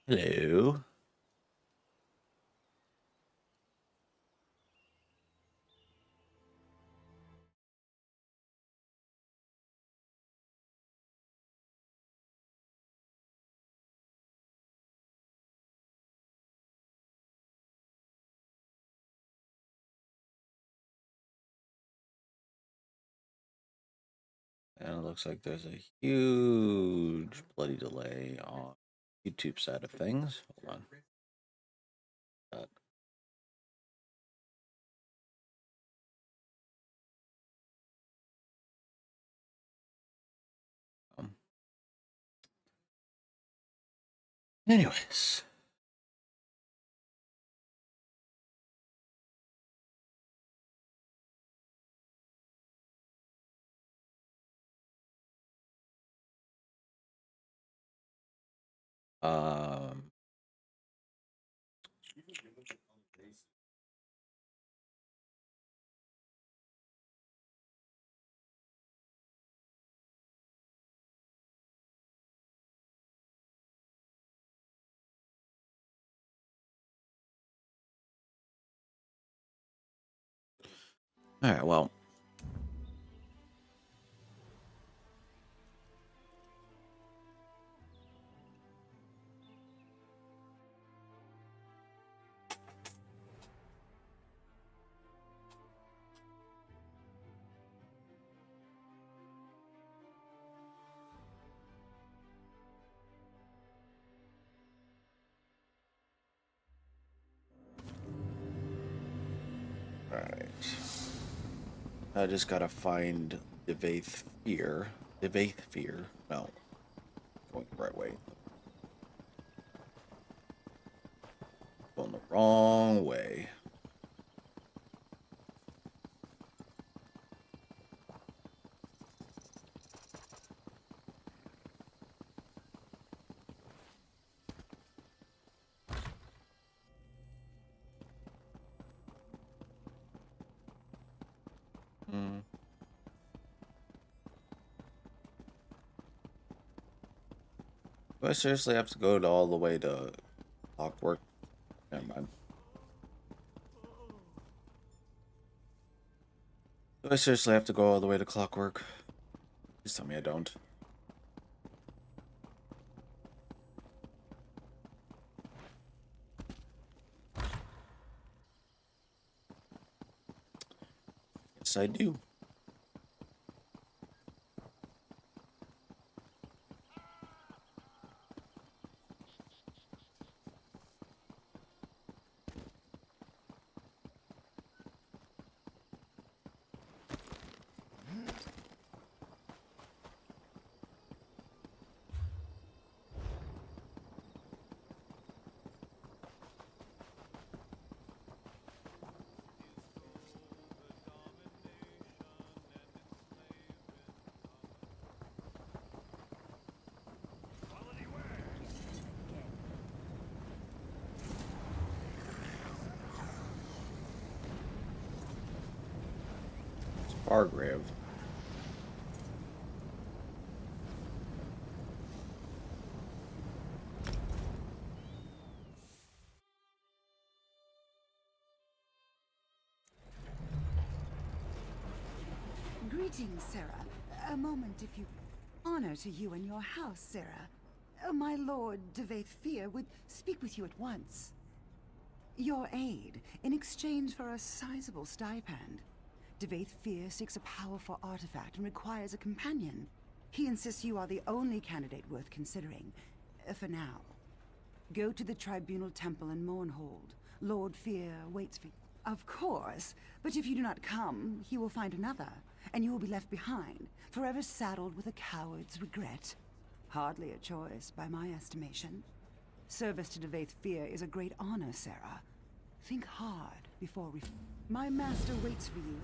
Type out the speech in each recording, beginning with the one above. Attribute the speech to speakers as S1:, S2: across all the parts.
S1: Hello. And it looks like there's a huge bloody delay on YouTube side of things. Hold on. Uh, um, anyways. Um, all right, well. All right. I just gotta find Devaith Fear. Devaith Fear. No. Going the right way. Going the wrong way. Hmm. Do I seriously have to go to all the way to Clockwork? Never mind. Do I seriously have to go all the way to Clockwork? Please tell me I don't. Yes, I do. Bargrave.
S2: Greetings, Sarah. A moment, if you... Honor to you and your house, Sarah. My lord, Devaith Fear, would speak with you at once. Your aid, in exchange for a sizable stipend. Devaith Fear seeks a powerful artifact and requires a companion. He insists you are the only candidate worth considering, for now. Go to the Tribunal Temple in Mournhold. Lord Fear waits for you. Of course, but if you do not come, he will find another, and you will be left behind, forever saddled with a coward's regret. Hardly a choice, by my estimation. Service to Devaith Fear is a great honor, Sarah. Think hard before we... My master waits for you.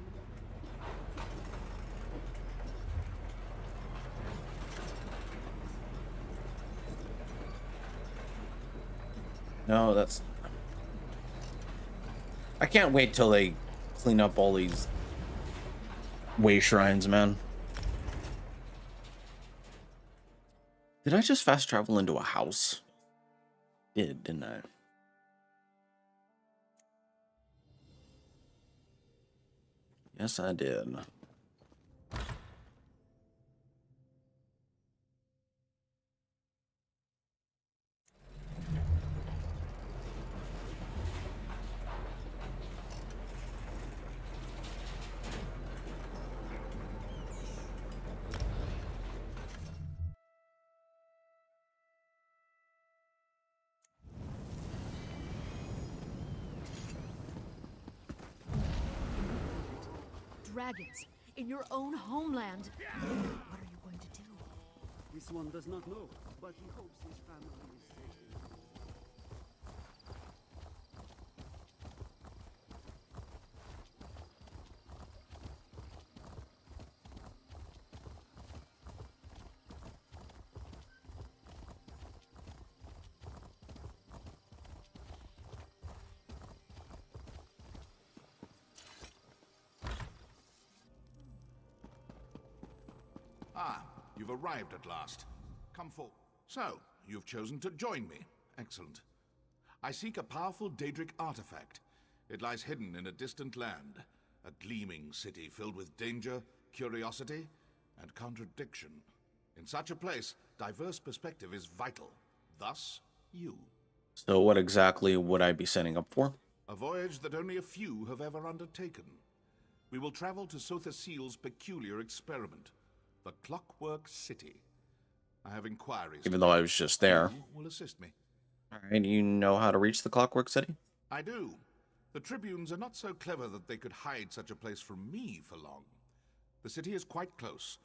S1: No, that's... I can't wait till they clean up all these way shrines, man. Did I just fast travel into a house? Did, didn't I? Yes, I did.
S3: Dragons in your own homeland. What are you going to do?
S4: This one does not know, but he hopes his family is safe.
S5: Ah, you've arrived at last. Come forward. So, you've chosen to join me. Excellent. I seek a powerful Daedric artifact. It lies hidden in a distant land, a gleaming city filled with danger, curiosity, and contradiction. In such a place, diverse perspective is vital. Thus, you.
S1: So what exactly would I be setting up for?
S5: A voyage that only a few have ever undertaken. We will travel to Sotha Seal's peculiar experiment, the Clockwork City. I have inquiries.
S1: Even though I was just there.
S5: You will assist me.
S1: Alright, you know how to reach the Clockwork City?
S5: I do. The Tribunes are not so clever that they could hide such a place from me for long. The city is quite close,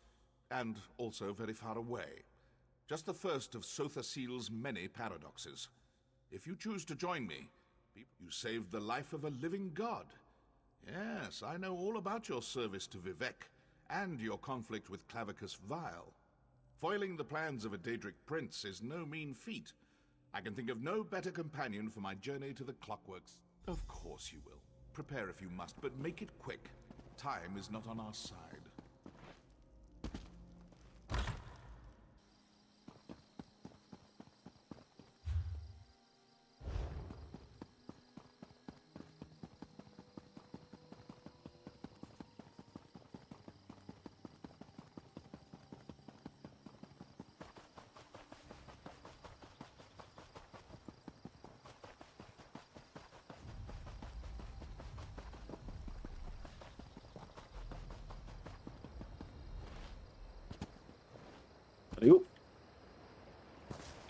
S5: and also very far away. Just the first of Sotha Seal's many paradoxes. If you choose to join me, you saved the life of a living god. Yes, I know all about your service to Vivek, and your conflict with Clavicus Vile. Foiling the plans of a Daedric prince is no mean feat. I can think of no better companion for my journey to the Clockworks. Of course you will. Prepare if you must, but make it quick. Time is not on our side.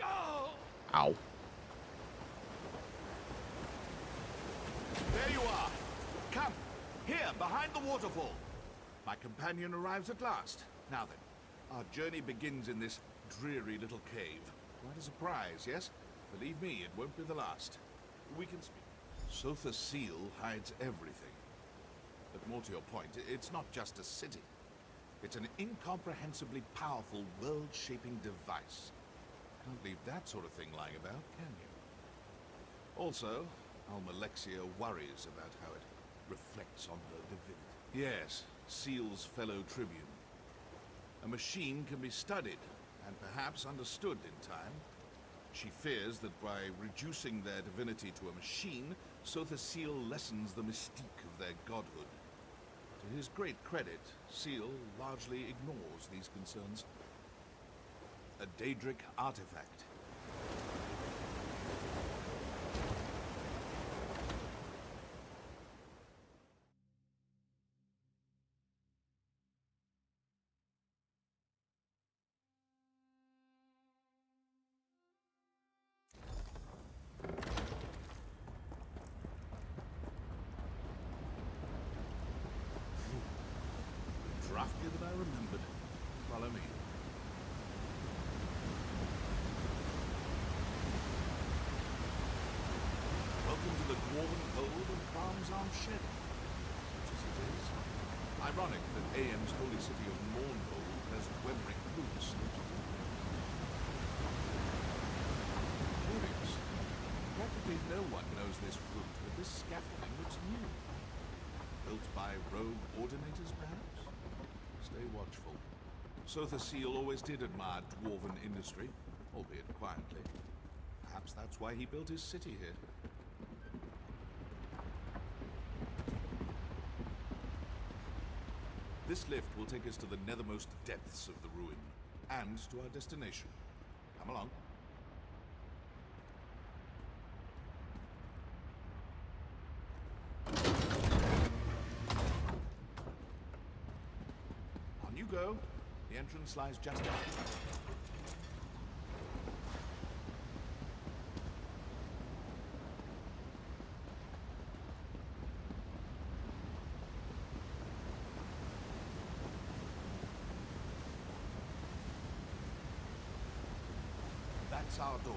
S1: Ow. Ow.
S5: There you are. Come, here, behind the waterfall. My companion arrives at last. Now then, our journey begins in this dreary little cave. Quite a surprise, yes? Believe me, it won't be the last. We can speak. Sotha Seal hides everything. But more to your point, it's not just a city. It's an incomprehensibly powerful, world-shaping device. Can't leave that sort of thing lying about, can you? Also, Almalexia worries about how it reflects on her divinity. Yes, Seal's fellow tribune. A machine can be studied, and perhaps understood in time. She fears that by reducing their divinity to a machine, Sotha Seal lessens the mystique of their godhood. To his great credit, Seal largely ignores these concerns. A Daedric artifact. Draftier than I remembered. Follow me. Welcome to the Dwarven Hold of Palms Arm Shed. Such as it is. Ironic that AM's holy city of Mournhold has Webring roots. Curious. Practically no one knows this route, but this scaffolding looks new. Built by rogue ordinators, perhaps? Stay watchful. Sotha Seal always did admire dwarven industry, albeit quietly. Perhaps Perhaps that's why he built his city here. This lift will take us to the nethermost depths of the ruin, and to our destination. Come along. On you go. The entrance lies just ahead. That's our door.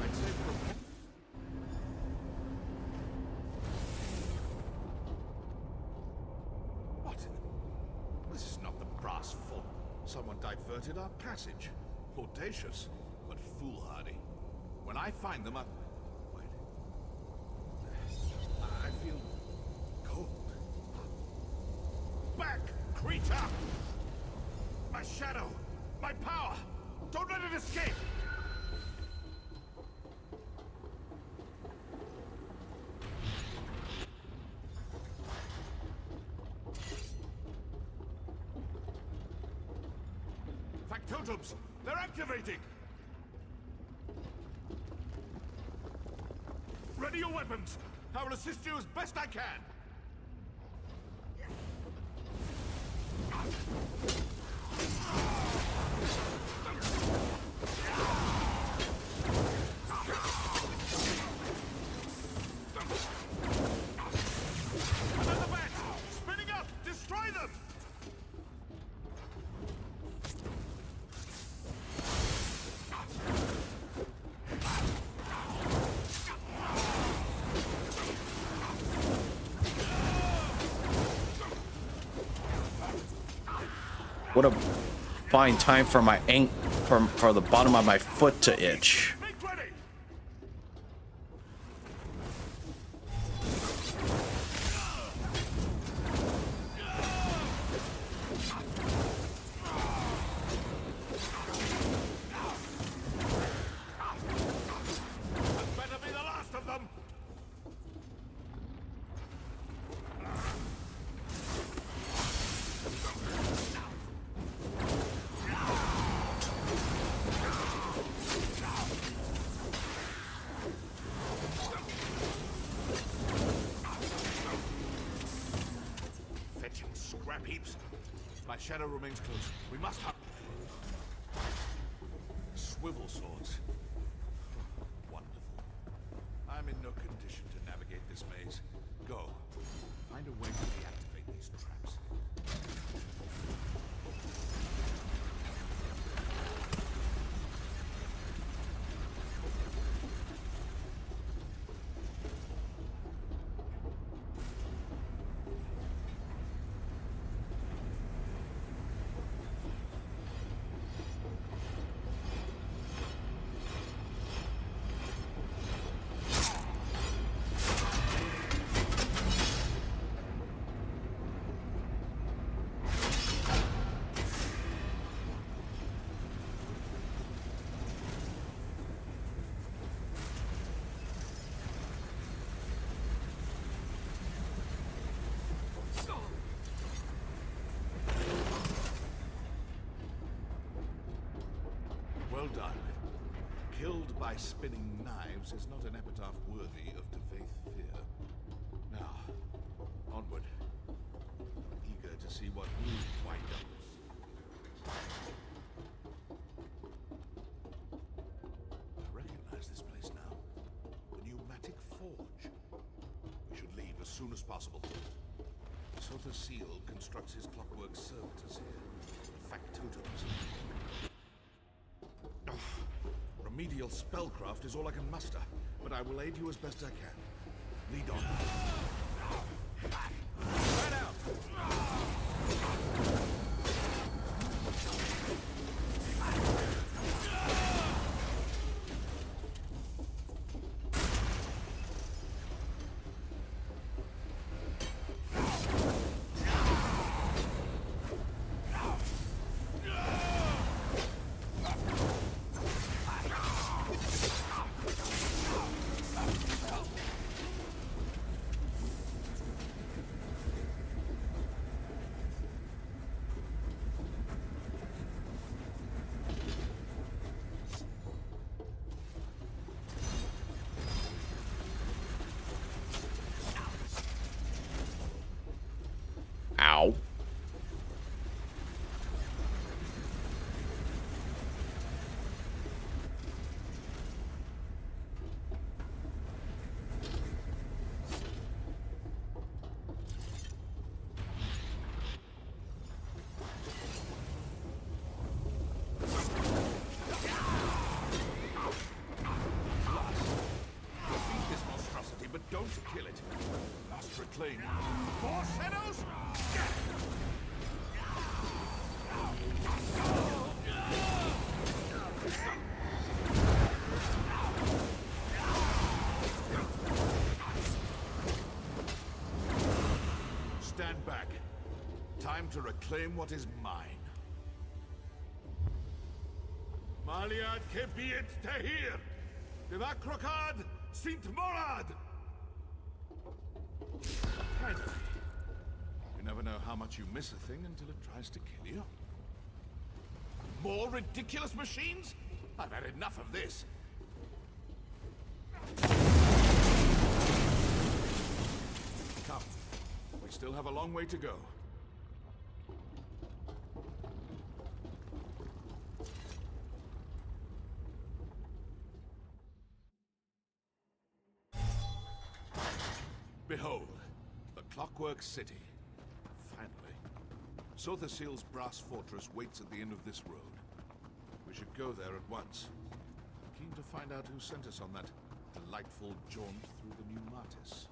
S5: I'd say for a moment. What? This is not the brass fort. Someone diverted our passage. Audacious, but foolhardy. When I find them, wait. I feel cold. Back, creature! My shadow! My power! Don't let it escape! Factotums! They're activating! Ready your weapons! I will assist you as best I can! Another batch! Spinning up! Destroy them!
S1: What a fine time for my for the bottom of my foot to itch.
S5: Make ready! That better be the last of them! Fetching scrap heaps. My shadow remains close. We must have swivel swords. Wonderful. I'm in no condition to navigate this maze. Go. Find a way to deactivate these traps. Well done. Killed by spinning knives is not an epitaph worthy of Devaith fear. Now, onward. Eager to see what you wind up. I recognize this place now. The pneumatic forge. We should leave as soon as possible. Sota Seal constructs his clockwork servitors here. Factotums. Remedial spellcraft is all I can muster, but I will aid you as best I can. Lead on. Right out! reclaim. More shadows? Stand back. Time to reclaim what is mine. Maliad kebiet tahir! Devakrokad sint morad! Finally. You never know how much you miss a thing until it tries to kill you. More ridiculous machines? I've had enough of this. Come. We still have a long way to go. Behold, the Clockwork City. Finally. Sotherseal's brass fortress waits at the end of this road. We should go there at once. Keen to find out who sent us on that delightful jaunt through the new Martis.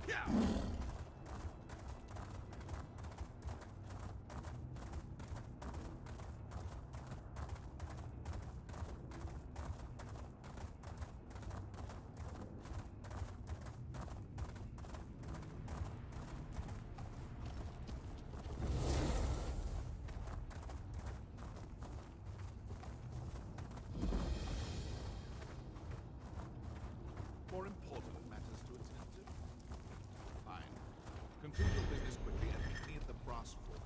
S5: Yeah! More important matters to attend to. Fine. Conclude your business quickly and meet me at the brass fortress.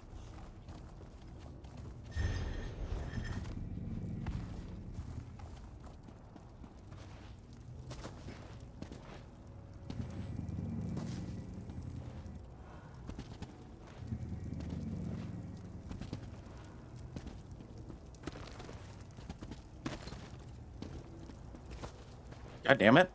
S1: God damn it.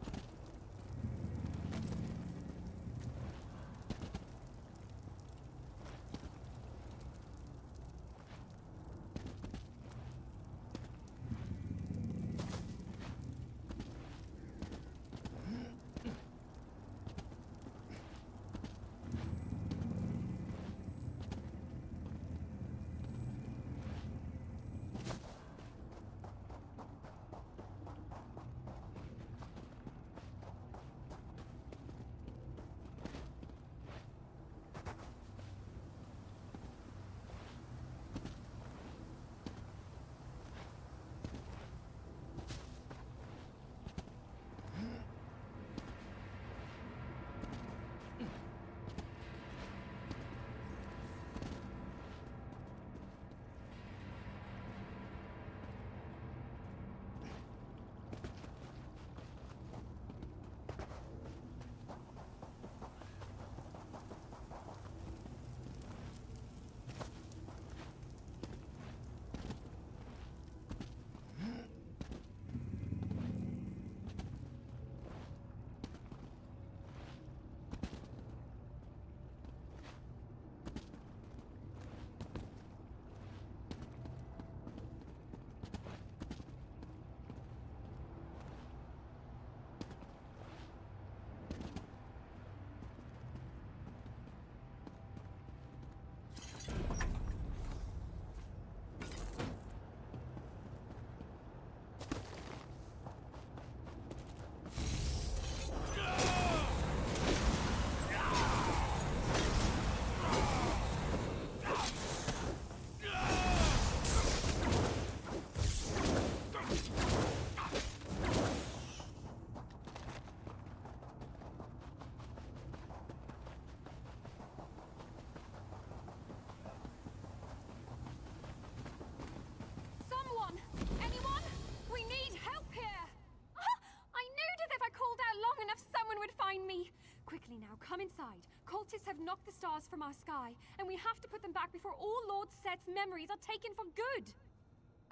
S3: Quickly now, come inside. Cultists have knocked the stars from our sky, and we have to put them back before all Lord Set's memories are taken for good.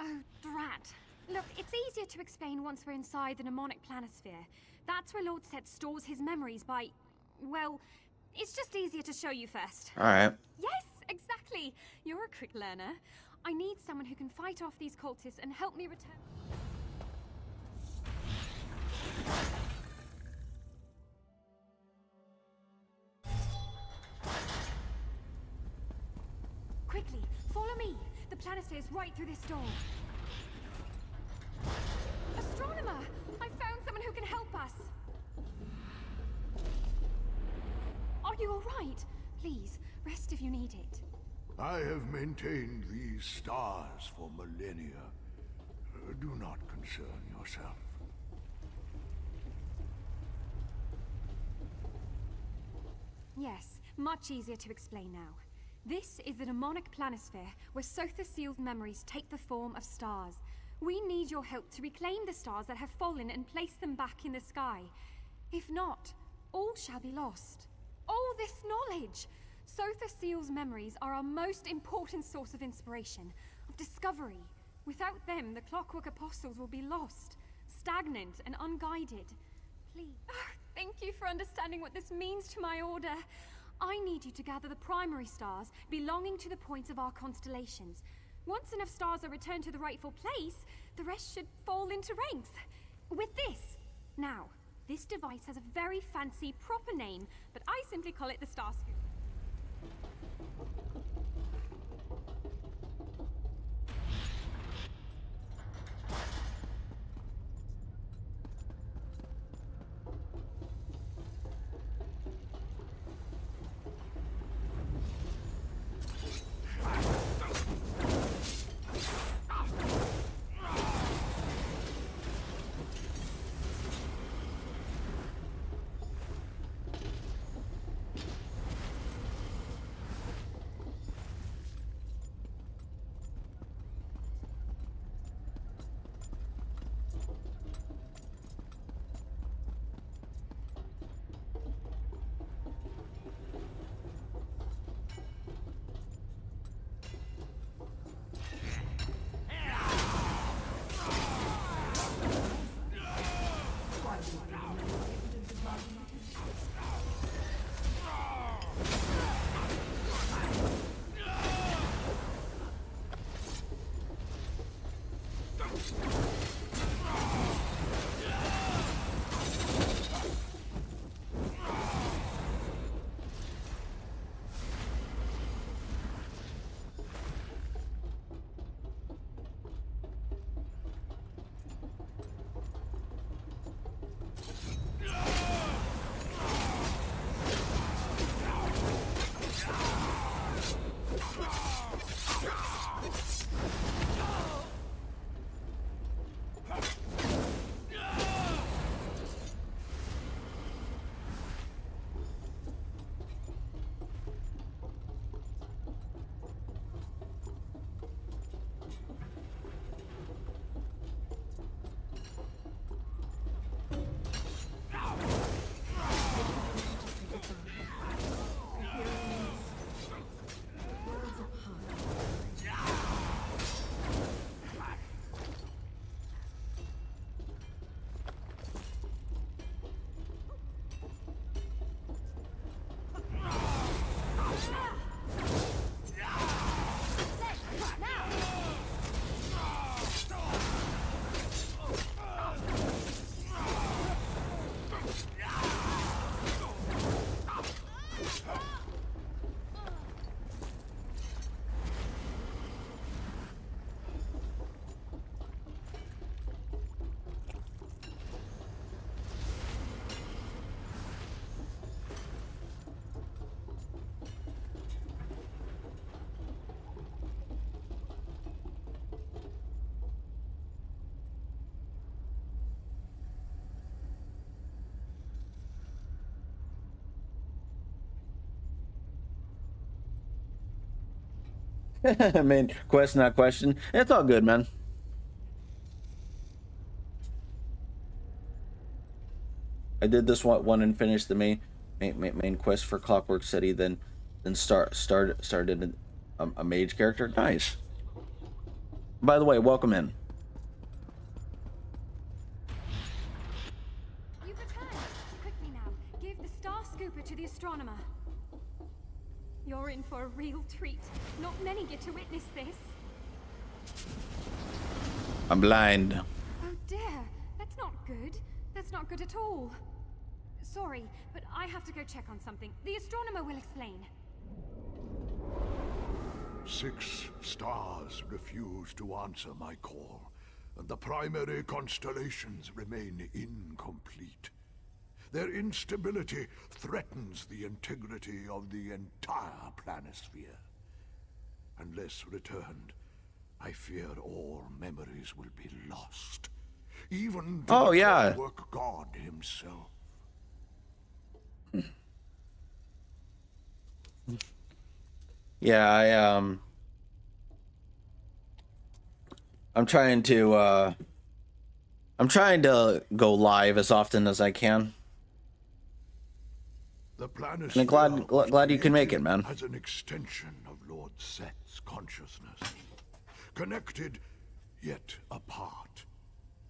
S3: Oh, drat. Look, it's easier to explain once we're inside the mnemonic planisphere. That's where Lord Set stores his memories by... well, it's just easier to show you first.
S1: Alright.
S3: Yes, exactly. You're a quick learner. I need someone who can fight off these cultists and help me return. Quickly, follow me. The planisphere is right through this door. Astronomer! I found someone who can help us. Are you all right? Please, rest if you need it.
S6: I have maintained these stars for millennia. Do not concern yourself.
S3: Yes, much easier to explain now. This is the demonic planisphere, where Sotha sealed memories take the form of stars. We need your help to reclaim the stars that have fallen and place them back in the sky. If not, all shall be lost. All this knowledge! Sotha seal's memories are our most important source of inspiration, of discovery. Without them, the Clockwork Apostles will be lost, stagnant and unguided. Please. Thank you for understanding what this means to my order. I need you to gather the primary stars belonging to the points of our constellations. Once enough stars are returned to the rightful place, the rest should fall into ranks. With this. Now, this device has a very fancy, proper name, but I simply call it the Star Scoop.
S1: I mean, question, not question. It's all good, man. I did this one and finished the main quest for Clockwork City, then started a mage character. Nice. By the way, welcome in.
S3: You've returned. Quickly now, give the Star Scooper to the astronomer. You're in for a real treat. Not many get to witness this.
S1: I'm blind.
S3: Oh dear, that's not good. That's not good at all. Sorry, but I have to go check on something. The astronomer will explain.
S6: 6 stars refuse to answer my call, and the primary constellations remain incomplete. Their instability threatens the integrity of the entire planisphere. Unless returned, I fear all memories will be lost. Even to
S1: Oh,
S6: the
S1: yeah.
S6: Clockwork God himself.
S1: Yeah, I'm trying to go live as often as I can.
S6: The
S1: And
S6: planisphere
S1: glad you can make it,
S6: created
S1: man.
S6: as an extension of Lord Set's consciousness. Connected, yet apart.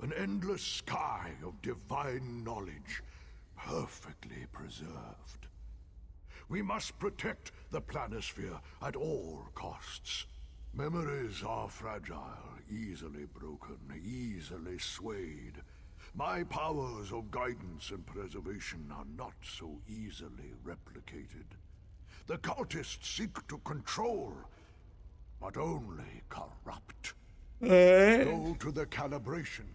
S6: An endless sky of divine knowledge, perfectly preserved. We must protect the planisphere at all costs. Memories are fragile, easily broken, easily swayed. My powers of guidance and preservation are not so easily replicated. The cultists seek to control, but only corrupt. Go to the calibration.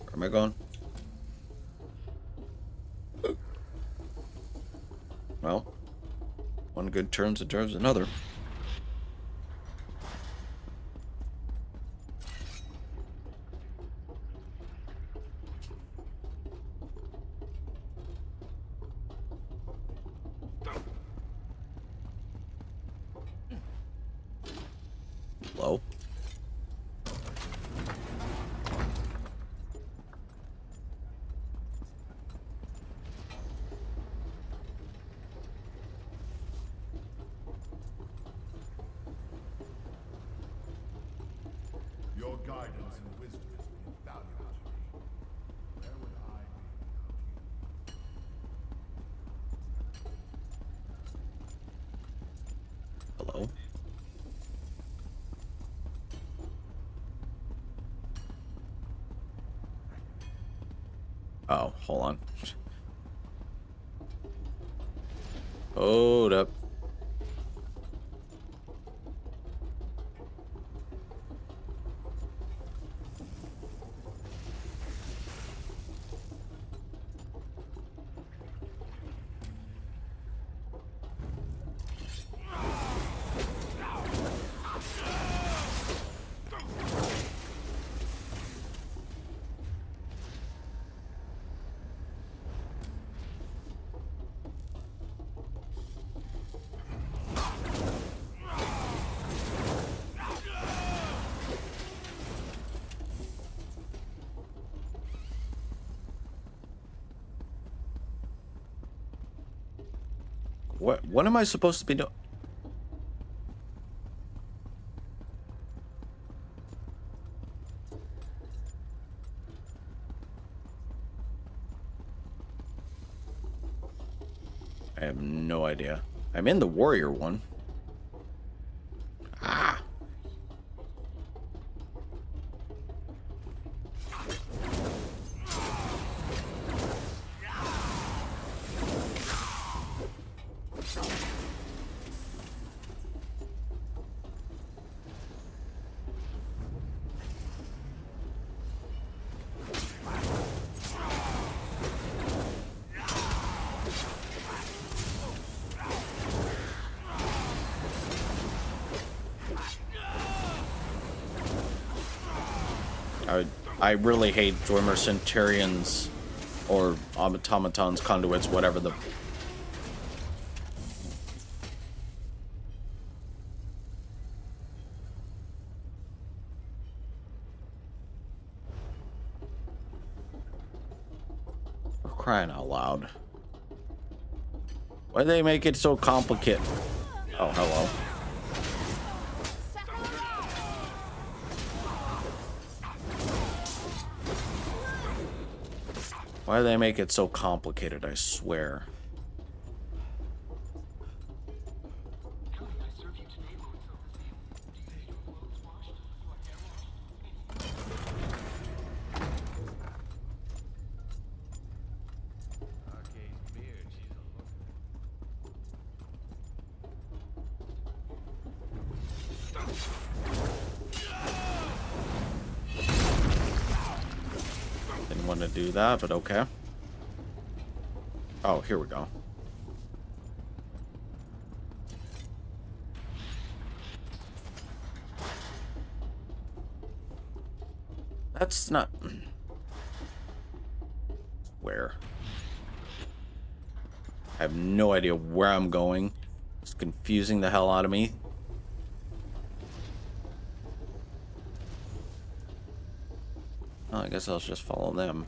S1: Where am I going? Well, one good turn deserves another. Hello?
S5: Your guidance and wisdom has been invaluable to me. Where would I be without you?
S1: Hello? Oh, hold on. Hold up. What am I supposed to be doing? I have no idea. I'm in the warrior one. Ah. I really hate Dwemer Centurions or automatons, conduits, whatever the... For crying out loud. Why do they make it so complicated? Oh, hello. Why do they make it so complicated, I swear? want to do that, but okay. Oh, here we go. That's not... Where? I have no idea where I'm going. It's confusing the hell out of me. Well, I guess I'll just follow them.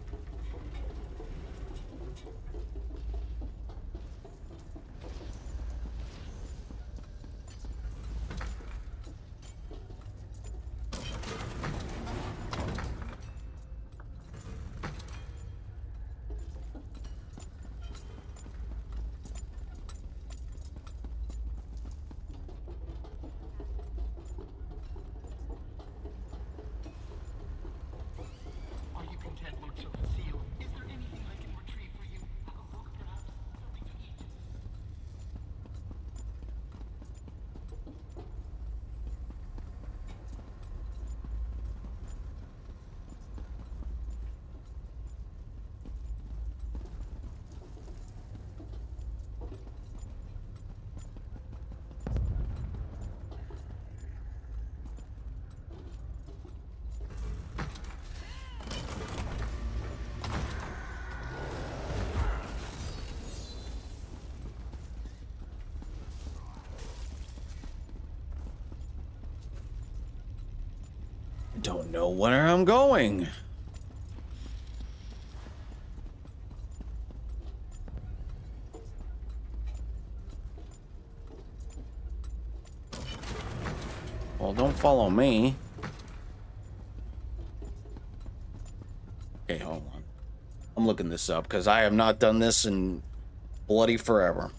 S1: Don't know where I'm going. Well, don't follow me. Okay, hold on. I'm looking this up because I have not done this in bloody forever.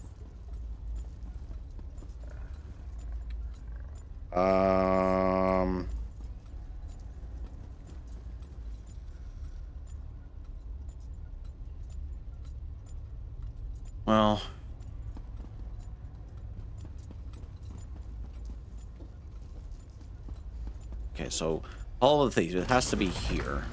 S1: Well, okay, so all of the things, it has to be here.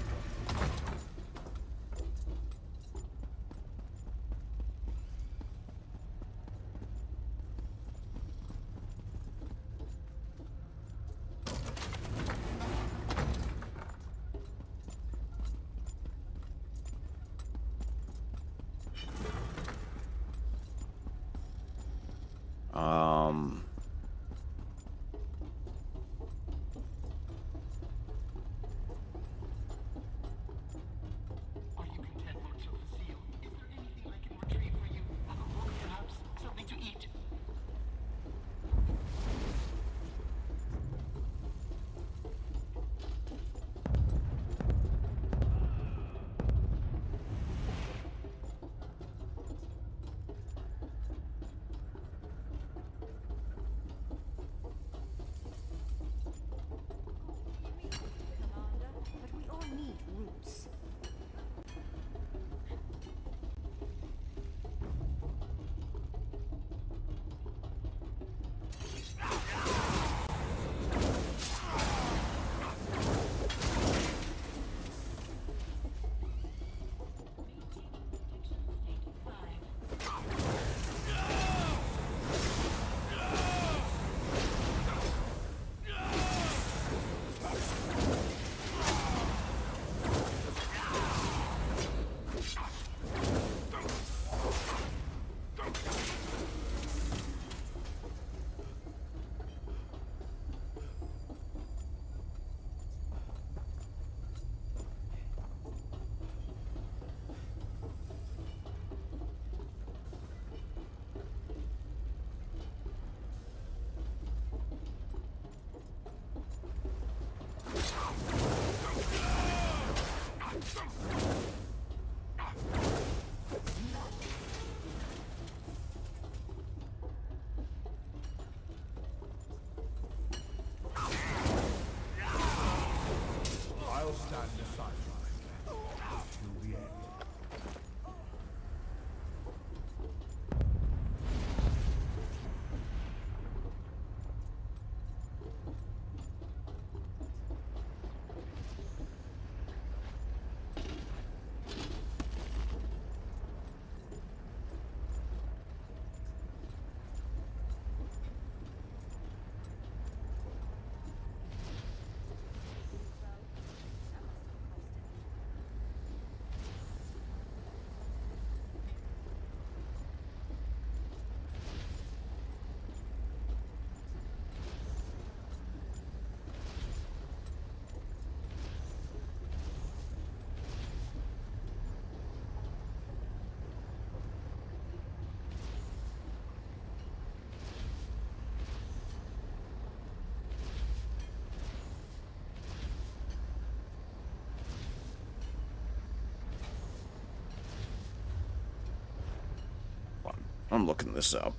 S1: I'm looking this up.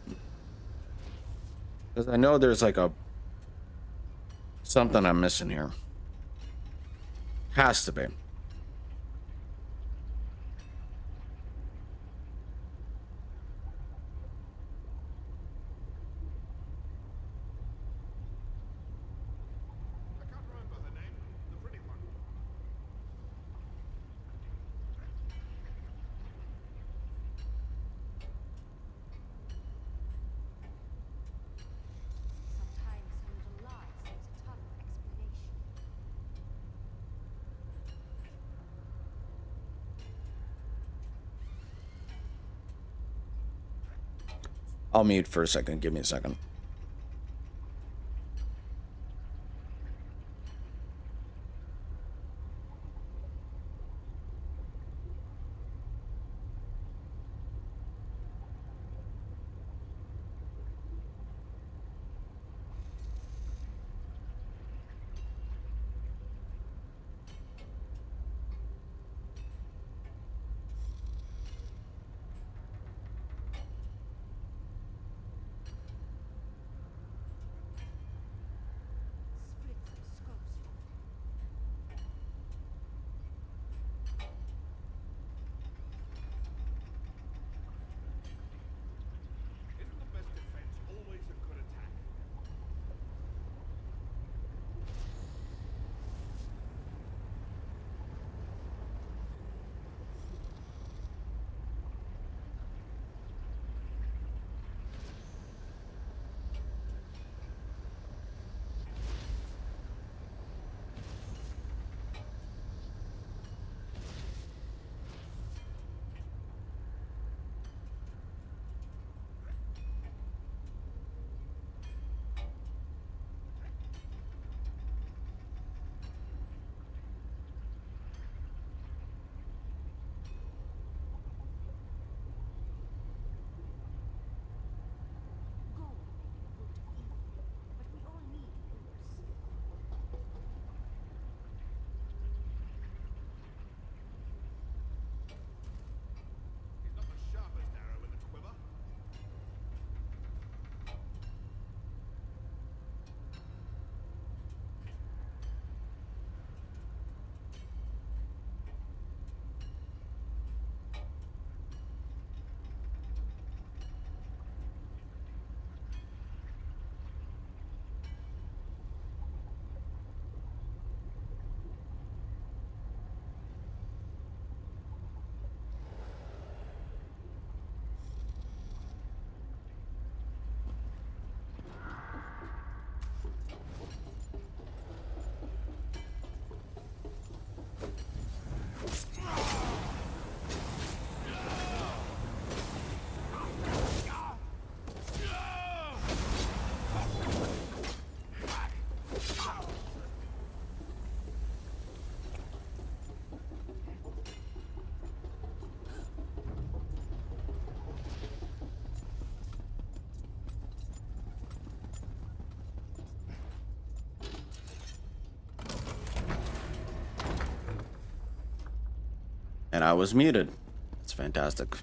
S1: Because I know there's like a... something I'm missing here. Has to be.
S5: I can't remember her name. The pretty one.
S3: Sometimes a little lie saves a ton of explanation.
S1: I'll mute for a second. Give me a second.
S3: Splits of scopes.
S5: Isn't the best defense always a good attack?
S3: Gold may be the root of evil, but we all need roots.
S5: He's not the sharpest arrow in the quiver.
S1: And I was muted. It's fantastic.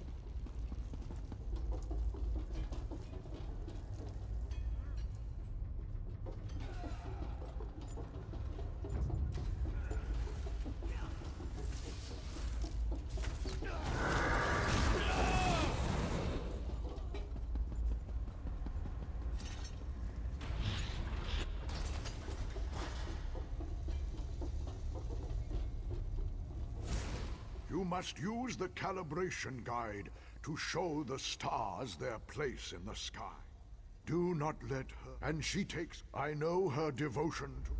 S6: You must use the calibration guide to show the stars their place in the sky. Do not let her... And she takes... I know her devotion to...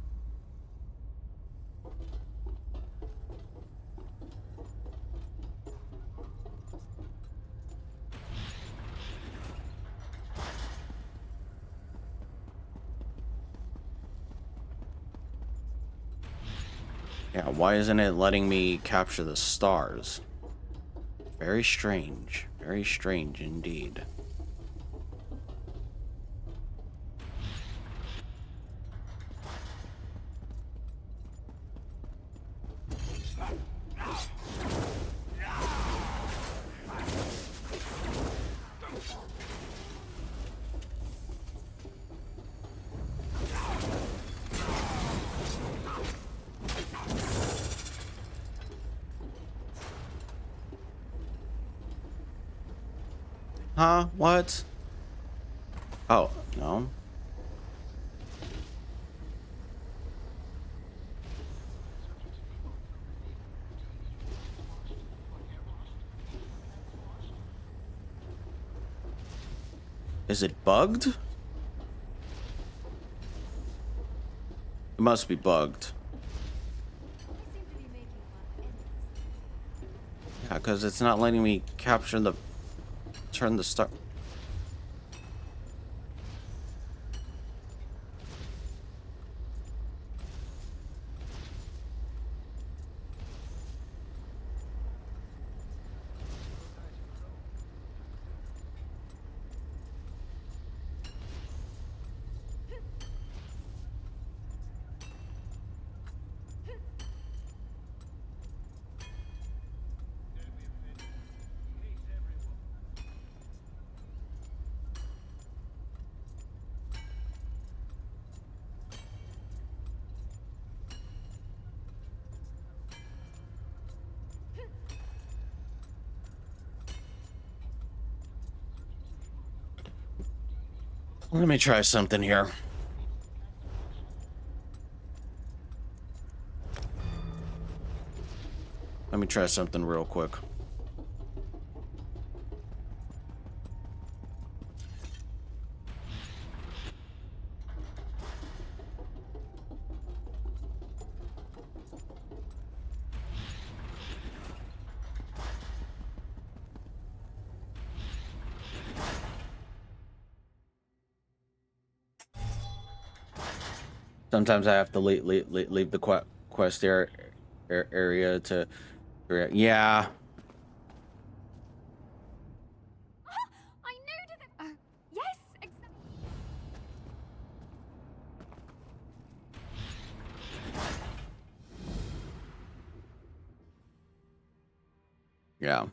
S1: Yeah, why isn't it letting me capture the stars? Very strange. Very strange indeed. Huh? What? Oh, no. Is it bugged? It must be bugged. Yeah, because it's not letting me capture the... turn the star... Let me try something here. Let me try something real quick. Sometimes I have to leave the quest area to... Yeah.
S3: I knew that. Yes, exactly.
S1: Yeah.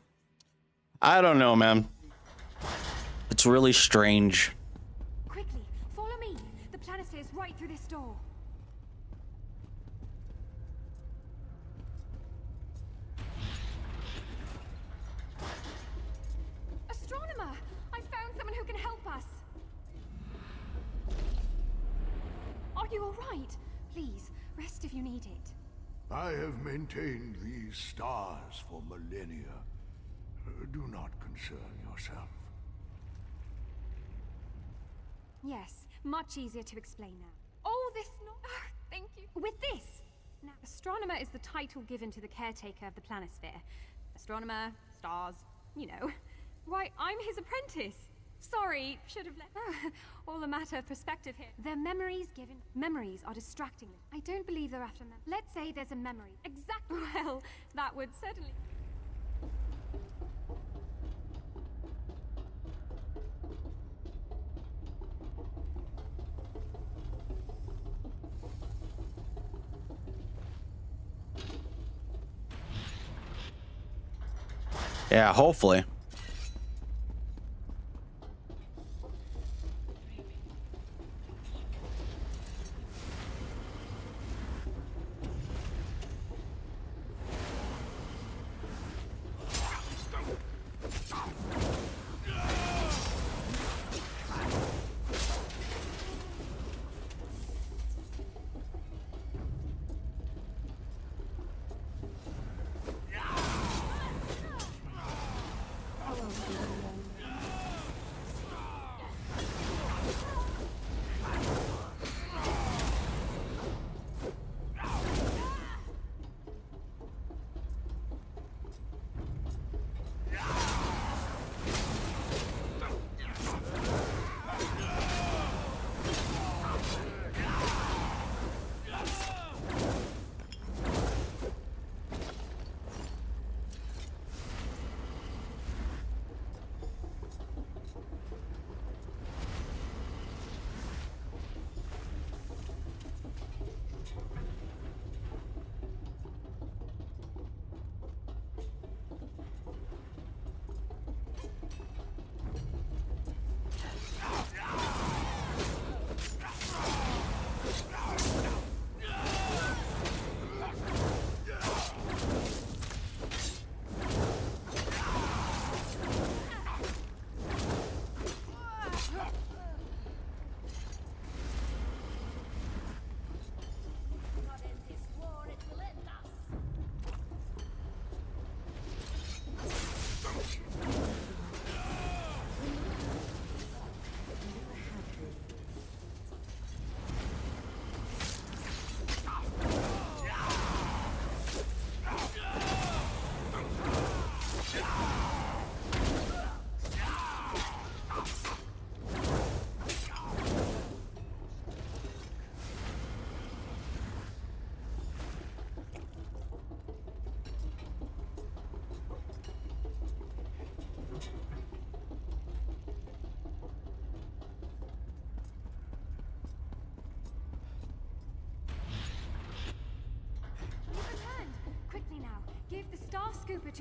S1: I don't know, man. It's really strange.
S3: Quickly, follow me. The planisphere's right through this door. Astronomer! I found someone who can help us. Are you all right? Please, rest if you need it.
S6: I have maintained these stars for millennia. Do not concern yourself.
S3: Yes, much easier to explain now. Oh, this no. Oh, thank you. With this. Now, astronomer is the title given to the caretaker of the planisphere. Astronomer, stars, you know. Why, I'm his apprentice. Sorry, should have let... all a matter of perspective here. Their memories given... Memories are distracting them. I don't believe they're after them. Let's say there's a memory. Exactly. Well, that would certainly...
S1: Yeah, hopefully.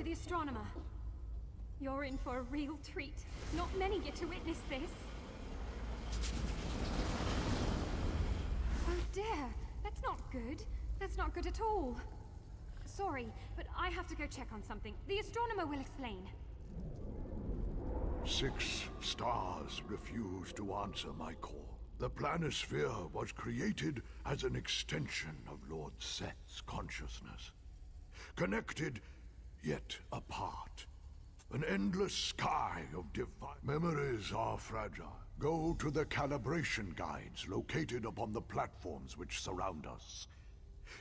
S3: to the astronomer. You're in for a real treat. Not many get to witness this. Oh dear, that's not good. That's not good at all. Sorry, but I have to go check on something. The astronomer will explain.
S6: 6 stars refuse to answer my call. The planisphere was created as an extension of Lord Set's consciousness. Connected, yet apart. An endless sky of divine... Memories are fragile. Go to the calibration guides located upon the platforms which surround us.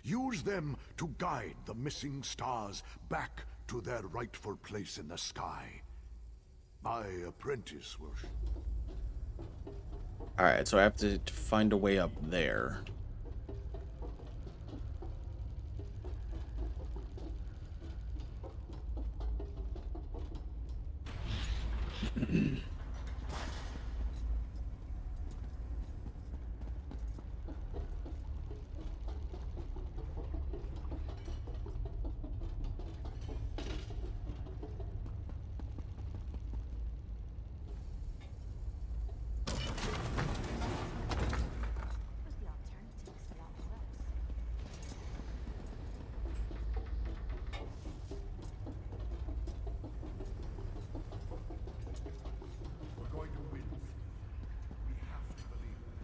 S6: Use them to guide the missing stars back to their rightful place in the sky. My apprentice will...
S1: Alright, so I have to find a way up there.
S6: We're going to win. We have to believe it.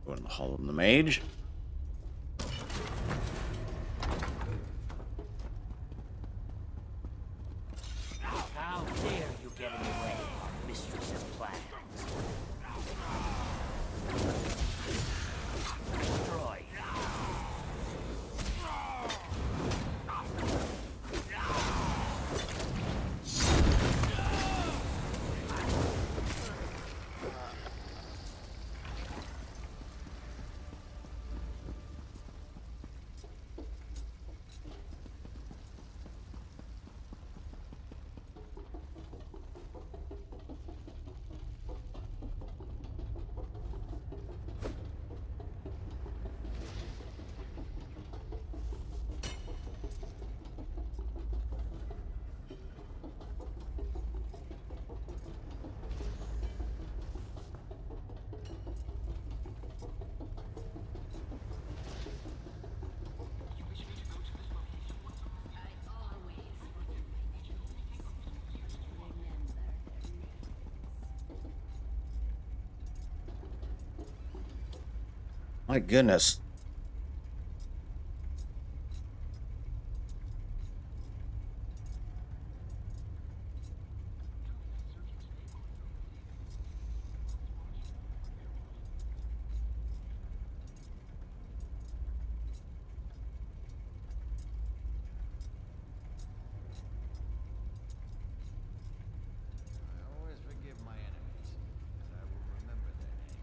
S1: Go in the Hall of the Mage.
S7: How dare you get in the way, mistress of plans? Destroy.
S1: My goodness.
S8: I always forgive my enemies, and I will remember their names.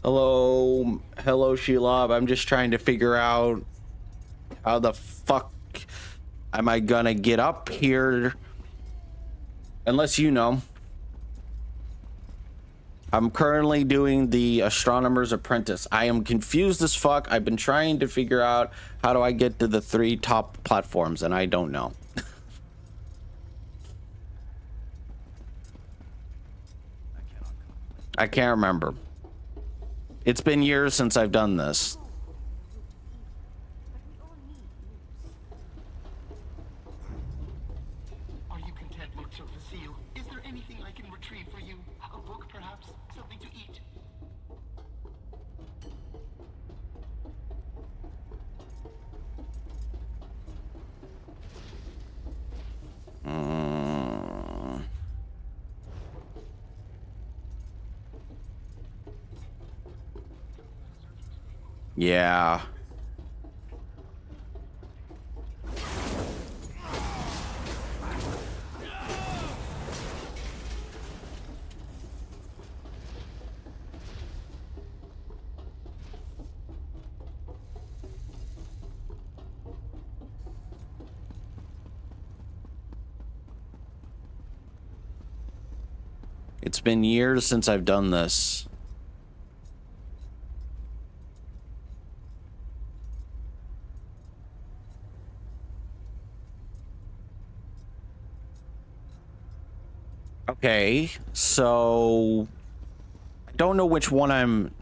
S1: Hello, Shelob. I'm just trying to figure out how the fuck am I gonna get up here? Unless you know. I'm currently doing the Astronomer's Apprentice. I am confused as fuck. I've been trying to figure out how do I get to the 3 top platforms, and I don't know. I can't remember. It's been years since I've done this.
S9: Are you content, Lord Seal? Is there anything I can retrieve for you? A book, perhaps? Something to eat?
S1: Yeah. It's been years since I've done this. Okay, so I don't know which one I'm.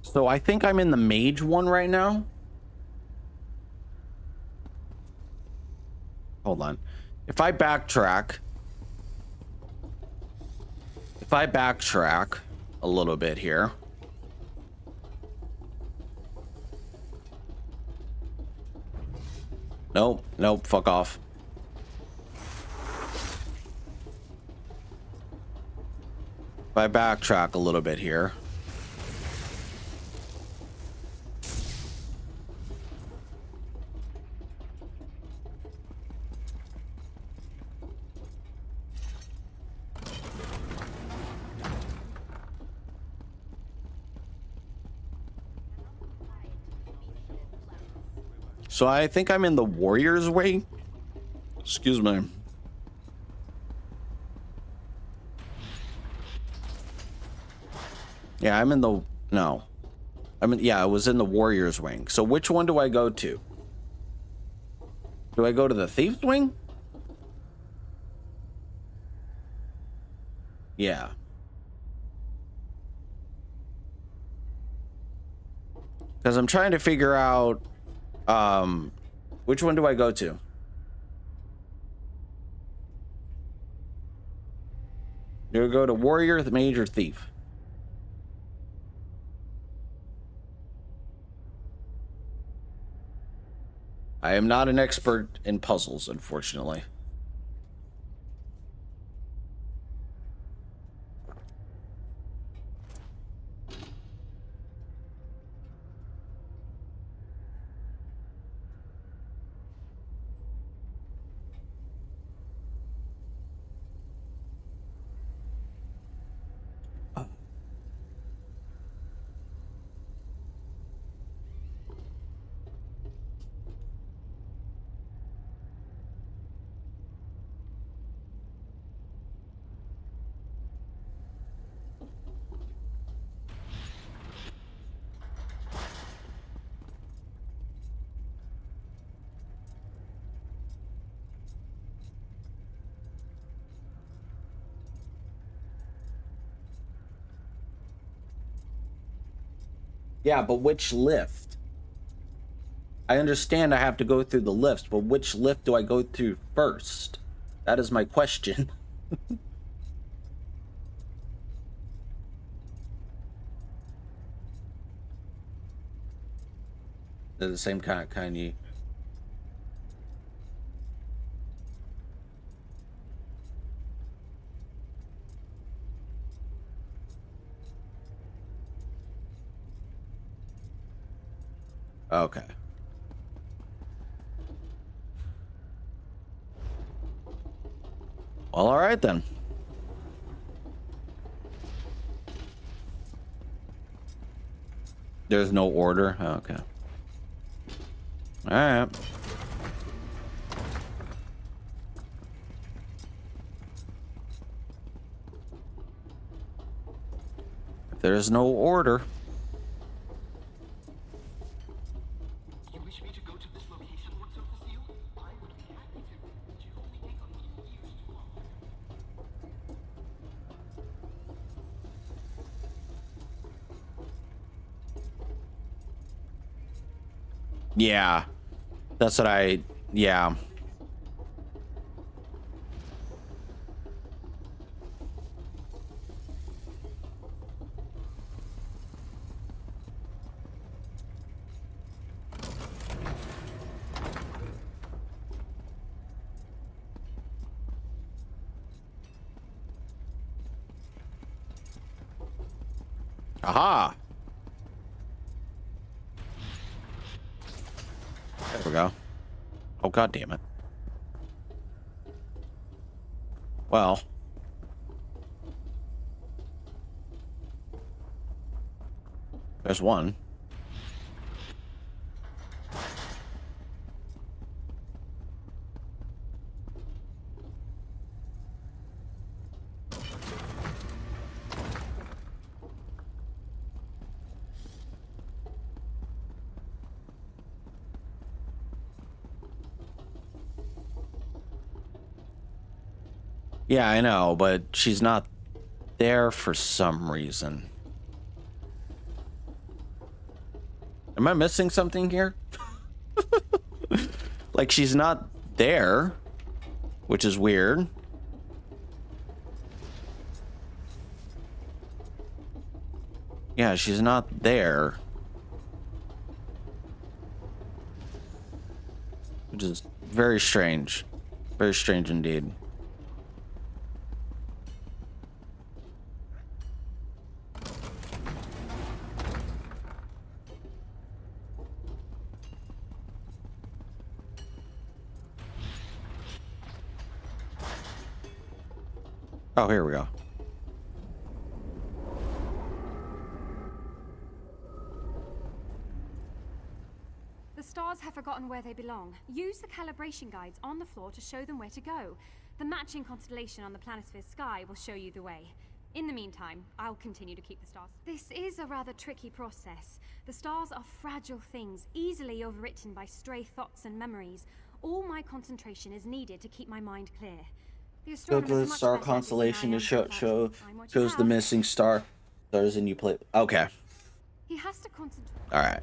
S1: So I think I'm in the mage one right now. Hold on. If I backtrack a little bit here. Nope, fuck off. If I backtrack a little bit here. So I think I'm in the warrior's way. Excuse me. Yeah, I'm in the... No. Yeah, I was in the warrior's wing. So which one do I go to? Do I go to the thief's wing? Yeah. Because I'm trying to figure out... which one do I go to? Do I go to warrior, the mage, or thief? I am not an expert in puzzles, unfortunately. Yeah, but which lift? I understand I have to go through the lifts, but which lift do I go through first? That is my question. They're the same kind of... Okay. Well, all right then. There's no order. Oh, okay. All right. If there's no order.
S9: You wish me to go to this location, Lord Seal? I would be happy to, but you only take a few years to walk.
S1: Yeah. That's what yeah. Aha. There we go. Oh, God damn it. Well. There's one. Yeah, I know, but she's not there for some reason. Am I missing something here? Like, she's not there, which is weird. Yeah, she's not there. Which is very strange. Very strange indeed. Oh, here we go.
S3: The stars have forgotten where they belong. Use the calibration guides on the floor to show them where to go. The matching constellation on the planisphere's sky will show you the way. In the meantime, I'll continue to keep the stars. This is a rather tricky process. The stars are fragile things, easily overwritten by stray thoughts and memories. All my concentration is needed to keep my mind clear.
S1: Go to the star constellation to shows the missing stars and you play. Okay.
S3: He has to concentrate.
S1: All right.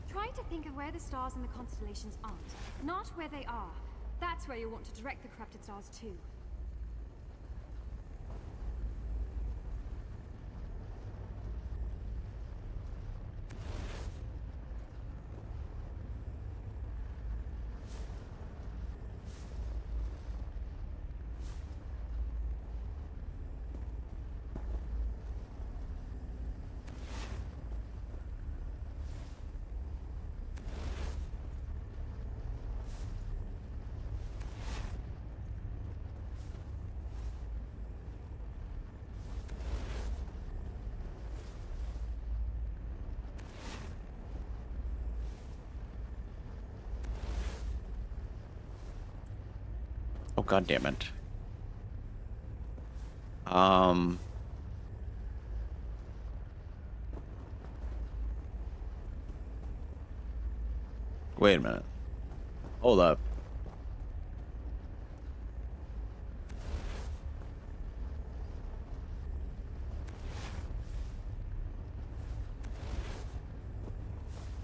S3: Try to think of where the stars and the constellations aren't, not where they are. That's where you want to direct the corrupted stars to.
S1: Oh, God damn it. Wait a minute. Hold up.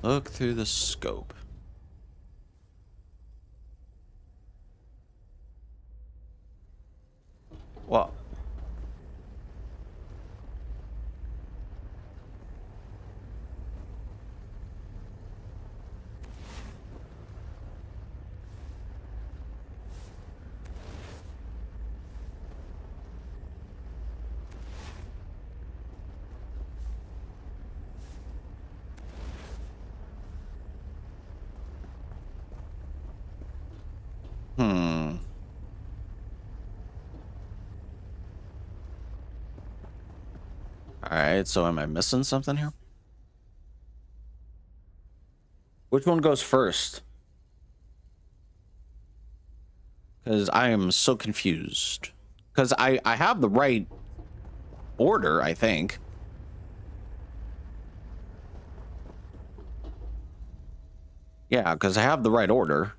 S1: Look through the scope. Well, Hmm. Alright, so am I missing something here? Which one goes first? Because I am so confused. Because I have the right order, I think. Yeah, because I have the right order.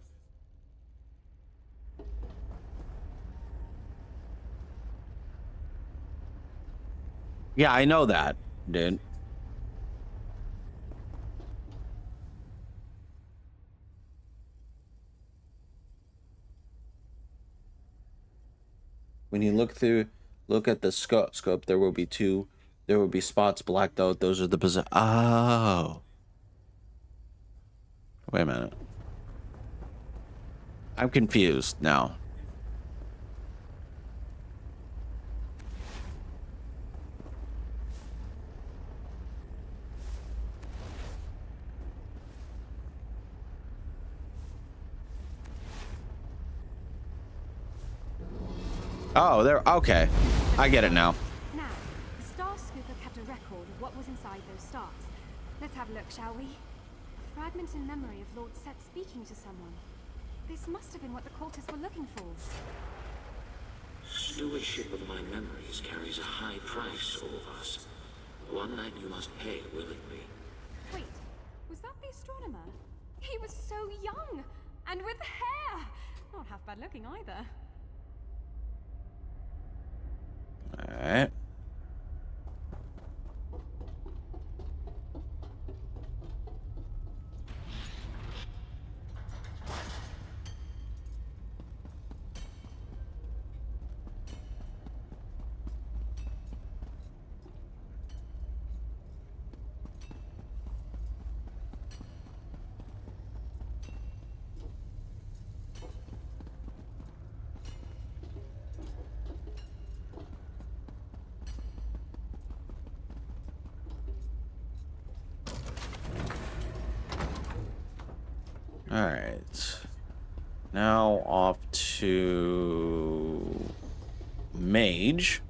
S1: Yeah, I know that, dude. When you look at the scope, there will be spots blacked out. Those are the position. Oh. Wait a minute. I'm confused now. Oh, there. Okay, I get it now.
S3: Now, the Star Scooper kept a record of what was inside those stars. Let's have a look, shall we? A fragment in memory of Lord Set speaking to someone. This must have been what the cultists were looking for.
S7: Stewardship of my memories carries a high price, all of us. One that you must pay willingly.
S3: Wait, was that the astronomer? He was so young! And with hair! Not half bad looking either.
S1: Alright. Alright. Now off to Mage.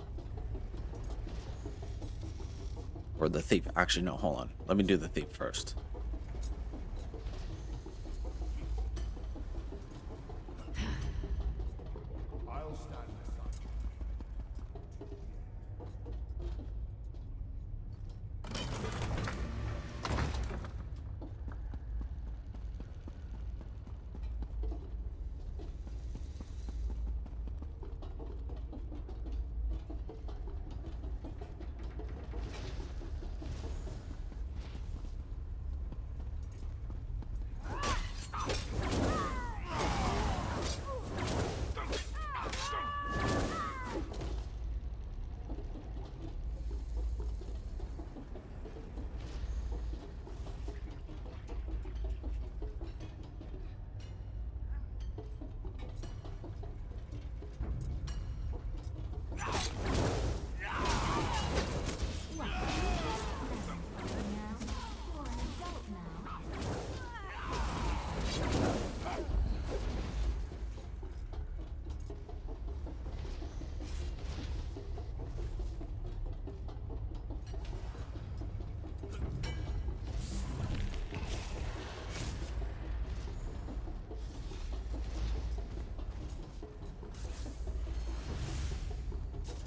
S1: Or the Thief. Actually, no, hold on. Let me do the Thief first.
S6: I'll stand aside.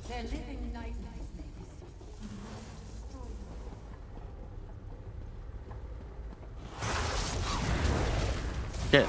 S2: Their living nightmares may
S1: Shit.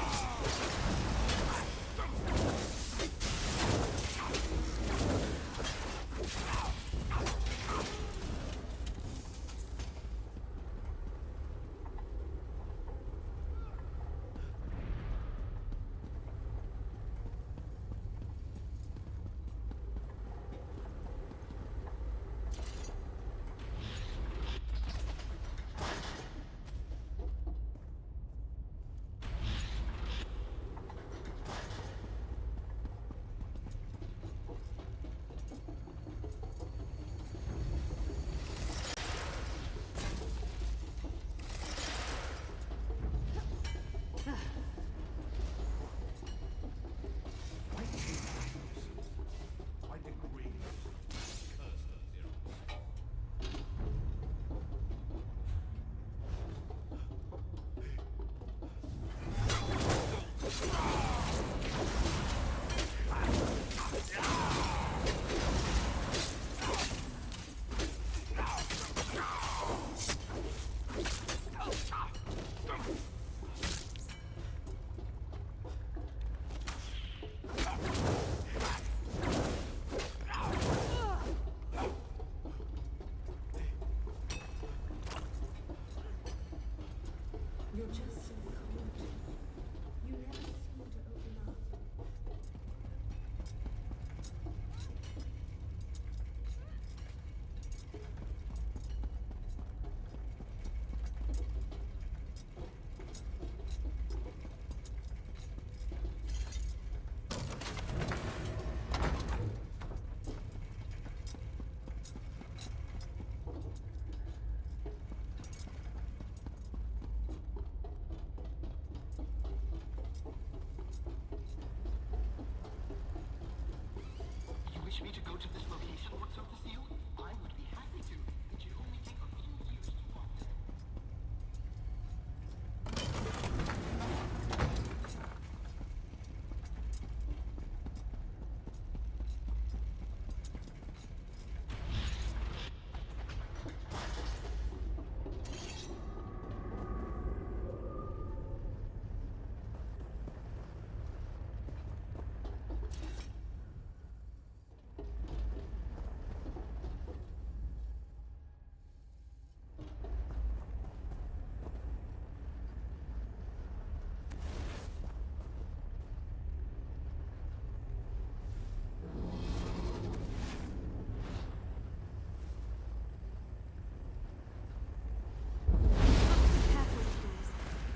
S9: wish me to go to this location once over you? I would be happy to. It should only take a few years to find.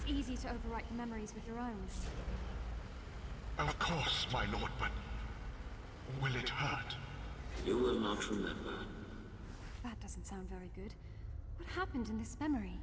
S3: Easy to overwrite the memories with your own.
S6: Of course, my lord, but will it hurt?
S7: You will not remember.
S3: That doesn't sound very good. What happened in this memory?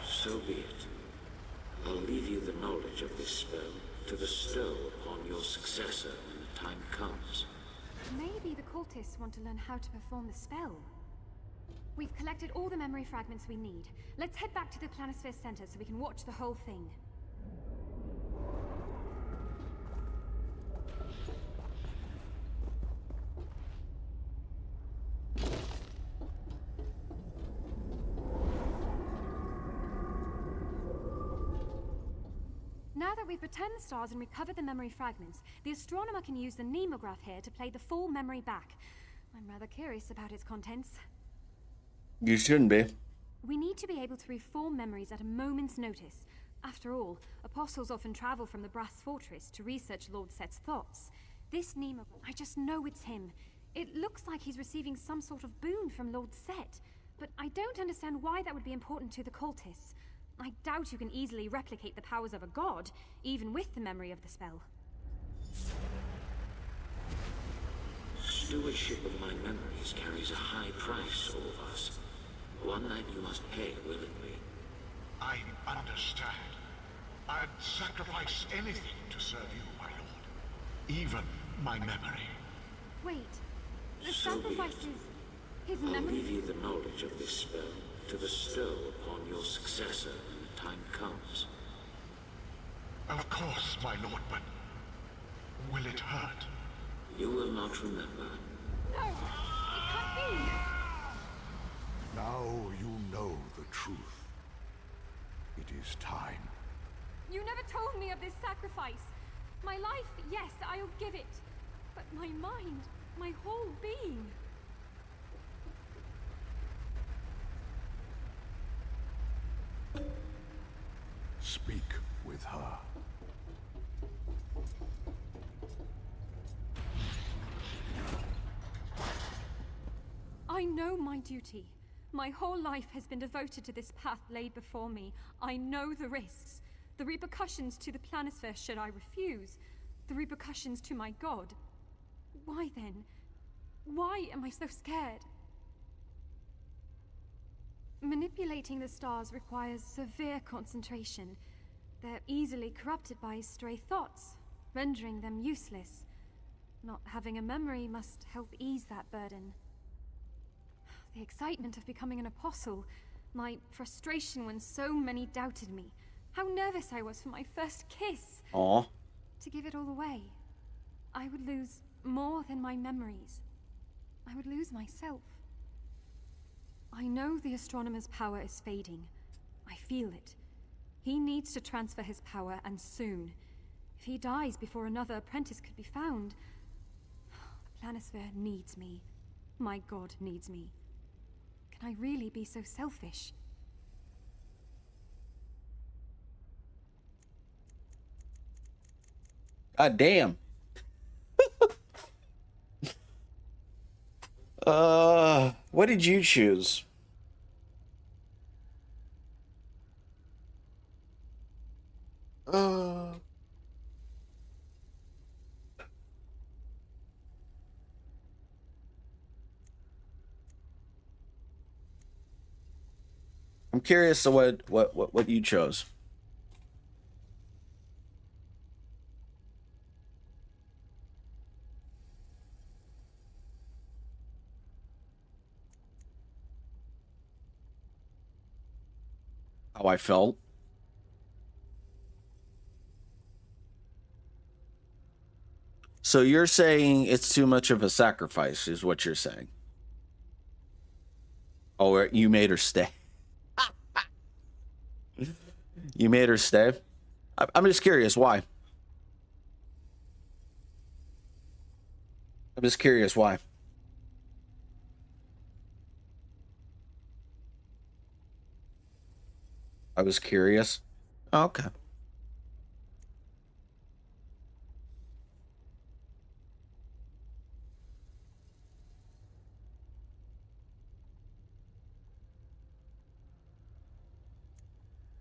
S7: So be it. I'll leave you the knowledge of this spell to bestow upon your successor when the time comes.
S3: Maybe the cultists want to learn how to perform the spell. We've collected all the memory fragments we need. Let's head back to the Planisphere Center so we can watch the whole thing. Now that we've returned the stars and recovered the memory fragments, the astronomer can use the nemograph here to play the full memory back. I'm rather curious about its contents.
S1: You shouldn't be.
S3: We need to be able to reform memories at a moment's notice. After all, apostles often travel from the Brass Fortress to research Lord Set's thoughts. This nemograph, I just know it's him. It looks like he's receiving some sort of boon from Lord Set, but I don't understand why that would be important to the cultists. I doubt you can easily replicate the powers of a god, even with the memory of the spell.
S7: Stewardship of my memories carries a high price, all of us. One that you must pay willingly.
S6: I understand. I'd sacrifice anything to serve you, my lord. Even my memory.
S3: Wait, the
S7: So be
S3: sacrifice
S7: it.
S3: is his
S7: I'll
S3: memory?
S7: leave you the knowledge of this spell to bestow upon your successor when the time comes.
S6: Of course, my lord, but will it hurt?
S7: You will not remember.
S3: No! It can't be!
S6: Now you know the truth. It is time.
S3: You never told me of this sacrifice. My life, yes, I'll give it. But my mind, my whole being.
S6: Speak with her.
S3: I know my duty. My whole life has been devoted to this path laid before me. I know the risks. The repercussions to the planisphere should I refuse. The repercussions to my god. Why then? Why am I so scared? Manipulating the stars requires severe concentration. They're easily corrupted by stray thoughts, rendering them useless. Not having a memory must help ease that burden. The excitement of becoming an apostle, my frustration when so many doubted me, how nervous I was for my first kiss.
S1: Aw.
S3: To give it all away, I would lose more than my memories. I would lose myself. I know the astronomer's power is fading. I feel it. He needs to transfer his power, and soon. If he dies before another apprentice could be found, the planisphere needs me. My god needs me. Can I really be so selfish?
S1: God damn. What did you choose? I'm curious to what you chose. How I felt. So you're saying it's too much of a sacrifice, is what you're saying. Oh, you made her stay. You made her stay? I'm just curious, why? I'm just curious, why? I was curious. Oh, okay.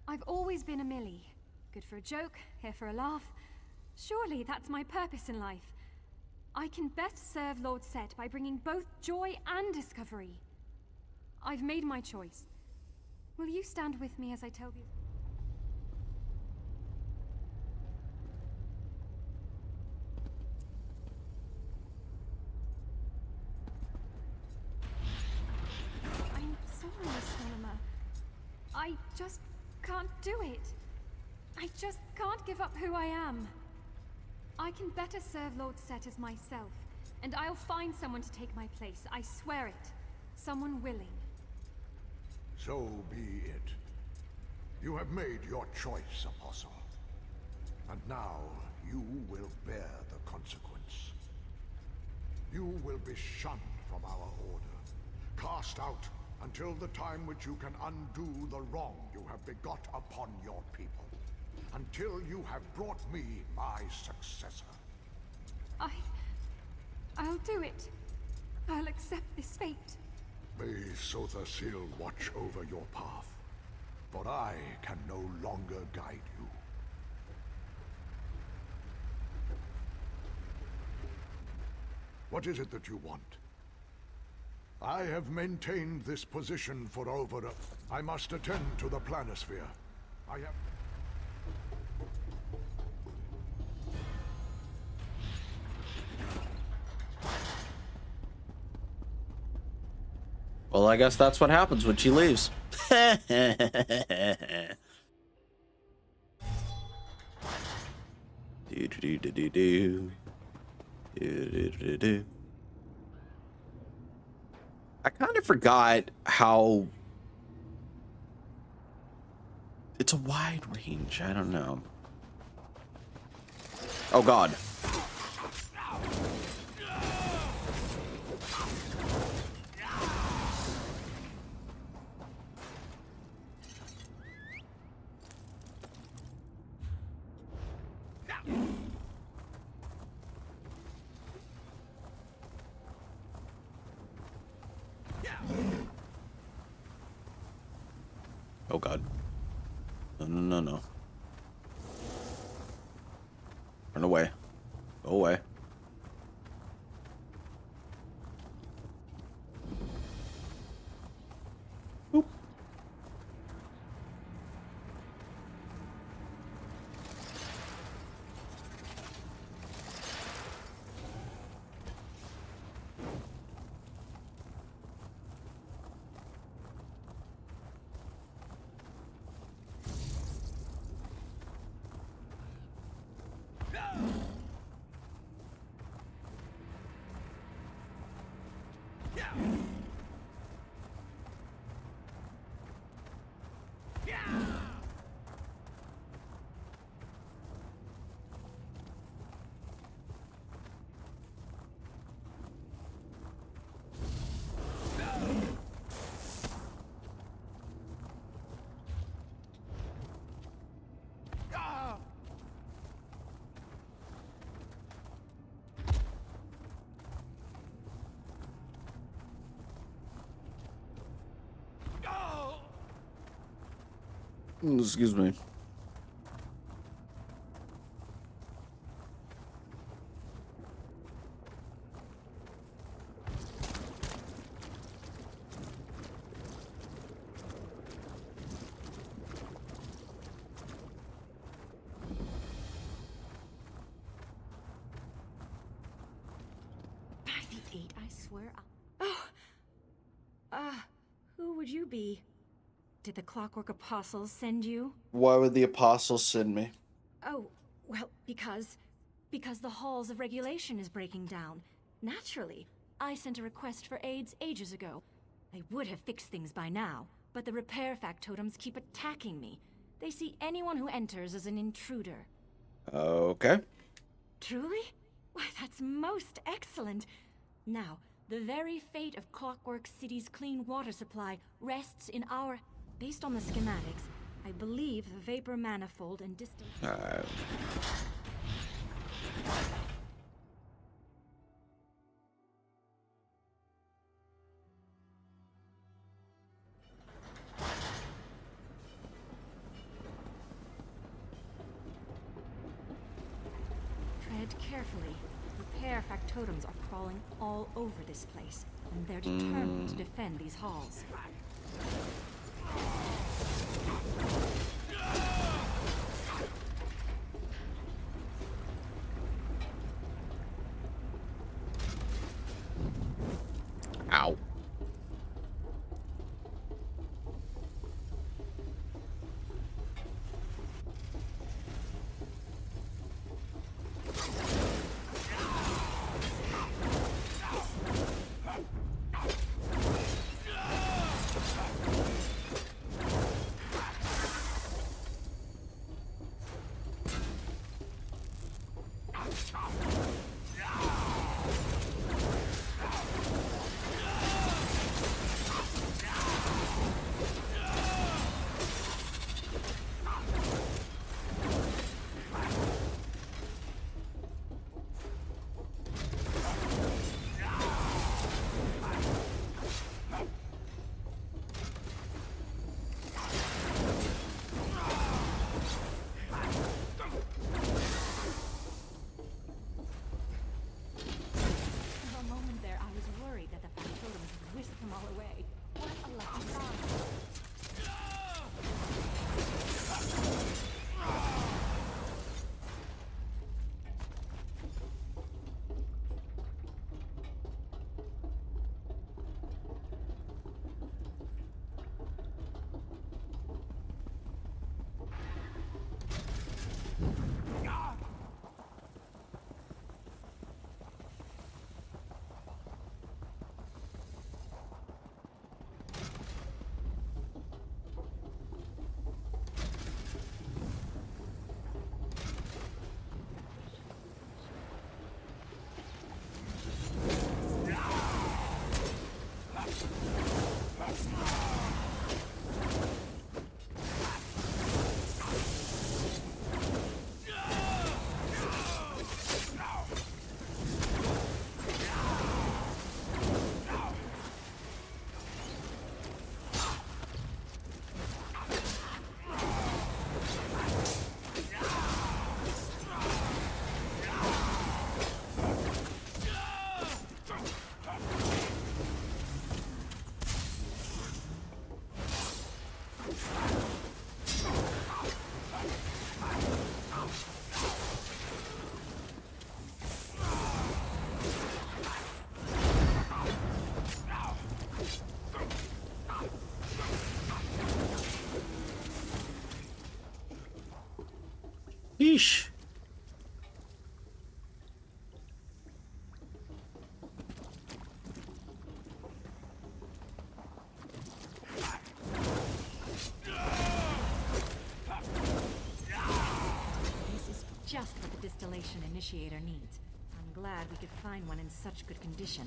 S3: I've always been a Millie. Good for a joke, here for a laugh. Surely that's my purpose in life. I can best serve Lord Set by bringing both joy and discovery. I've made my choice. Will you stand with me as I tell you? I'm sorry, Astronomer. I just can't do it. I just can't give up who I am. I can better serve Lord Set as myself, and I'll find someone to take my place. I swear it. Someone willing.
S6: So be it. You have made your choice, Apostle. And now you will bear the consequence. You will be shunned from our order, cast out until the time which you can undo the wrong you have begot upon your people. Until you have brought me my successor.
S3: I'll do it. I'll accept this fate.
S6: May Sothasil watch over your path, for I can no longer guide you. What is it that you want? I have maintained this position for over a... I must attend to the planisphere. I have...
S1: Well, I guess that's what happens when she leaves. Do do do do do do do do do. I kind of forgot how it's a wide range. I don't know. Oh God. Oh God. No, no, no, no. Run away. Go away. Boop. Excuse me.
S3: By the 8, I swear. Oh! Who would you be? Did the Clockwork Apostles send you?
S1: Why would the apostles send me?
S3: Oh, well, because the halls of regulation is breaking down. Naturally. I sent a request for aids ages ago. I would have fixed things by now, but the repair factotums keep attacking me. They see anyone who enters as an intruder.
S1: Okay.
S3: Truly? Why, that's most excellent. Now, the very fate of Clockwork City's clean water supply rests in our... Based on the schematics, I believe the vapor manifold and distant... Tread carefully. Repair factotums are crawling all over this place, and they're determined to defend these halls.
S1: Ow. Sheesh.
S10: This is just what the distillation initiator needs. I'm glad we could find one in such good condition.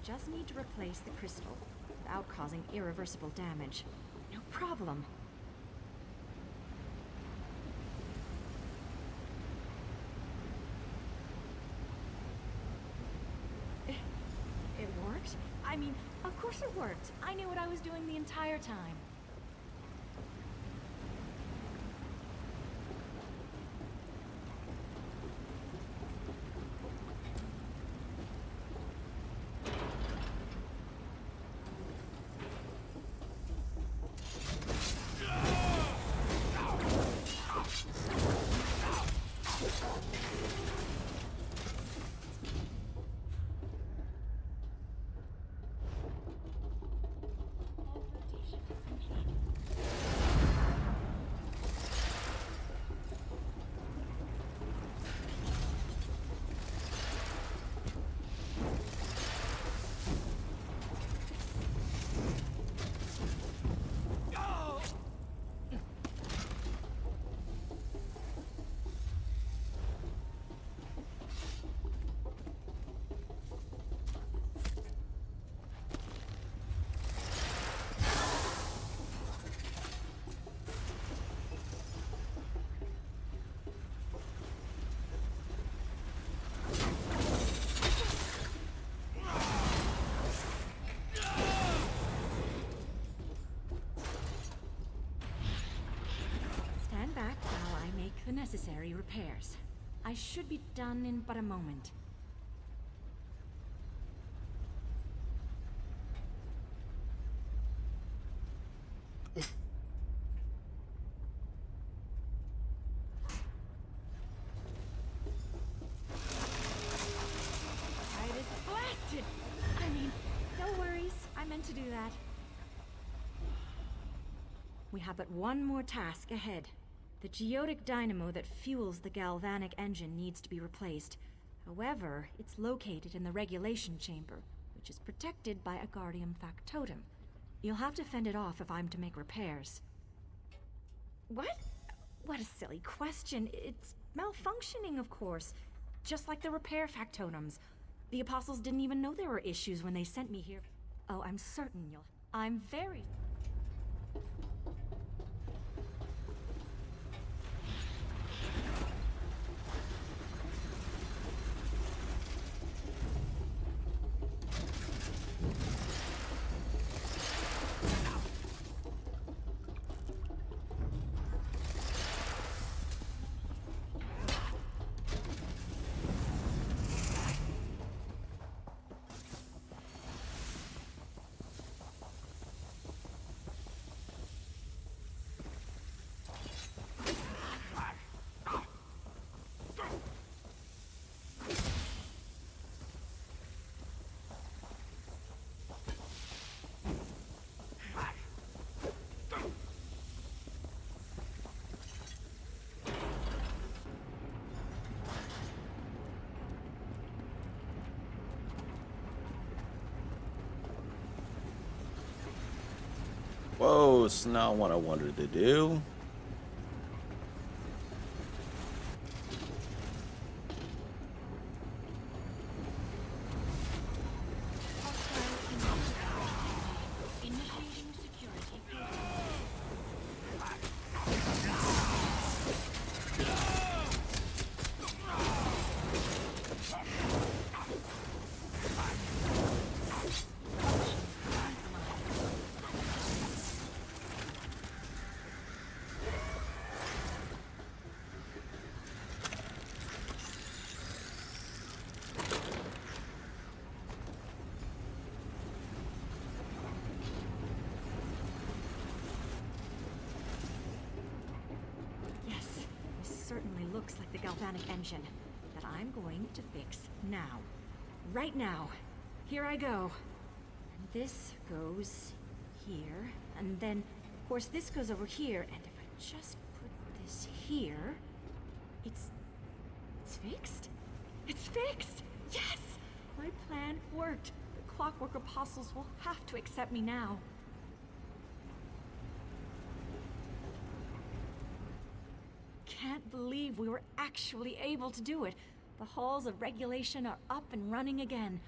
S10: Just need to replace the crystal without causing irreversible damage. No problem. It worked? I mean, of course it worked. I knew what I was doing the entire time. Back while I make the necessary repairs. I should be done in but a moment. I just blasted! I mean, no worries. I meant to do that. We have but one more task ahead. The geotic dynamo that fuels the galvanic engine needs to be replaced. However, it's located in the regulation chamber, which is protected by a guardian factotum. You'll have to fend it off if I'm to make repairs. What? What a silly question. It's malfunctioning, of course. Just like the repair factotums. The apostles didn't even know there were issues when they sent me here. Oh, I'm certain you'll... I'm very...
S1: Whoa, it's not what I wanted to do.
S10: certainly looks like the galvanic engine that I'm going to fix now. Right now. Here I go. And this goes here, and then, of course, this goes over here, and if I just put this here, it's fixed. It's fixed! Yes! My plan worked. The Clockwork Apostles will have to accept me now. Can't believe we were actually able to do it. The halls of regulation are up and running again.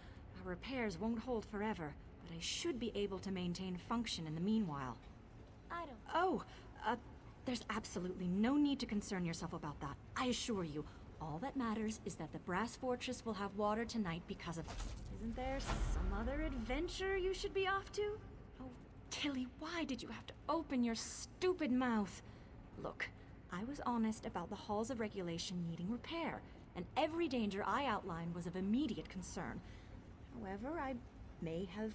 S10: Our repairs won't hold forever, but I should be able to maintain function in the meanwhile. There's absolutely no need to concern yourself about that. I assure you, all that matters is that the Brass Fortress will have water tonight because of... Isn't there some other adventure you should be off to? Oh, Tilly, why did you have to open your stupid mouth? Look, I was honest about the halls of regulation needing repair, and every danger I outlined was of immediate concern. However, I may have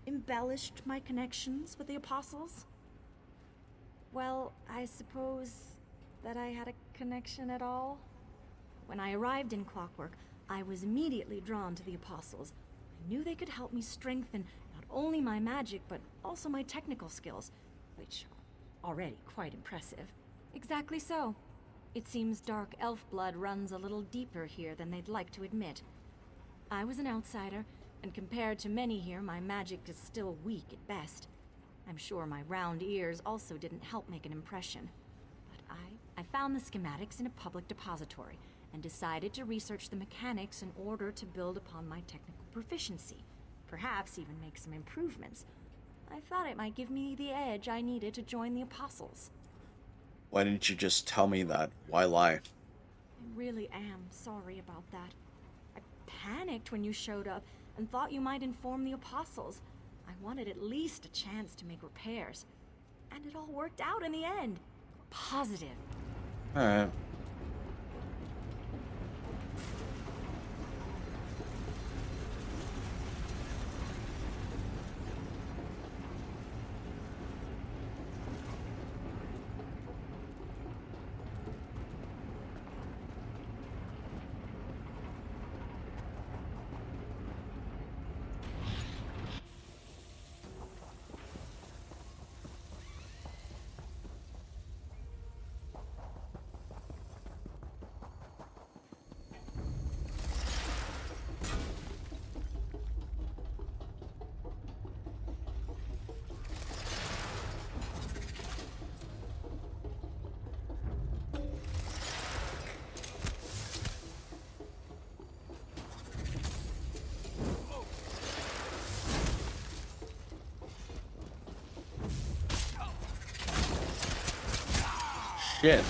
S10: embellished my connections with the Apostles. Well, I suppose that I had a connection at all. When I arrived in Clockwork, I was immediately drawn to the Apostles. I knew they could help me strengthen not only my magic, but also my technical skills, which are already quite impressive. Exactly so. It seems dark elf blood runs a little deeper here than they'd like to admit. I was an outsider, and compared to many here, my magic is still weak at best. I'm sure my round ears also didn't help make an impression. But I found the schematics in a public depository, and decided to research the mechanics in order to build upon my technical proficiency. Perhaps even make some improvements. I thought it might give me the edge I needed to join the Apostles.
S1: Why didn't you just tell me that? Why lie?
S10: I really am sorry about that. I panicked when you showed up and thought you might inform the Apostles. I wanted at least a chance to make repairs. And it all worked out in the end. Positive.
S1: Alright. Shit.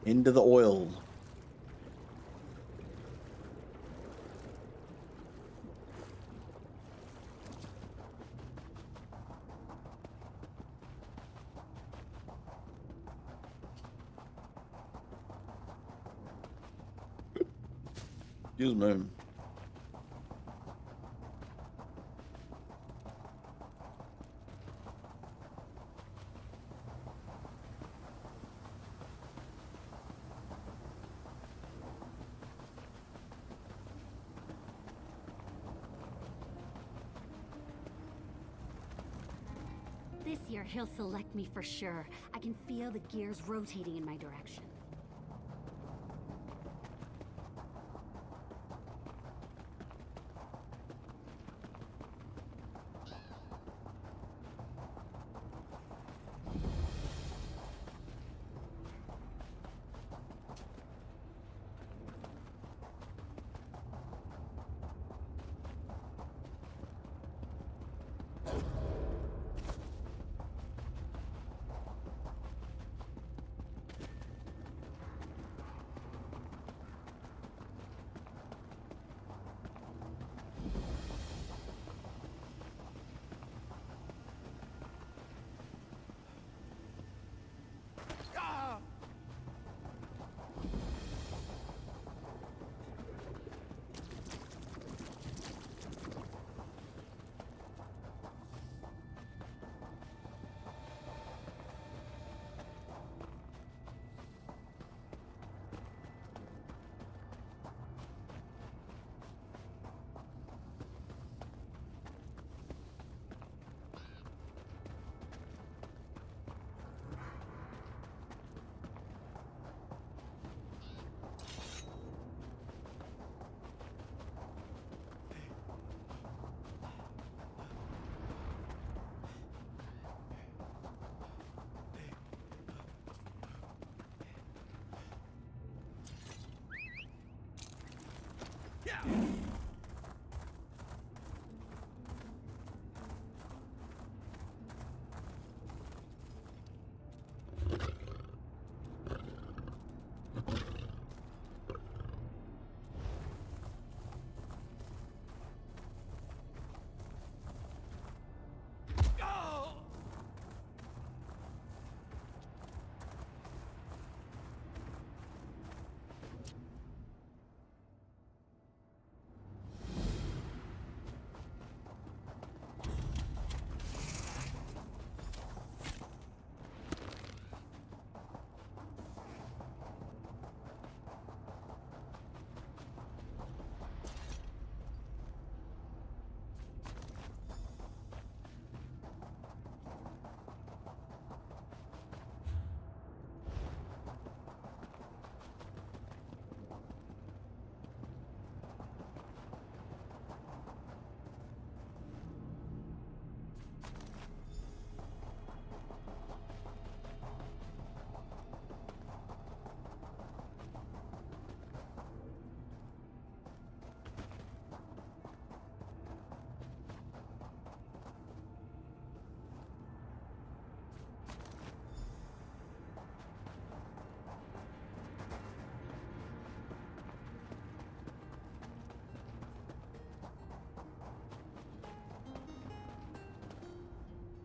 S1: Into the oil. Excuse me.
S11: This year, he'll select me for sure. I can feel the gears rotating in my direction.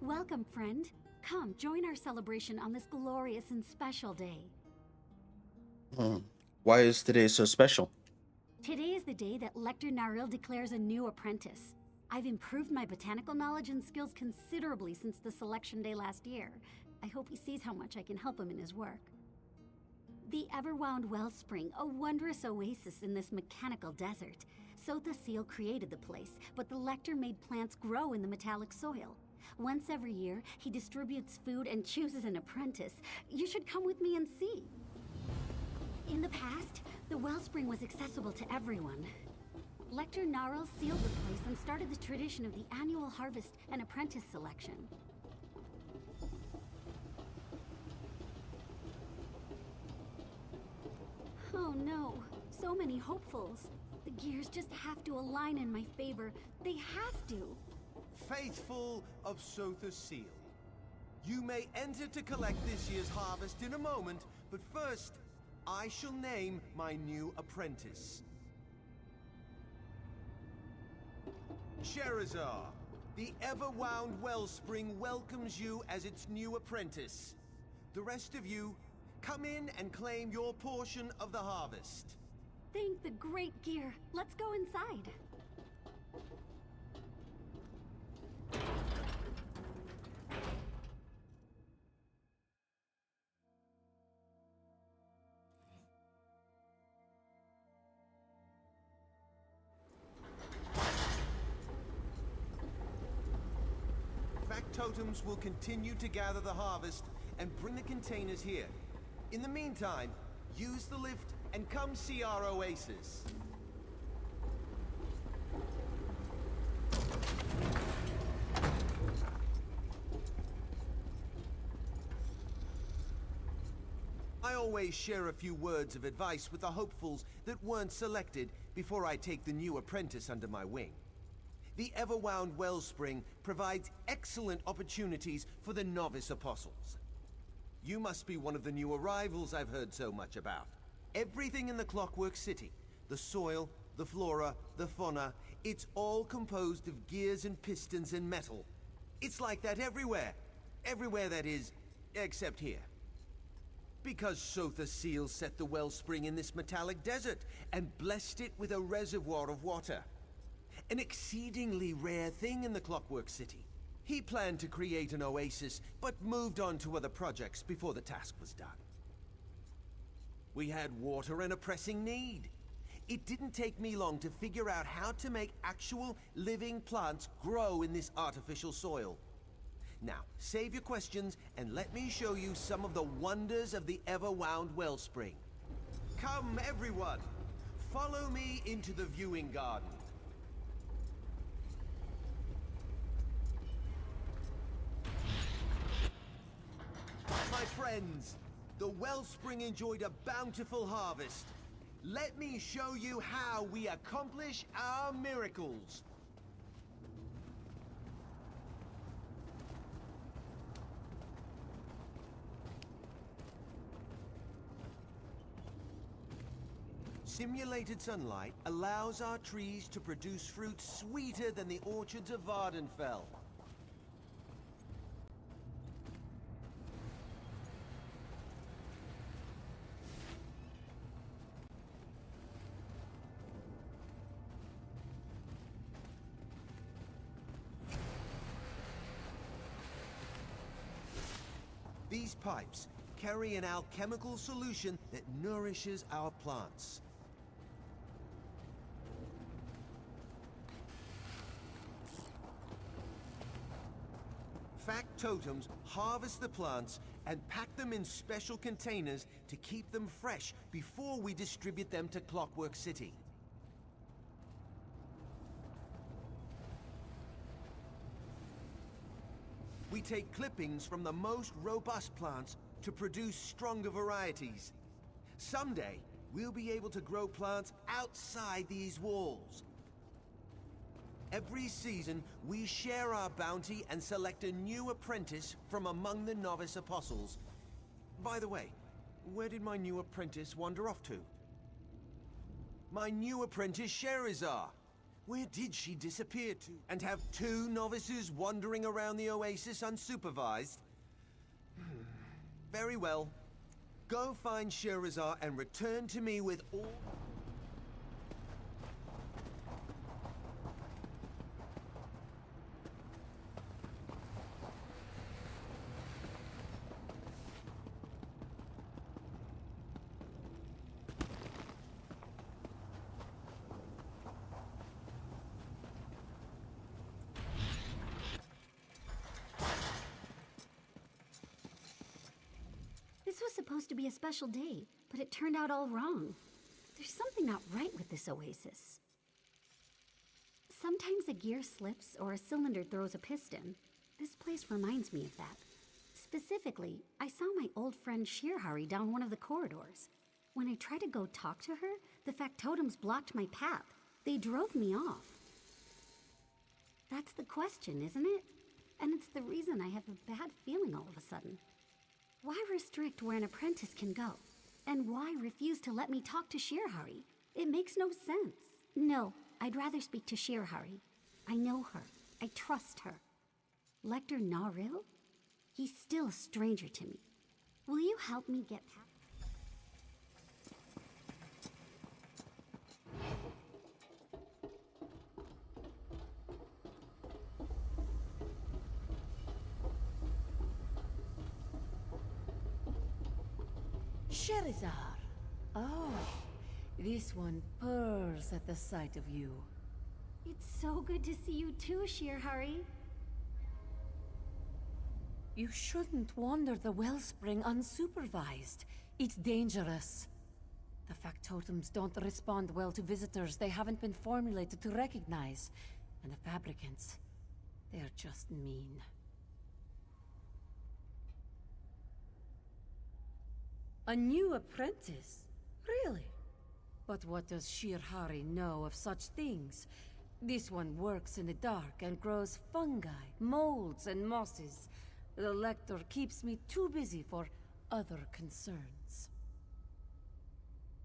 S11: Welcome, friend. Come, join our celebration on this glorious and special day.
S1: Why is today so special?
S11: Today is the day that Lector Naril declares a new apprentice. I've improved my botanical knowledge and skills considerably since the selection day last year. I hope he sees how much I can help him in his work. The Everwound Wellspring, a wondrous oasis in this mechanical desert. Sotha Seal created the place, but the Lector made plants grow in the metallic soil. Once every year, he distributes food and chooses an apprentice. You should come with me and see. In the past, the wellspring was accessible to everyone. Lector Narl sealed the place and started the tradition of the annual harvest and apprentice selection. Oh no, so many hopefuls. The gears just have to align in my favor. They have to.
S12: Faithful of Sotha Seal, you may enter to collect this year's harvest in a moment, but first, I shall name my new apprentice. Sherazar, the Everwound Wellspring welcomes you as its new apprentice. The rest of you, come in and claim your portion of the harvest.
S11: Thank the great gear. Let's go inside.
S12: Factotums will continue to gather the harvest and bring the containers here. In the meantime, use the lift and come see our oasis. I always share a few words of advice with the hopefuls that weren't selected before I take the new apprentice under my wing. The Everwound Wellspring provides excellent opportunities for the novice apostles. You must be one of the new arrivals I've heard so much about. Everything in the Clockwork City, the soil, the flora, the fauna, it's all composed of gears and pistons and metal. It's like that everywhere. Everywhere, that is, except here. Because Sotha Seal set the wellspring in this metallic desert and blessed it with a reservoir of water. An exceedingly rare thing in the Clockwork City. He planned to create an oasis, but moved on to other projects before the task was done. We had water and a pressing need. It didn't take me long to figure out how to make actual living plants grow in this artificial soil. Now, save your questions and let me show you some of the wonders of the Everwound Wellspring. Come, everyone! Follow me into the viewing garden. My friends, the wellspring enjoyed a bountiful harvest. Let me show you how we accomplish our miracles. Simulated sunlight allows our trees to produce fruit sweeter than the orchards of Vardenfell. These pipes carry an alchemical solution that nourishes our plants. Factotums harvest the plants and pack them in special containers to keep them fresh before we distribute them to Clockwork City. We take clippings from the most robust plants to produce stronger varieties. Someday, we'll be able to grow plants outside these walls. Every season, we share our bounty and select a new apprentice from among the novice apostles. By the way, where did my new apprentice wander off to? My new apprentice, Sherazar. Where did she disappear to? And have two novices wandering around the oasis unsupervised? Very well. Go find Sherazar and return to me with all...
S11: This was supposed to be a special day, but it turned out all wrong. There's something not right with this oasis. Sometimes a gear slips or a cylinder throws a piston. This place reminds me of that. Specifically, I saw my old friend Shirhari down one of the corridors. When I tried to go talk to her, the factotums blocked my path. They drove me off. That's the question, isn't it? And it's the reason I have a bad feeling all of a sudden. Why restrict where an apprentice can go? And why refuse to let me talk to Shirhari? It makes no sense. No, I'd rather speak to Shirhari. I know her. I trust her. Lector Naril? He's still a stranger to me. Will you help me get past...
S13: Sherizar. Oh, this one purrs at the sight of you.
S11: It's so good to see you too, Shirhari.
S13: You shouldn't wander the wellspring unsupervised. It's dangerous. The factotums don't respond well to visitors they haven't been formulated to recognize. And the fabricants, they're just mean. A new apprentice? Really? But what does Shirhari know of such things? This one works in the dark and grows fungi, molds, and mosses. The Lector keeps me too busy for other concerns.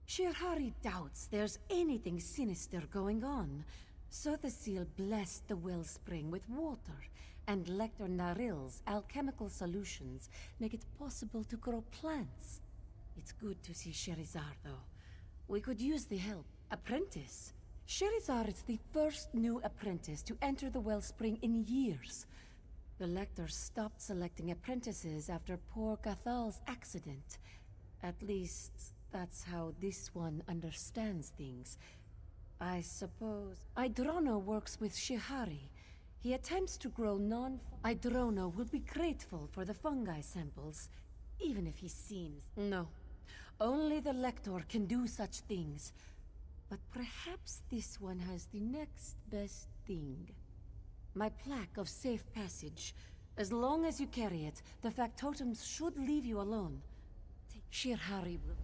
S13: Shirhari doubts there's anything sinister going on, so the seal blessed the wellspring with water, and Lector Naril's alchemical solutions make it possible to grow plants. It's good to see Sherizar, though. We could use the help. Apprentice? Sherizar is the first new apprentice to enter the wellspring in years. The Lector stopped selecting apprentices after poor Gathal's accident. At least, that's how this one understands things. I suppose... Idrono works with Shihari. He attempts to grow Idrono will be grateful for the fungi samples, even if he seems... No. Only the Lector can do such things. But perhaps this one has the next best thing. My plaque of safe passage. As long as you carry it, the factotums should leave you alone. Shirhari will...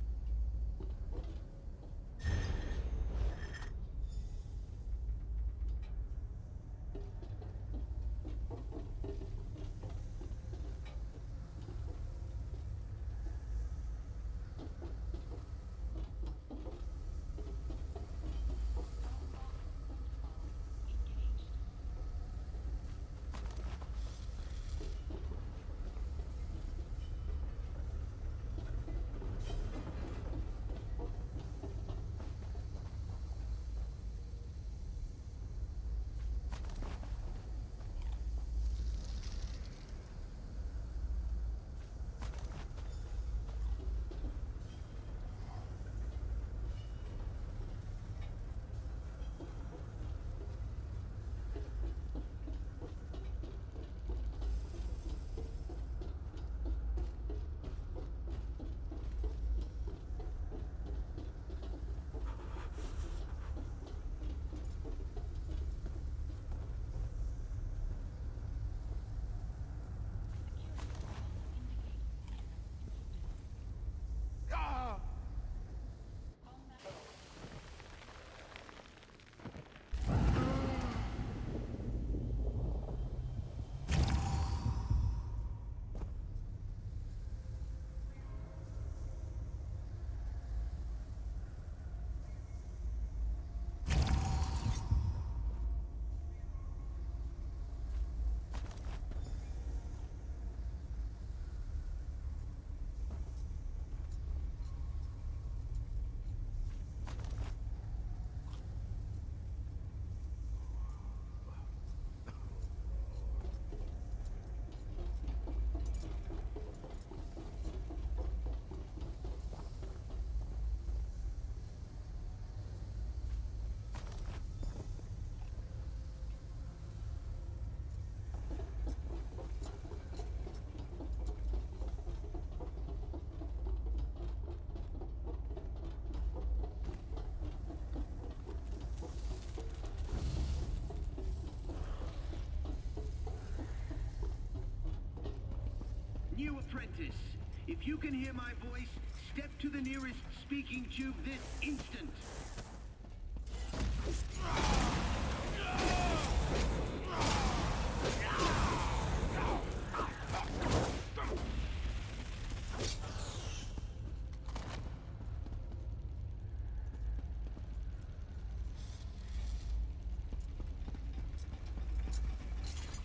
S14: New apprentice, if you can hear my voice, step to the nearest speaking tube this instant.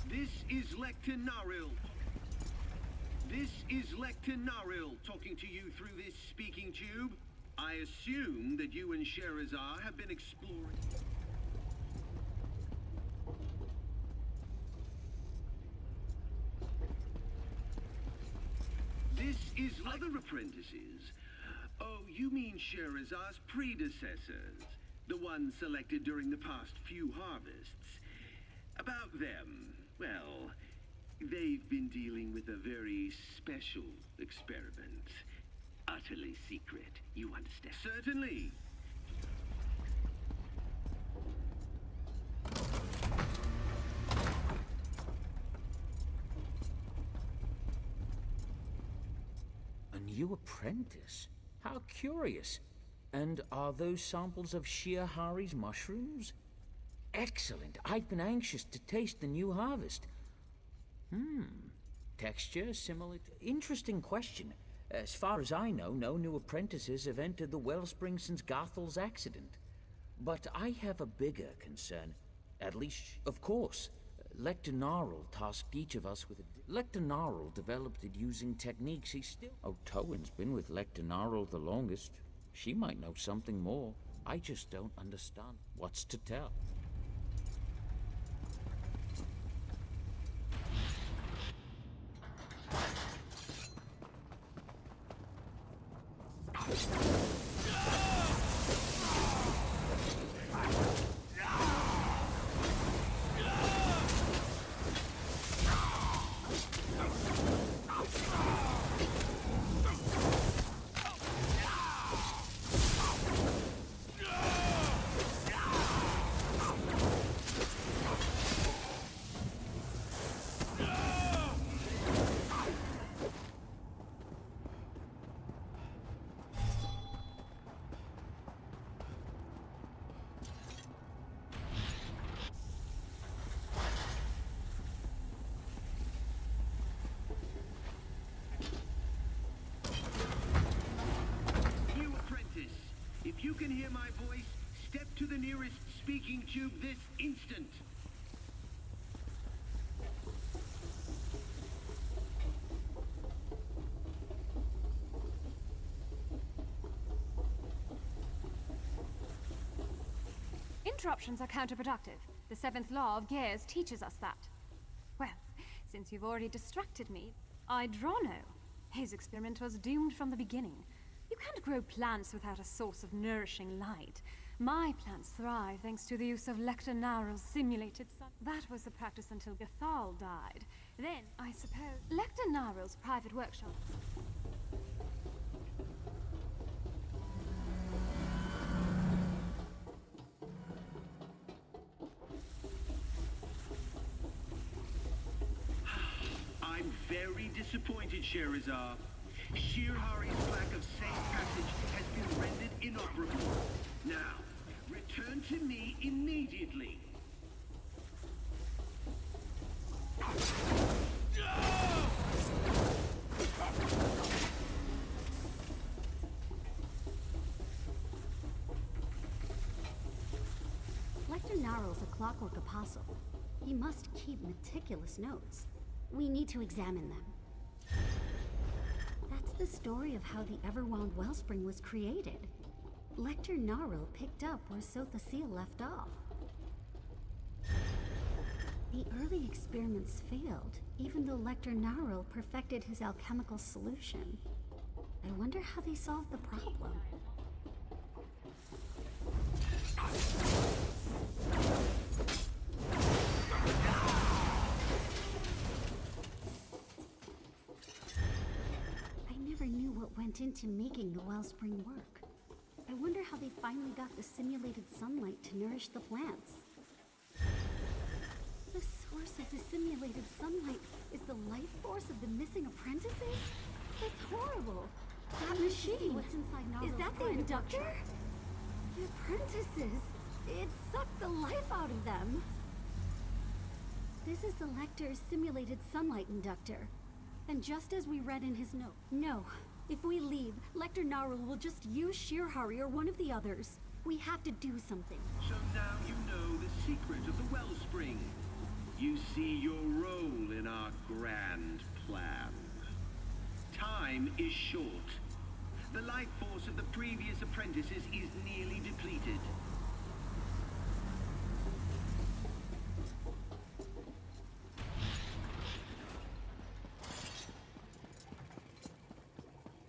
S14: This is Lector Naril. This is Lector Naril talking to you through this speaking tube. I assume that you and Sherazar have been exploring... This is other apprentices. Oh, you mean Sherazar's predecessors, the ones selected during the past few harvests. About them, well, they've been dealing with a very special experiment. Utterly secret, you understand? Certainly.
S7: A new apprentice? How curious. And are those samples of Shirahari's mushrooms? Excellent. I've been anxious to taste the new harvest. Texture similar to... Interesting question. As far as I know, no new apprentices have entered the wellspring since Garthel's accident. But I have a bigger concern. At least, of course. Lector Narl tasked each of us with a... Lector Narl developed it using techniques he still... Oh, Towen's been with Lector Narl the longest. She might know something more. I just don't understand what's to tell.
S14: If you can hear my voice, step to the nearest speaking tube this instant.
S3: Interruptions are counterproductive. The seventh law of Gears teaches us that. Well, since you've already distracted me, I draw no. His experiment was doomed from the beginning. You can't grow plants without a source of nourishing light. My plants thrive thanks to the use of Lector Narrow's simulated sun. That was the practice until Gathal died. Then, I suppose, Lector Narrow's private workshop.
S14: I'm very disappointed, Sherazar. Shirahari's lack of safe passage has been rendered inoperable. Now, return to me immediately.
S11: Lector Narl's a Clockwork apostle. He must keep meticulous notes. We need to examine them. That's the story of how the Everwound Wellspring was created. Lector Narl picked up where Sotha Seal left off. The early experiments failed, even though Lector Narl perfected his alchemical solution. I wonder how they solved the problem. Knew what went into making the wellspring work. I wonder how they finally got the simulated sunlight to nourish the plants. The source of the simulated sunlight is the life force of the missing apprentices? That's horrible. That machine, what's inside Narwhal's is that the inductor? The apprentices. It sucked the life out of them. This is the Lector's simulated sunlight inductor. And just as we read in his note, no. If we leave, Lector Narl will just use Shirahari or one of the others. We have to do something.
S14: So now you know the secret of the wellspring. You see your role in our grand plan. Time is short. The life force of the previous apprentices is nearly depleted.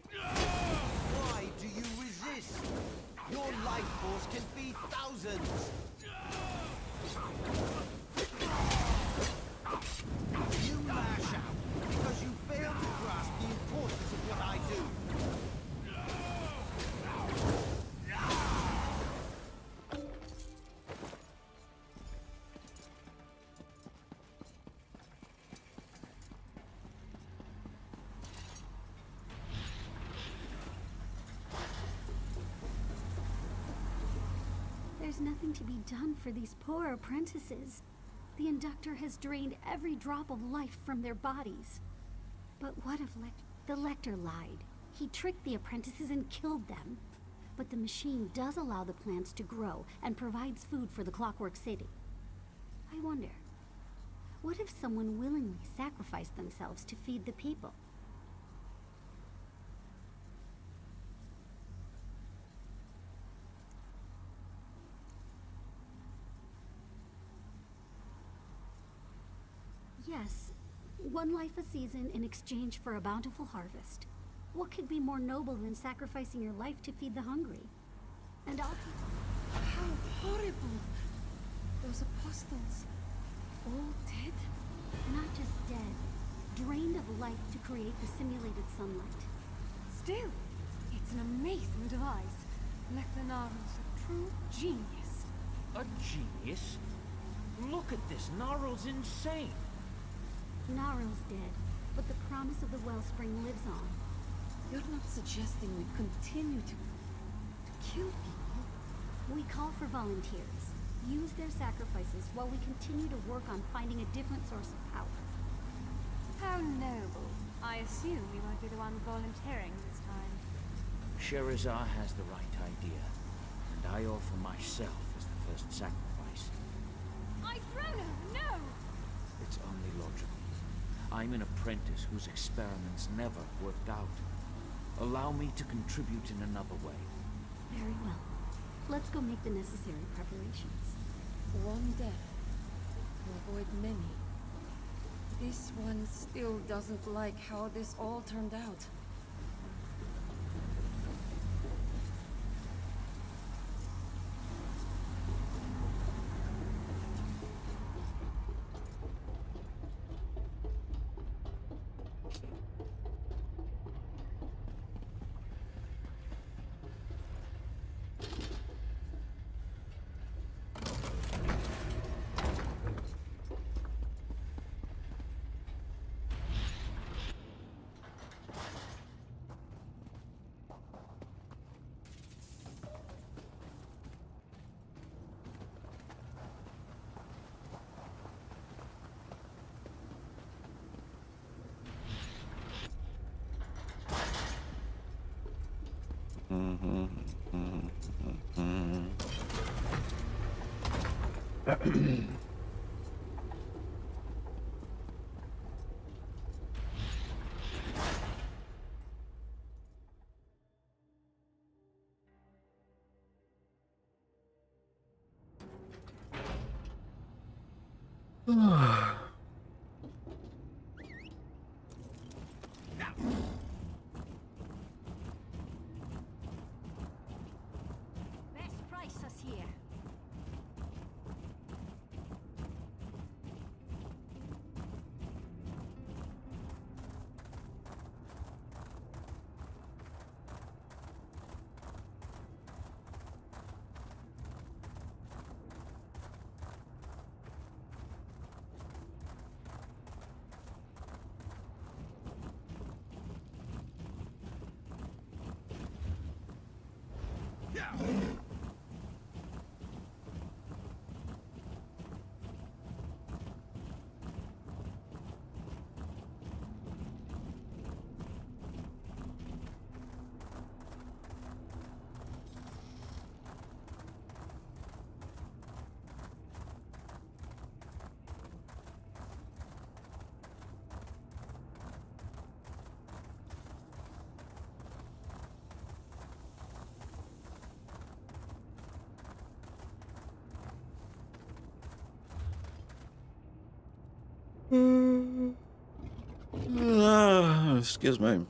S12: Why do you thousands! You lash out because you fail to grasp the importance of what I do.
S11: There's nothing to be done for these poor apprentices. The Inductor has drained every drop of life from their bodies. But what if the Lector lied? He tricked the apprentices and killed them. But the machine does allow the plants to grow and provides food for the Clockwork City. I wonder, what if someone willingly sacrificed themselves to feed the people? Yes, one life a season in exchange for a bountiful harvest. What could be more noble than sacrificing your life to feed the hungry? And I'll...
S13: How horrible! Those apostles, all dead?
S11: Not just dead, drained of life to create the simulated sunlight.
S3: Still, it's an amazing device. Leclernaril's a true genius.
S7: A genius? Look at this. Gnarl's insane.
S11: Gnarl's dead, but the promise of the wellspring lives on.
S13: You're not suggesting we continue to kill people?
S11: We call for volunteers. Use their sacrifices while we continue to work on finding a different source of power.
S3: How noble. I assume we won't be the ones volunteering this time.
S7: Sherazar has the right idea, and I offer myself as the first sacrifice.
S3: Idrona, no!
S7: It's only logical. I'm an apprentice whose experiments never worked out. Allow me to contribute in another way.
S11: Very well. Let's go make the necessary preparations.
S13: One death to avoid many. This one still doesn't like how this all turned out.
S11: Best price us here.
S1: Excuse me.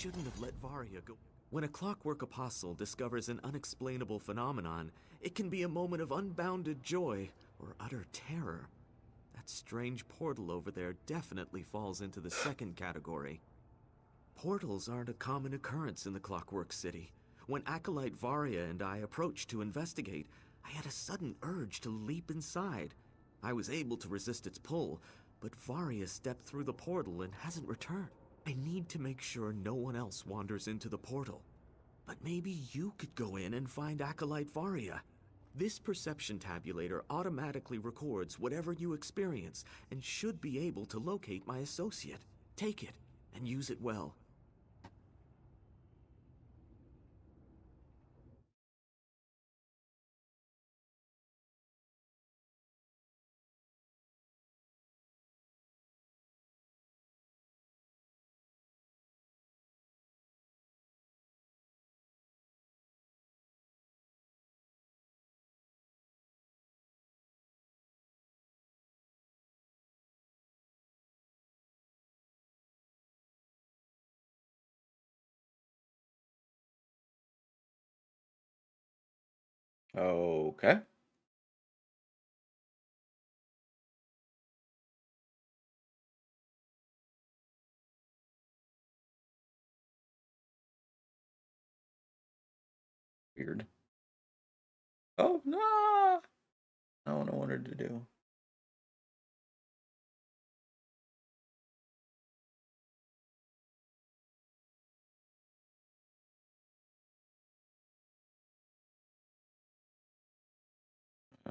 S15: shouldn't have let Varia go. When a Clockwork apostle discovers an unexplainable phenomenon, it can be a moment of unbounded joy or utter terror. That strange portal over there definitely falls into the second category. Portals aren't a common occurrence in the Clockwork City. When Acolyte Varia and I approached to investigate, I had a sudden urge to leap inside. I was able to resist its pull, but Varia stepped through the portal and hasn't returned. I need to make sure no one else wanders into the portal. But maybe you could go in and find Acolyte Varia. This perception tabulator automatically records whatever you experience and should be able to locate my associate. Take it and use it well.
S1: Okay. Weird. Oh, no! I don't know what to do.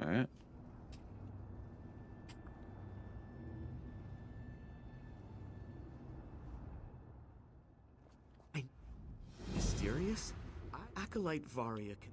S1: Alright.
S15: Mysterious? Acolyte Varia can...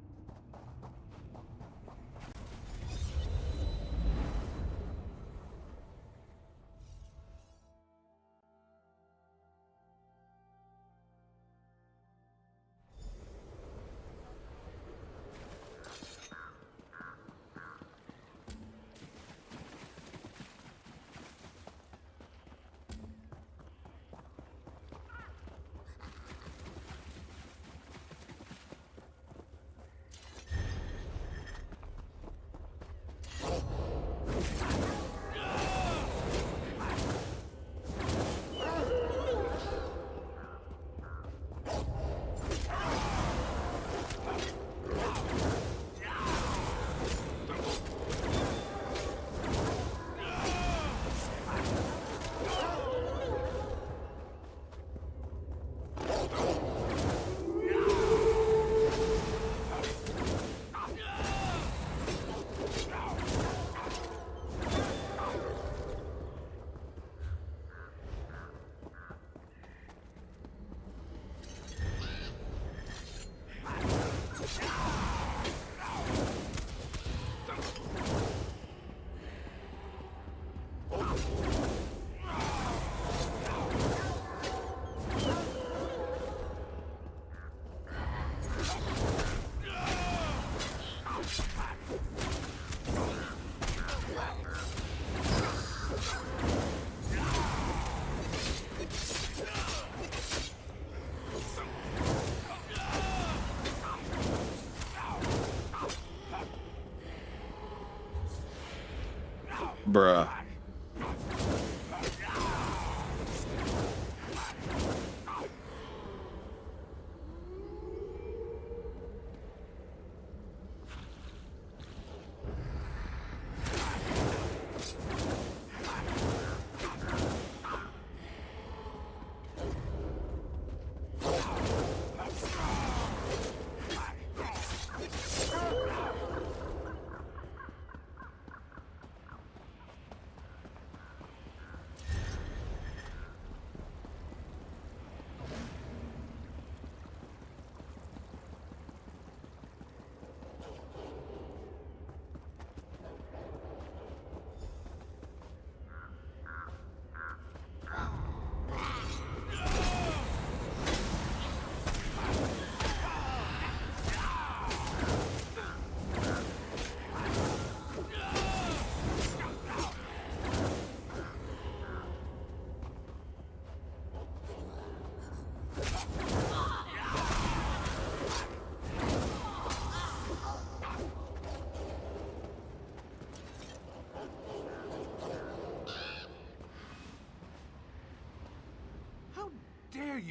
S1: Bruh.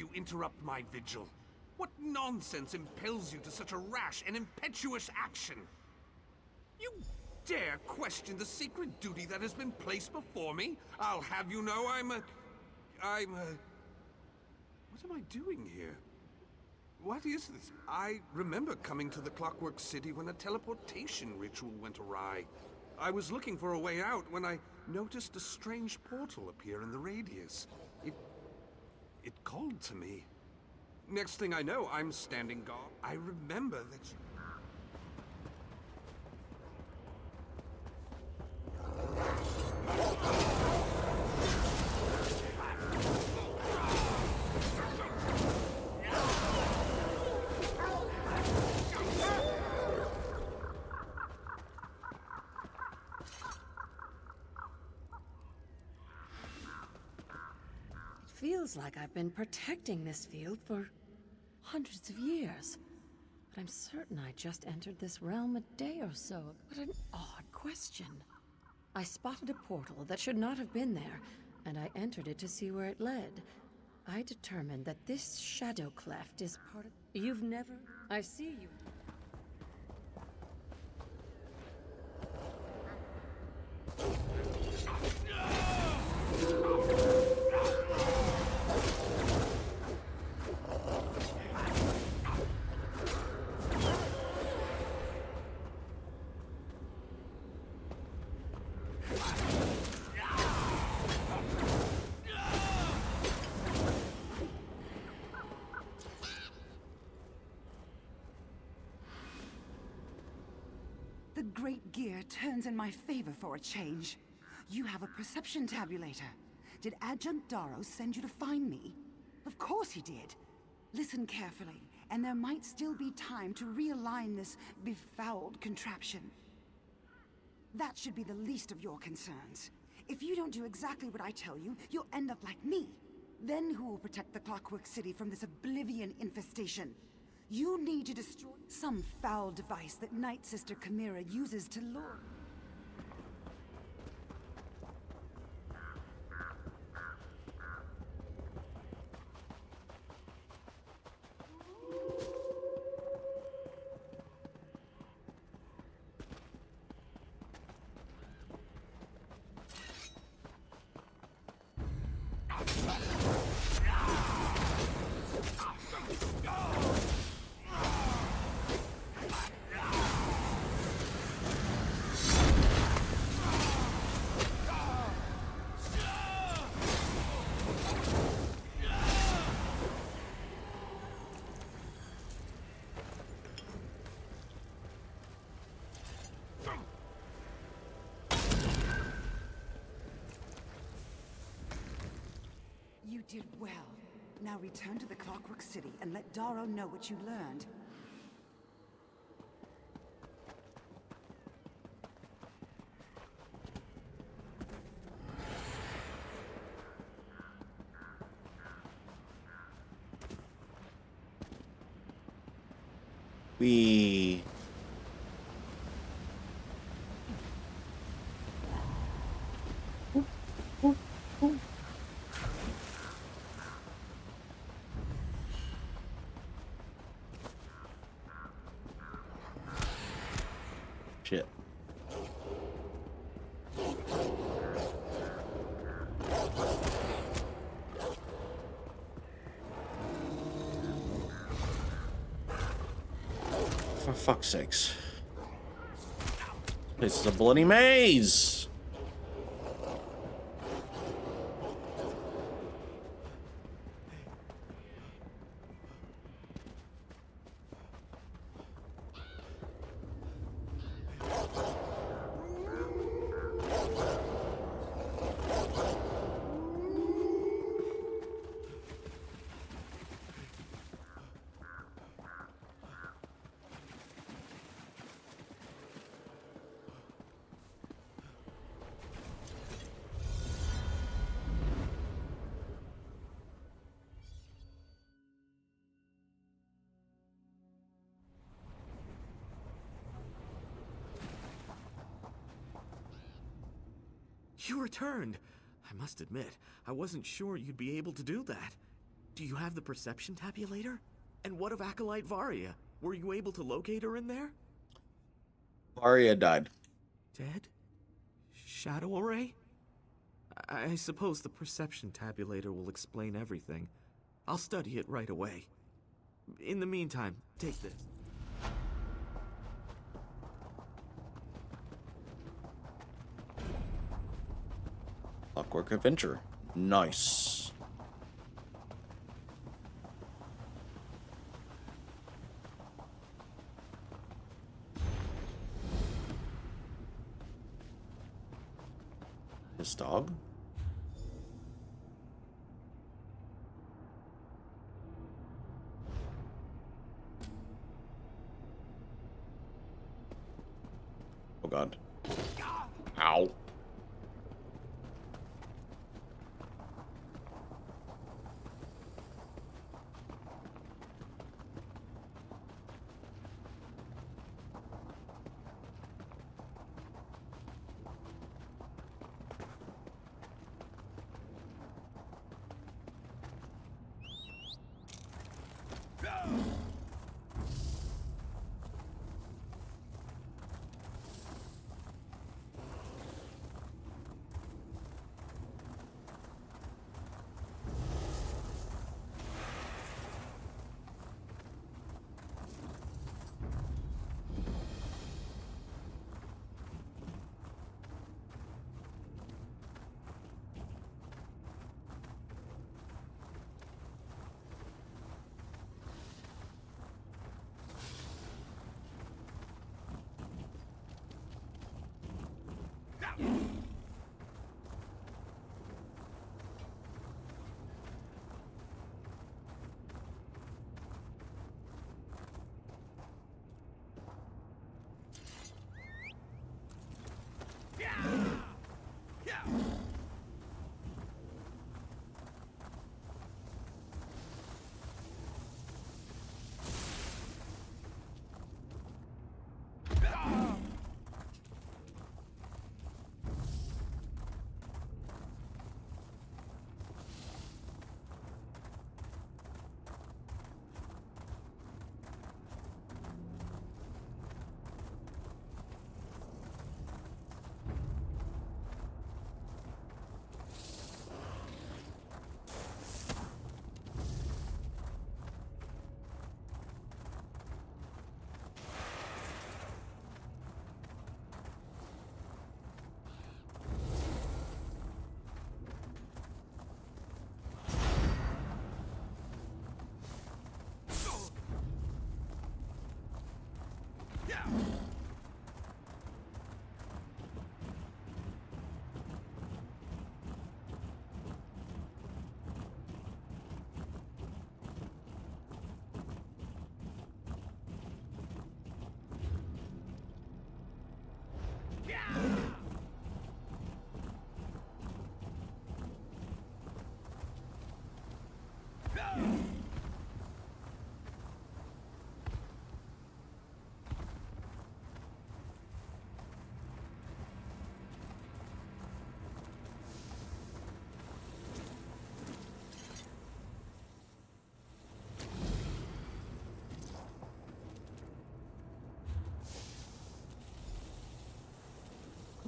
S14: you interrupt my vigil? What nonsense impels you to such a rash and impetuous action? You dare question the sacred duty that has been placed before me? I'll have you know What am I doing here? What is this? I remember coming to the Clockwork City when a teleportation ritual went awry. I was looking for a way out when I noticed a strange portal appear in the radius. It called to me. Next thing I know, I'm standing guard. I remember that...
S13: Feels like I've been protecting this field for hundreds of years. But I'm certain I just entered this realm a day or so. What an odd question. I spotted a portal that should not have been there, and I entered it to see where it led. I determined that this shadow cleft is part of... You've never... I see you...
S2: The Great Gear turns in my favor for a change. You have a perception tabulator. Did Adjunct Darrow send you to find me? Of course he did. Listen carefully, and there might still be time to realign this befouled contraption. That should be the least of your concerns. If you don't do exactly what I tell you, you'll end up like me. Then who will protect the Clockwork City from this oblivion infestation? You need to destroy some foul device that Night Sister Chimera uses to lure... You did well. Now return to the Clockwork City and let Darrow know what you learned.
S1: We... Shit. For fuck's sakes. This is a bloody maze!
S15: You returned! I must admit, I wasn't sure you'd be able to do that. Do you have the perception tabulator? And what of Acolyte Varia? Were you able to locate her in there?
S1: Varia died.
S15: Dead? Shadow Array? I suppose the perception tabulator will explain everything. I'll study it right away. In the meantime, take this.
S1: Clockwork Adventure. Nice. His dog? Oh god. Ow.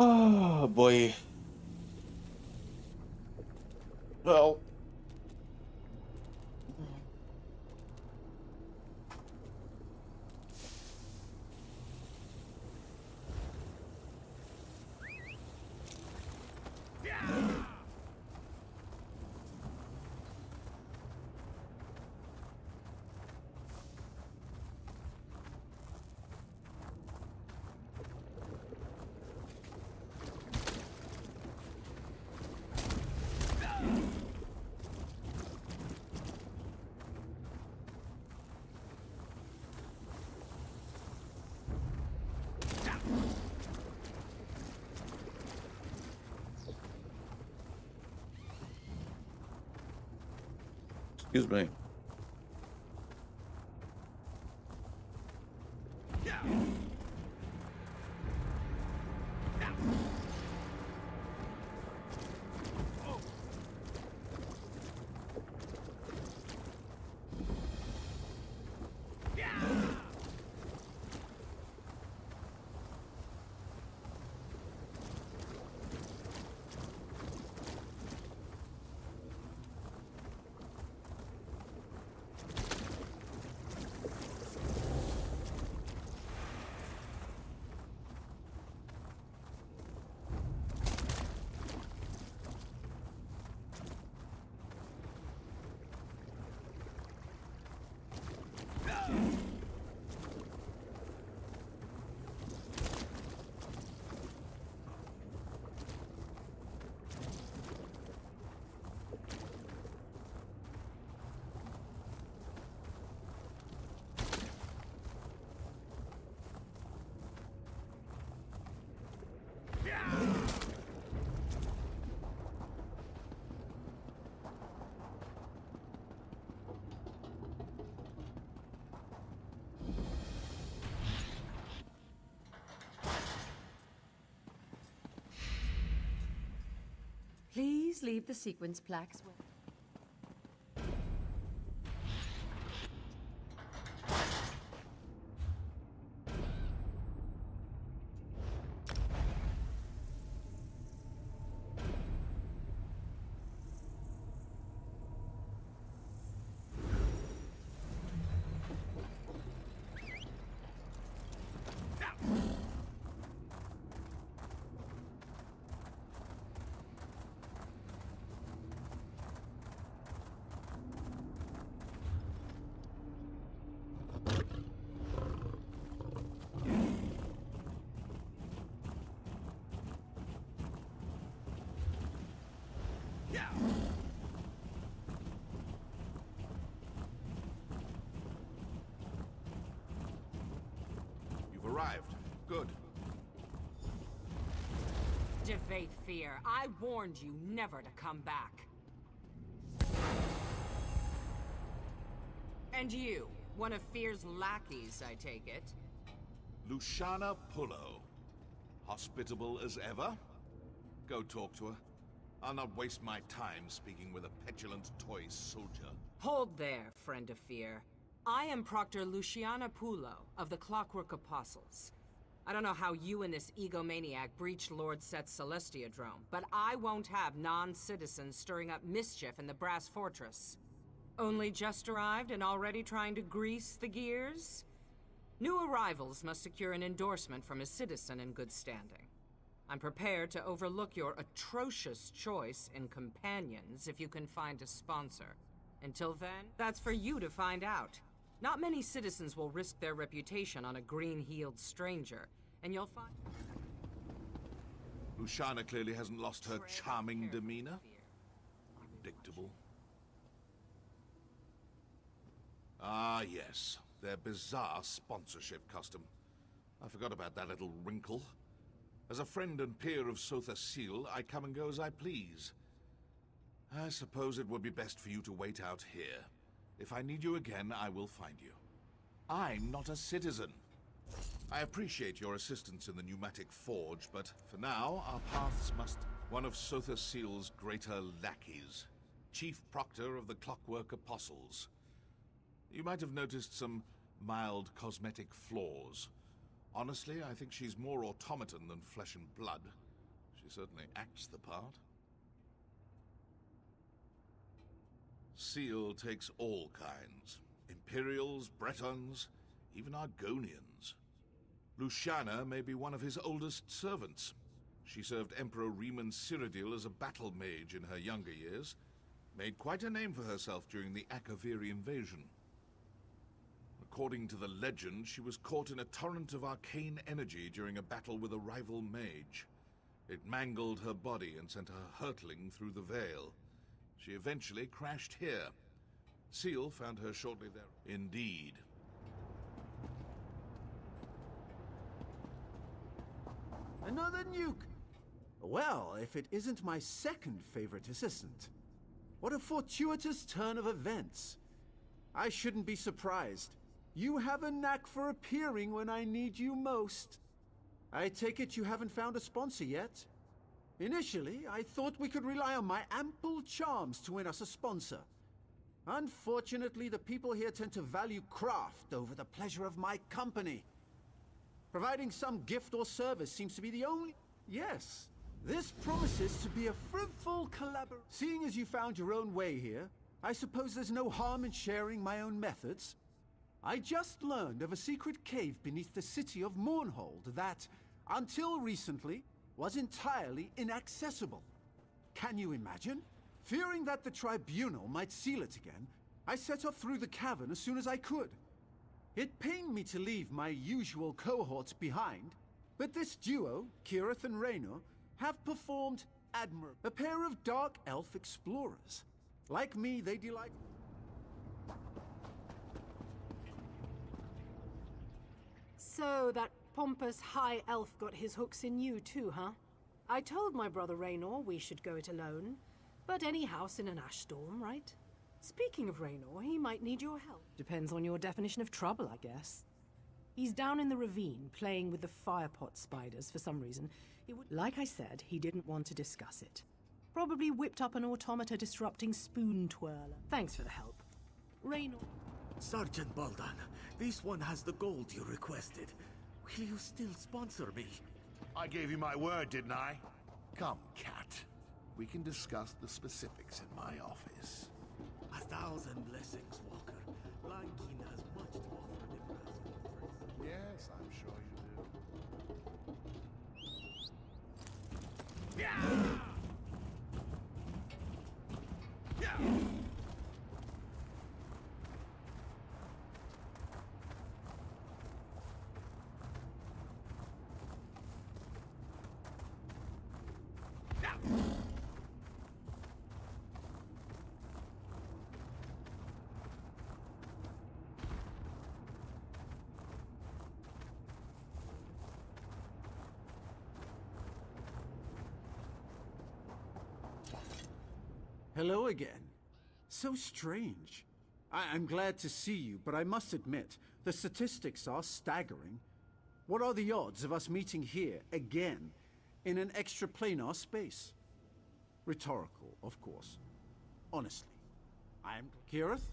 S1: Oh boy. Well. Excuse me.
S13: Please leave the sequence plaques where...
S5: You've arrived. Good.
S16: Devate Fear, I warned you never to come back. And you, one of Fear's lackeys, I take it?
S5: Luciana Pullo. Hospitable as ever? Go talk to her. I'll not waste my time speaking with a petulant toy soldier.
S16: Hold there, friend of Fear. I am Proctor Luciana Pullo of the Clockwork Apostles. I don't know how you and this egomaniac breached Lord Set's Celestiadrome, but I won't have non-citizens stirring up mischief in the Brass Fortress. Only just arrived and already trying to grease the gears? New arrivals must secure an endorsement from a citizen in good standing. I'm prepared to overlook your atrocious choice in companions if you can find a sponsor. Until then, that's for you to find out. Not many citizens will risk their reputation on a green-heeled stranger, and you'll find...
S5: Luciana clearly hasn't lost her charming demeanor. Predictable. Ah, yes. Their bizarre sponsorship custom. I forgot about that little wrinkle. As a friend and peer of Sotha Seal, I come and go as I please. I suppose it would be best for you to wait out here. If I need you again, I will find you. I'm not a citizen. I appreciate your assistance in the pneumatic forge, but for now, our paths must... One of Sotha Seal's greater lackeys, Chief Proctor of the Clockwork Apostles. You might have noticed some mild cosmetic flaws. Honestly, I think she's more automaton than flesh and blood. She certainly acts the part. Seal takes all kinds. Imperials, Bretons, even Argonians. Luciana may be one of his oldest servants. She served Emperor Riemann Cyrodiil as a battle mage in her younger years. Made quite a name for herself during the Akaviri invasion. According to the legend, she was caught in a torrent of arcane energy during a battle with a rival mage. It mangled her body and sent her hurtling through the veil. She eventually crashed here. Seal found her shortly there. Indeed.
S4: Another nuke! Well, if it isn't my second favorite assistant. What a fortuitous turn of events. I shouldn't be surprised. You have a knack for appearing when I need you most. I take it you haven't found a sponsor yet? Initially, I thought we could rely on my ample charms to win us a sponsor. Unfortunately, the people here tend to value craft over the pleasure of my company. Providing some gift or service seems to be the only... Yes, this promises to be a fruitful collaboration. Seeing as you found your own way here, I suppose there's no harm in sharing my own methods. I just learned of a secret cave beneath the city of Mournhold that, until recently, was entirely inaccessible. Can you imagine? Fearing that the Tribunal might seal it again, I set off through the cavern as soon as I could. It pained me to leave my usual cohorts behind, but this duo, Kirith and Raynor, have performed admirably. A pair of dark elf explorers. Like me, they delight...
S17: So that pompous high elf got his hooks in you too, huh? I told my brother Raynor we should go it alone, but any house in an ash storm, right? Speaking of Raynor, he might need your help. Depends on your definition of trouble, I guess. He's down in the ravine, playing with the firepot spiders for some reason. Like I said, he didn't want to discuss it. Probably whipped up an automata disrupting spoon twirler. Thanks for the help. Raynor.
S15: Sergeant Baldan, this one has the gold you requested. Will you still sponsor me?
S6: I gave you my word, didn't I? Come, cat. We can discuss the specifics in my office.
S15: 1,000 blessings, Walker. Lankin has much to offer Nebraska.
S6: Yes, I'm sure you do.
S15: Yeah!
S4: Hello again. So strange. I'm glad to see you, but I must admit, the statistics are staggering. What are the odds of us meeting here, again, in an extraplanar space? Rhetorical, of course. Honestly. I'm Kirith?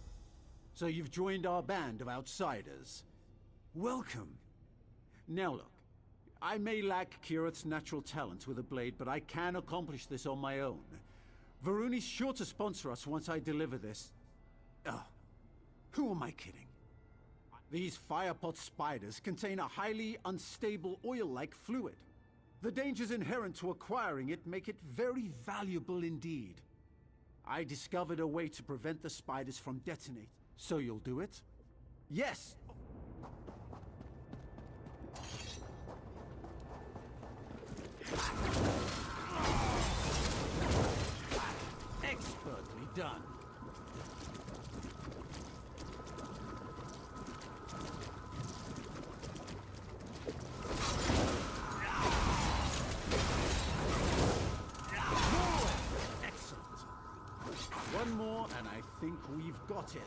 S4: So you've joined our band of outsiders. Welcome. Now look, I may lack Kirith's natural talent with a blade, but I can accomplish this on my own. Varuni's sure to sponsor us once I deliver this. Who am I kidding? These firepot spiders contain a highly unstable oil-like fluid. The dangers inherent to acquiring it make it very valuable indeed. I discovered a way to prevent the spiders from detonating. So you'll do it? Yes! Expertly done. Excellent. One more, and I think we've got it.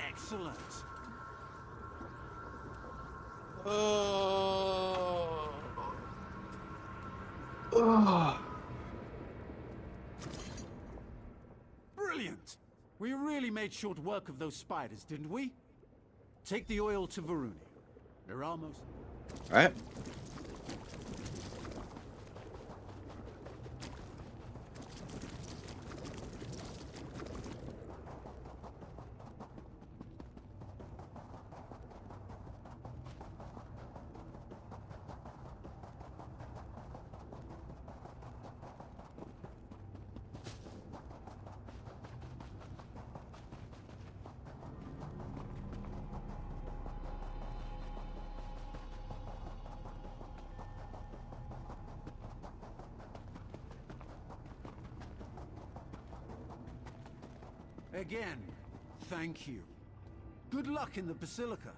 S4: Excellent. Brilliant! We really made short work of those spiders, didn't we? Take the oil to Varuni. They're almost...
S1: All right.
S4: Again, thank you. Good luck in the Basilica.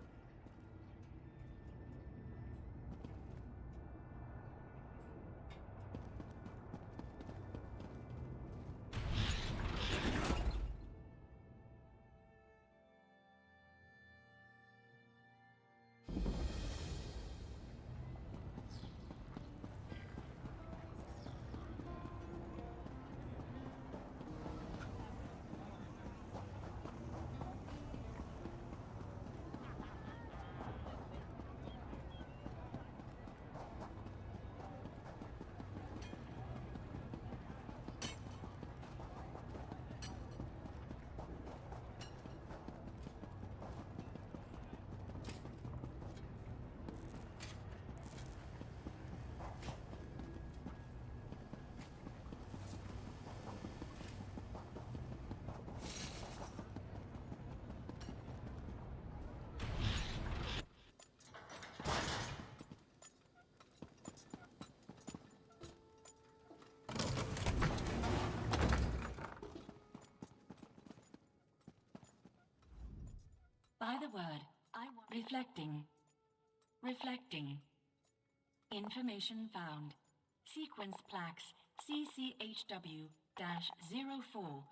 S18: By the word, reflecting. Reflecting. Information found. Sequence plaques CCHW-04,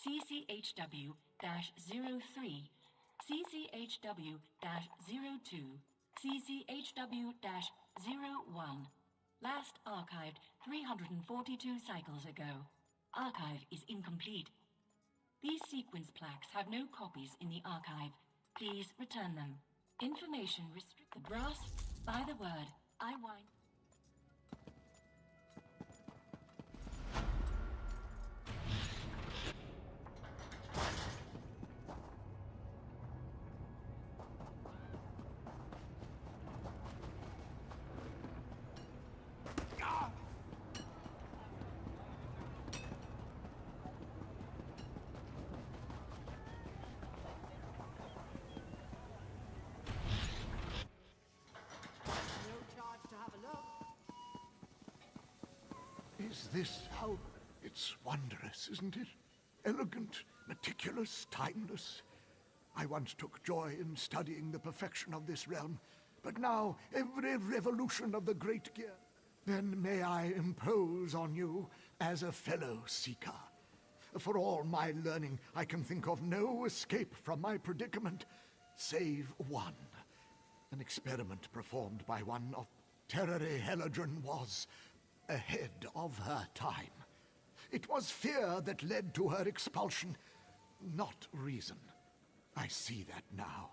S18: CCHW-03, CCHW-02, CCHW-01. Last archived 342 cycles ago. Archive is incomplete. These sequence plaques have no copies in the archive. Please return them. Information restricted. Brass, by the word, I wind.
S6: Is this how... It's wondrous, isn't it? Elegant, meticulous, timeless. I once took joy in studying the perfection of this realm, but now every revolution of the great gear... Then may I impose on you as a fellow seeker. For all my learning, I can think of no escape from my predicament, save one. An experiment performed by one of Terere Helladrin was ahead of her time. It was fear that led to her expulsion, not reason. I see that now.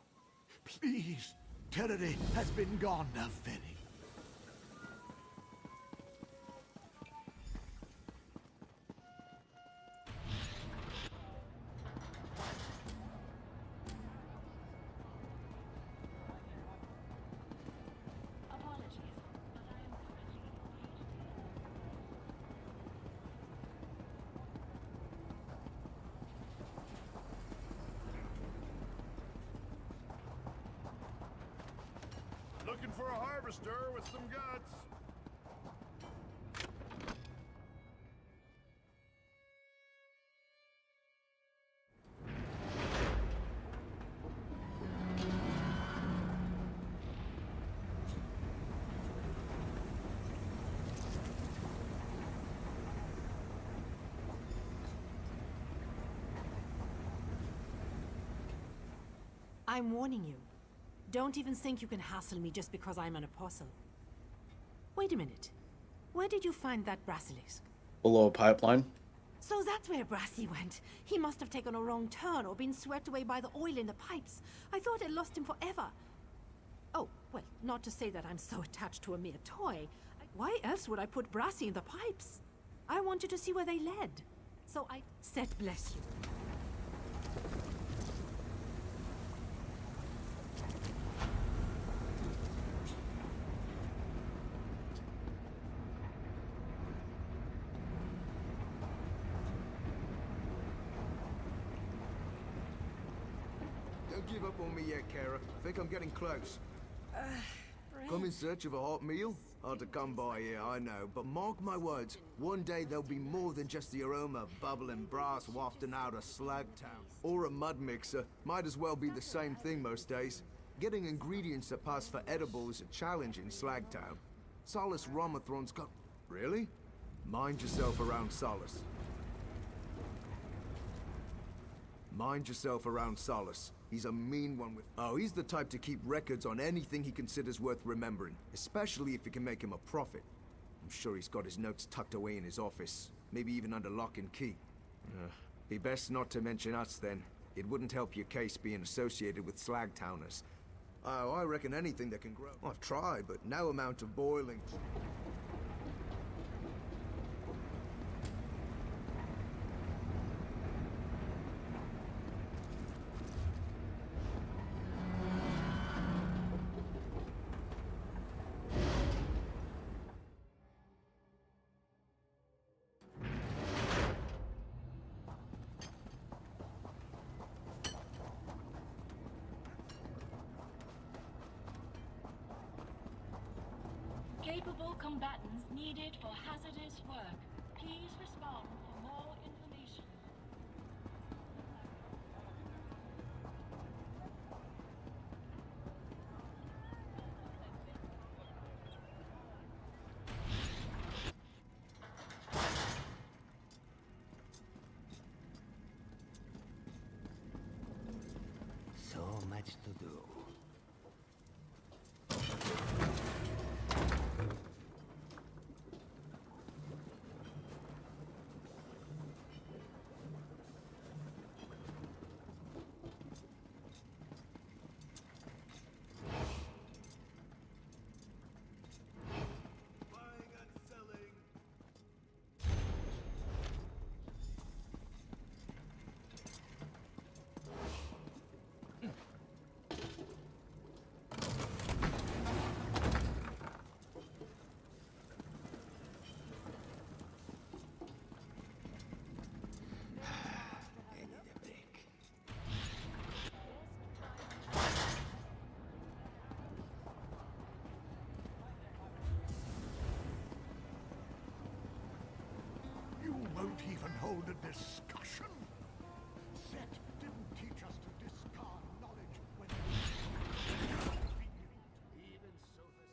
S6: Please, Terere has been gone a very...
S19: Looking for a harvester with some guts.
S17: I'm warning you. Don't even think you can hassle me just because I'm an apostle. Wait a minute. Where did you find that basilisk?
S1: Below a pipeline.
S17: So that's where Brassy went. He must have taken a wrong turn or been swept away by the oil in the pipes. I thought I'd lost him forever. Oh, well, not to say that I'm so attached to a mere toy. Why else would I put Brassy in the pipes? I wanted to see where they led. So I said bless you.
S12: Don't give up on me yet, Kara. I think I'm getting close. Come in search of a hot meal? Hard to come by here, I know, but mark my words, one day there'll be more than just the aroma of bubbling brass wafting out of Slagtown. Or a mud mixer. Might as well be the same thing most days. Getting ingredients that pass for edible is a challenge in Slagtown. Solus Romathron's got... Really? Mind yourself around Solus. Mind yourself around Solus. He's a mean one with... Oh, he's the type to keep records on anything he considers worth remembering, especially if it can make him a profit. I'm sure he's got his notes tucked away in his office, maybe even under lock and key. Be best not to mention us, then. It wouldn't help your case being associated with Slagtowners. Oh, I reckon anything that can grow. I've tried, but no amount of boiling.
S18: Capable combatants needed for hazardous work. Please respond for more information.
S20: much to do.
S6: You won't even hold a discussion? Set didn't teach us to discard knowledge when even so the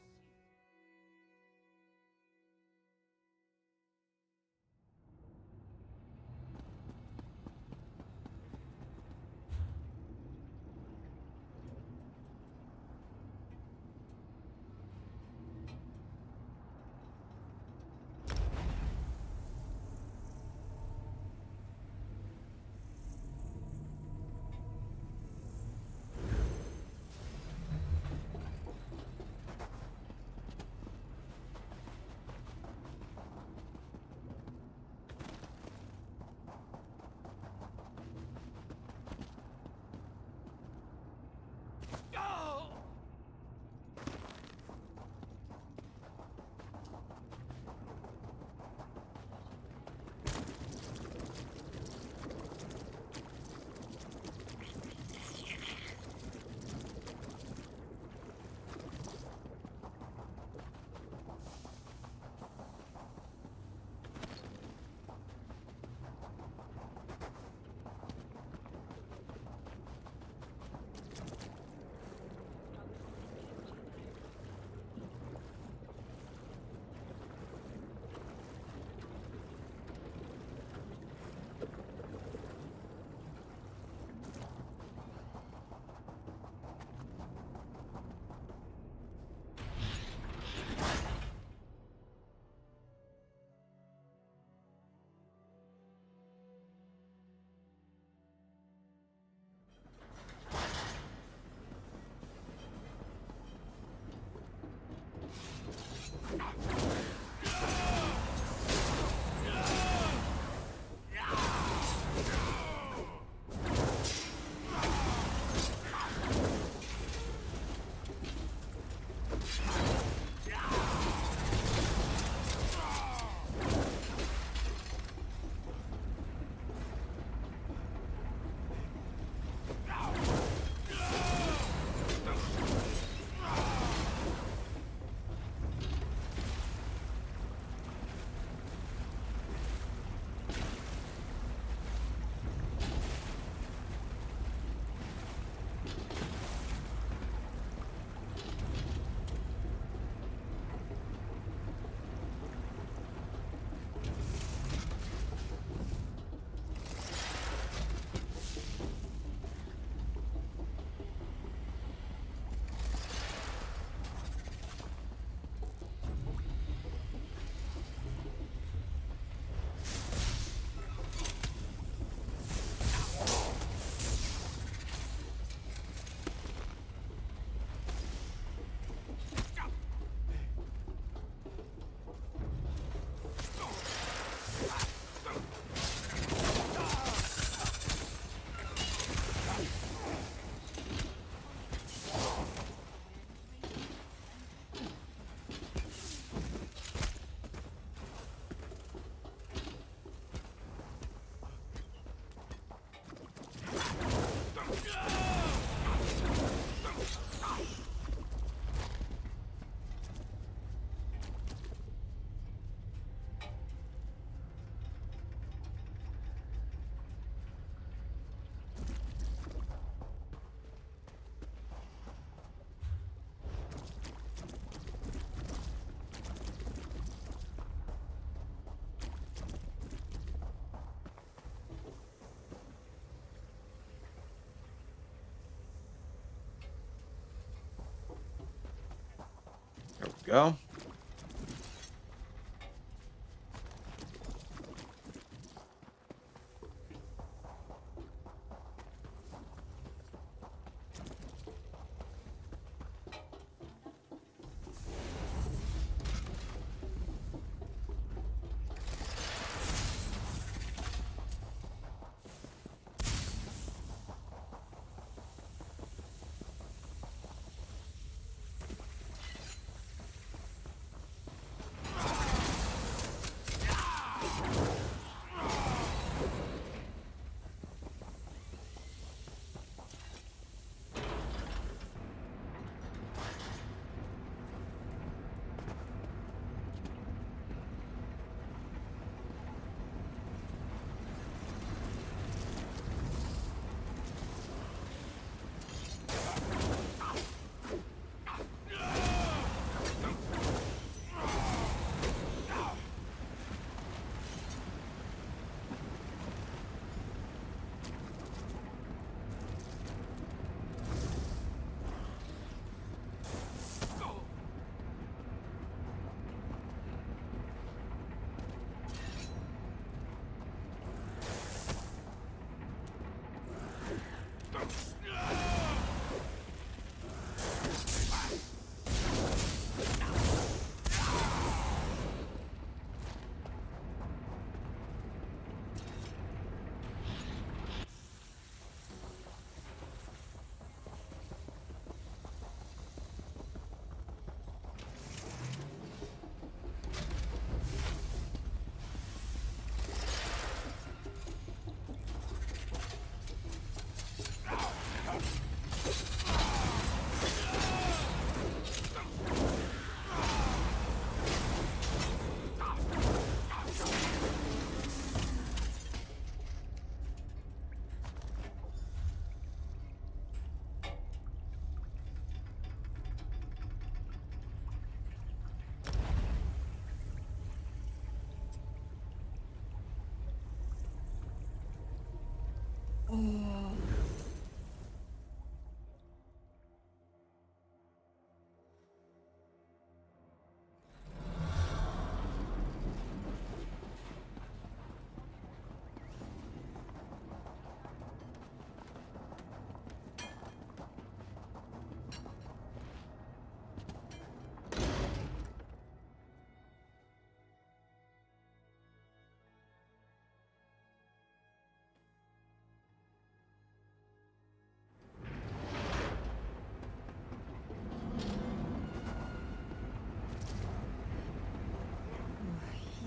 S1: go.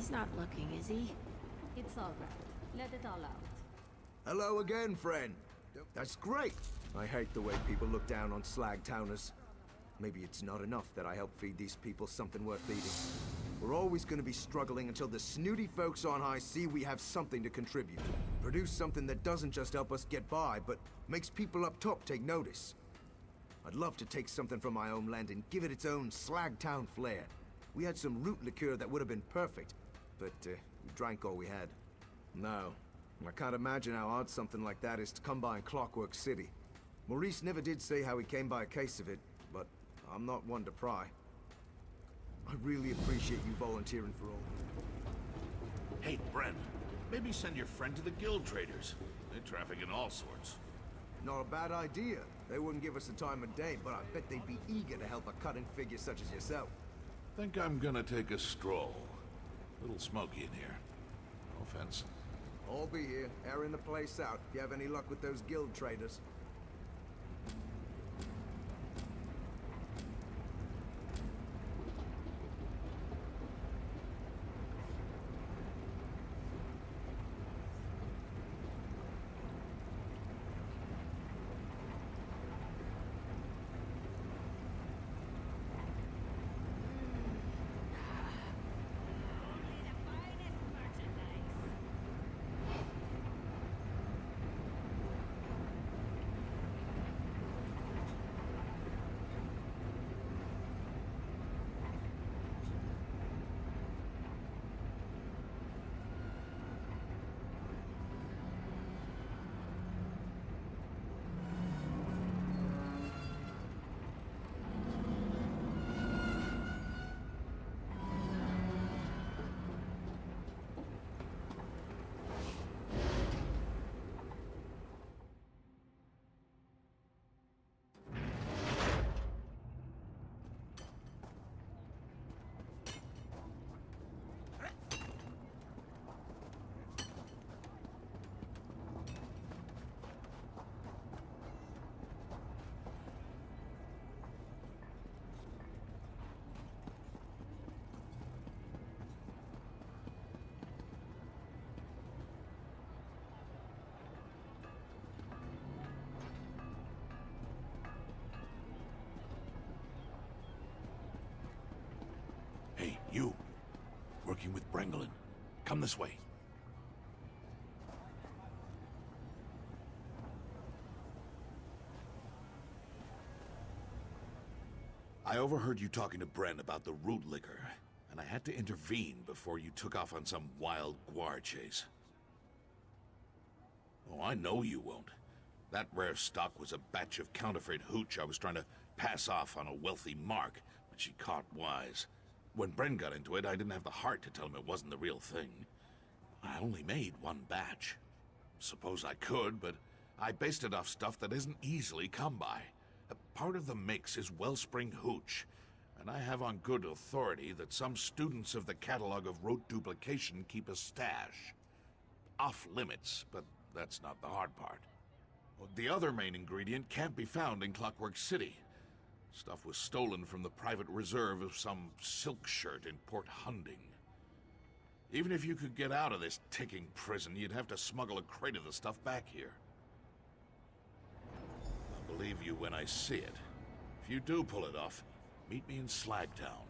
S10: He's not looking, is he?
S11: It's all right. Let it all out.
S20: Hello again, friend. That's great. I hate the way people look down on slag towners. Maybe it's not enough that I help feed these people something worth eating. We're always going to be struggling until the snooty folks on high see we have something to contribute. Produce something that doesn't just help us get by, but makes people up top take notice. I'd love to take something from my homeland and give it its own slag town flair. We had some root liqueur that would have been perfect, but we drank all we had. No, I can't imagine how hard something like that is to come by in Clockwork City. Maurice never did say how he came by a case of it, but I'm not one to pry. I really appreciate you volunteering for all.
S5: Hey, Brent, maybe send your friend to the guild traders. They traffic in all sorts.
S20: Not a bad idea. They wouldn't give us the time of day, but I bet they'd be eager to help a cutting figure such as yourself.
S5: Think I'm gonna take a stroll. A little smoky in here. No offense.
S20: I'll be here, airing the place out, if you have any luck with those guild traders.
S6: talking with Brengolin. Come this way. I overheard you talking to Bren about the root liquor, and I had to intervene before you took off on some wild guar chase. Oh, I know you won't. That rare stock was a batch of counterfeit hooch I was trying to pass off on a wealthy mark, but she caught wise. When Bren got into it, I didn't have the heart to tell him it wasn't the real thing. I only made one batch. Suppose I could, but I based it off stuff that isn't easily come by. A part of the mix is Wellspring hooch, and I have on good authority that some students of the catalog of rote duplication keep a stash. Off limits, but that's not the hard part. The other main ingredient can't be found in Clockwork City. Stuff was stolen from the private reserve of some silk shirt in Port Hunding. Even if you could get out of this ticking prison, you'd have to smuggle a crate of the stuff back here. I'll believe you when I see it. If you do pull it off, meet me in Slagtown.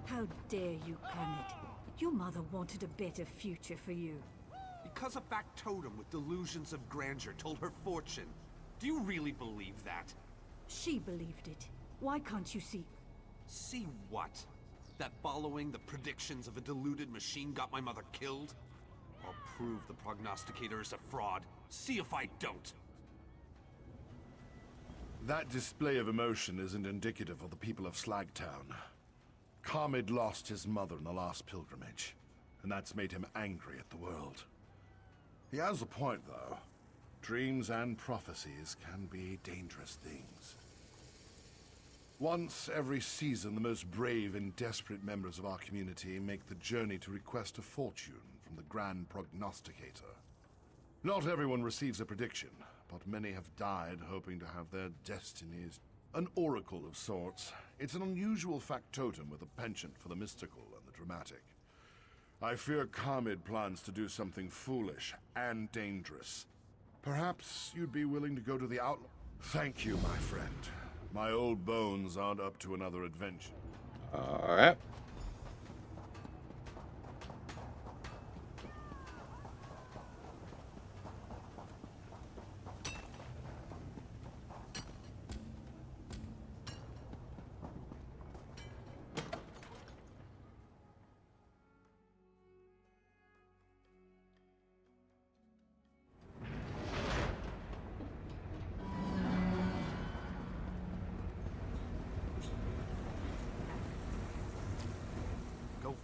S21: How dare you, Kermit? Your mother wanted a better future for you.
S14: Because a factotum with delusions of grandeur told her fortune. Do you really believe that?
S21: She believed it. Why can't you see?
S14: See what? That following the predictions of a deluded machine got my mother killed? I'll prove the prognosticator is a fraud. See if I don't.
S6: That display of emotion isn't indicative of the people of Slagtown. Carmid lost his mother in the last pilgrimage, and that's made him angry at the world. He has a point, though. Dreams and prophecies can be dangerous things. Once every season, the most brave and desperate members of our community make the journey to request a fortune from the Grand Prognosticator. Not everyone receives a prediction, but many have died hoping to have their destinies. An oracle of sorts. It's an unusual factotum with a penchant for the mystical and the dramatic. I fear Carmid plans to do something foolish and dangerous. Perhaps you'd be willing to go to the outlaw. Thank you, my friend. My old bones aren't up to another adventure.
S1: All right.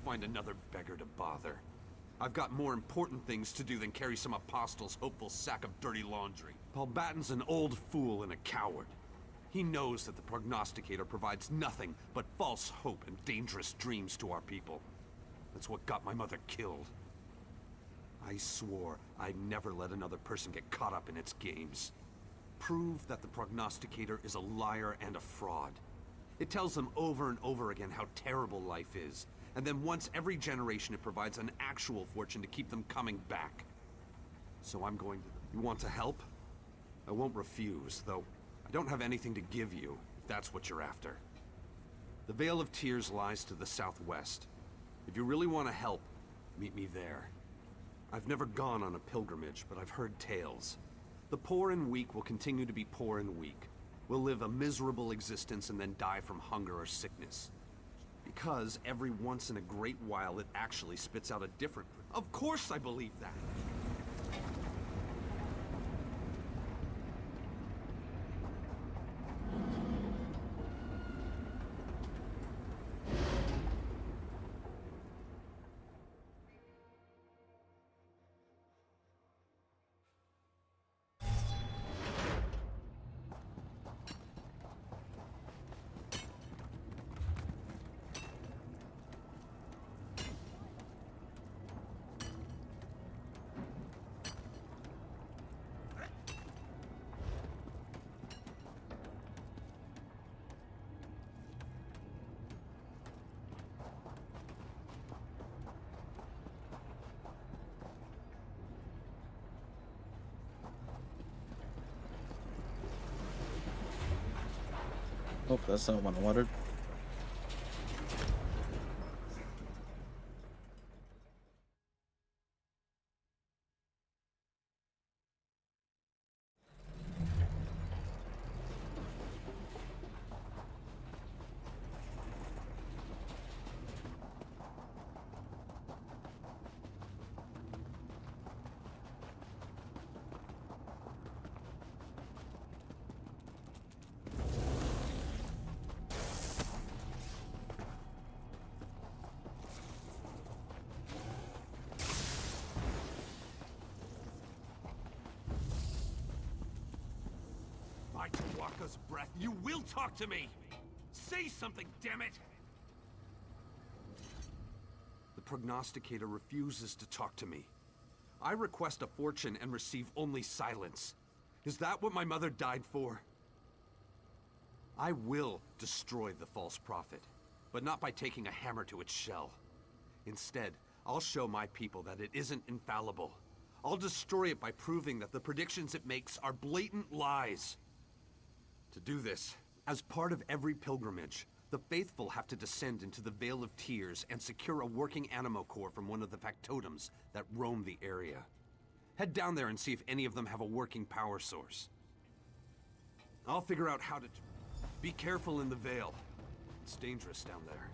S14: Find another beggar to bother. I've got more important things to do than carry some apostle's hopeful sack of dirty laundry. Paul Batten's an old fool and a coward. He knows that the prognosticator provides nothing but false hope and dangerous dreams to our people. That's what got my mother killed. I swore I'd never let another person get caught up in its games. Prove that the prognosticator is a liar and a fraud. It tells them over and over again how terrible life is. And then once every generation it provides an actual fortune to keep them coming back. So I'm going to... You want to help? I won't refuse, though I don't have anything to give you, if that's what you're after.
S8: The Vale of Tears lies to the southwest. If you really want to help, meet me there. I've never gone on a pilgrimage, but I've heard tales. The poor and weak will continue to be poor and weak. We'll live a miserable existence and then die from hunger or sickness. Because every once in a great while it actually spits out a different... Of course I believe that!
S1: Oh, that's not what I wanted.
S8: My Tawaka's breath, you will talk to me! Say something, damn it! The prognosticator refuses to talk to me. I request a fortune and receive only silence. Is that what my mother died for? I will destroy the false prophet, but not by taking a hammer to its shell. Instead, I'll show my people that it isn't infallible. I'll destroy it by proving that the predictions it makes are blatant lies. To do this, as part of every pilgrimage, the faithful have to descend into the Vale of Tears and secure a working animo core from one of the factotums that roam the area. Head down there and see if any of them have a working power source. I'll figure out how to... Be careful in the Vale. It's dangerous down there.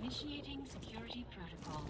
S18: Initiating security protocols.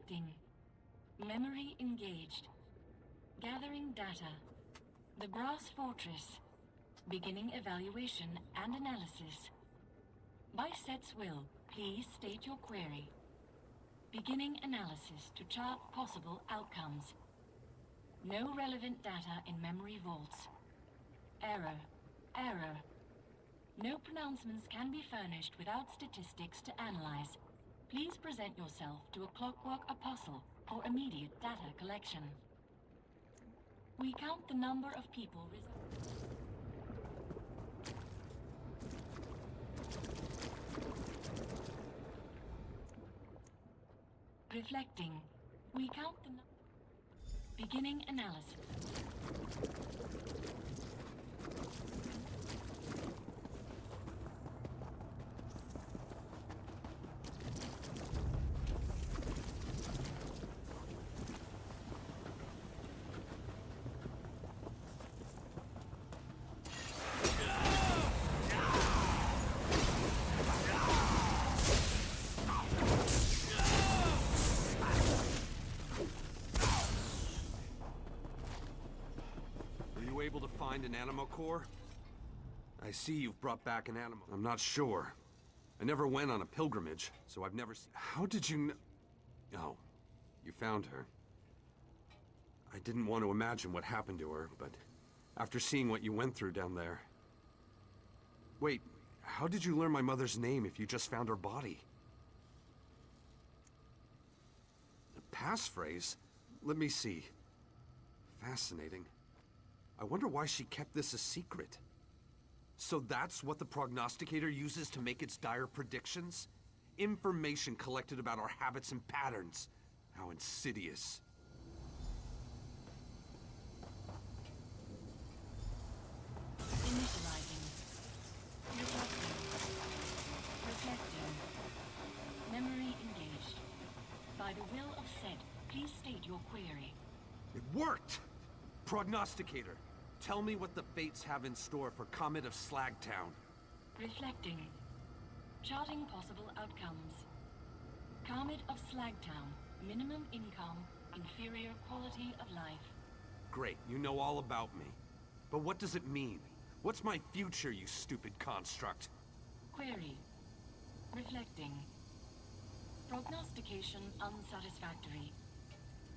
S18: Reflecting. Memory engaged. Gathering data. The Brass Fortress. Beginning evaluation and analysis. By Set's will, please state your query. Beginning analysis to chart possible outcomes. No relevant data in memory vaults. Error. Error. No pronouncements can be furnished without statistics to analyze. Please present yourself to a Clockwork Apostle for immediate data collection. We count the number of people reflecting. We count the beginning analysis.
S8: Able to find an animo core? I see you've brought back an animal. I'm not sure. I never went on a pilgrimage, so I've never seen... How did you know... Oh, you found her. I didn't want to imagine what happened to her, but after seeing what you went through down there... Wait, how did you learn my mother's name if you just found her body? A passphrase? Let me see. Fascinating. I wonder why she kept this a secret. So that's what the prognosticator uses to make its dire predictions? Information collected about our habits and patterns. How insidious.
S18: Initializing. Reflecting. Memory engaged. By the will of Set, please state your query.
S8: It worked! Prognosticator, tell me what the fates have in store for Comet of Slagtown.
S18: Reflecting. Charting possible outcomes. Comet of Slagtown. Minimum income. Inferior quality of life.
S8: Great, you know all about me. But what does it mean? What's my future, you stupid construct?
S18: Query. Reflecting. Prognostication unsatisfactory.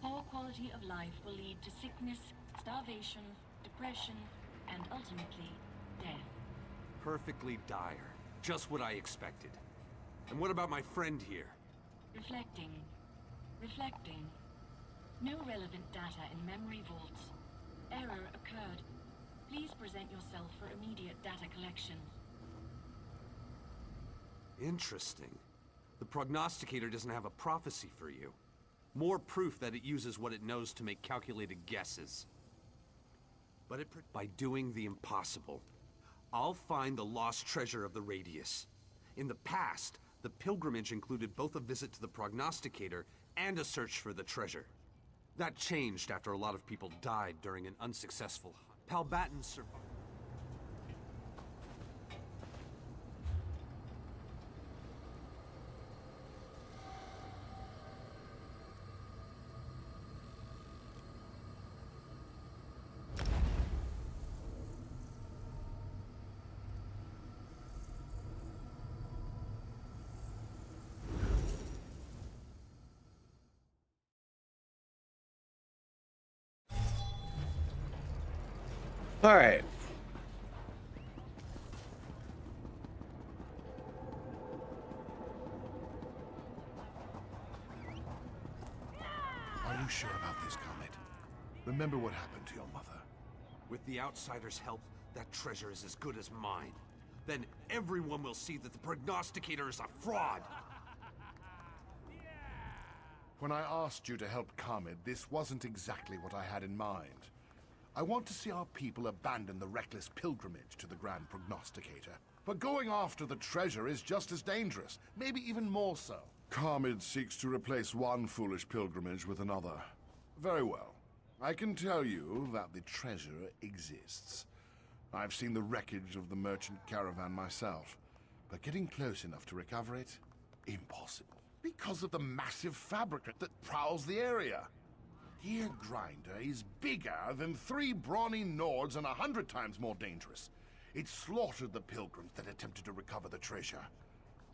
S18: Poor quality of life will lead to sickness, starvation, depression, and ultimately, death.
S8: Perfectly dire. Just what I expected. And what about my friend here?
S18: Reflecting. Reflecting. No relevant data in memory vaults. Error occurred. Please present yourself for immediate data collection.
S8: Interesting. The prognosticator doesn't have a prophecy for you. More proof that it uses what it knows to make calculated guesses. But by doing the impossible. I'll find the lost treasure of the Radius. In the past, the pilgrimage included both a visit to the prognosticator and a search for the treasure. That changed after a lot of people died during an unsuccessful hunt. Palbatin survived.
S1: All right.
S6: Are you sure about this, Comet? Remember what happened to your mother?
S8: With the Outsider's help, that treasure is as good as mine. Then everyone will see that the prognosticator is a fraud!
S6: When I asked you to help Comet, this wasn't exactly what I had in mind. I want to see our people abandon the reckless pilgrimage to the Grand Prognosticator. But going after the treasure is just as dangerous, maybe even more so. Comet seeks to replace one foolish pilgrimage with another. Very well. I can tell you that the treasure exists. I've seen the wreckage of the merchant caravan myself, but getting close enough to recover it, impossible. Because of the massive fabricant that prowls the area. Gear Grinder is bigger than 3 brawny Nords and 100 times more dangerous. It slaughtered the pilgrims that attempted to recover the treasure.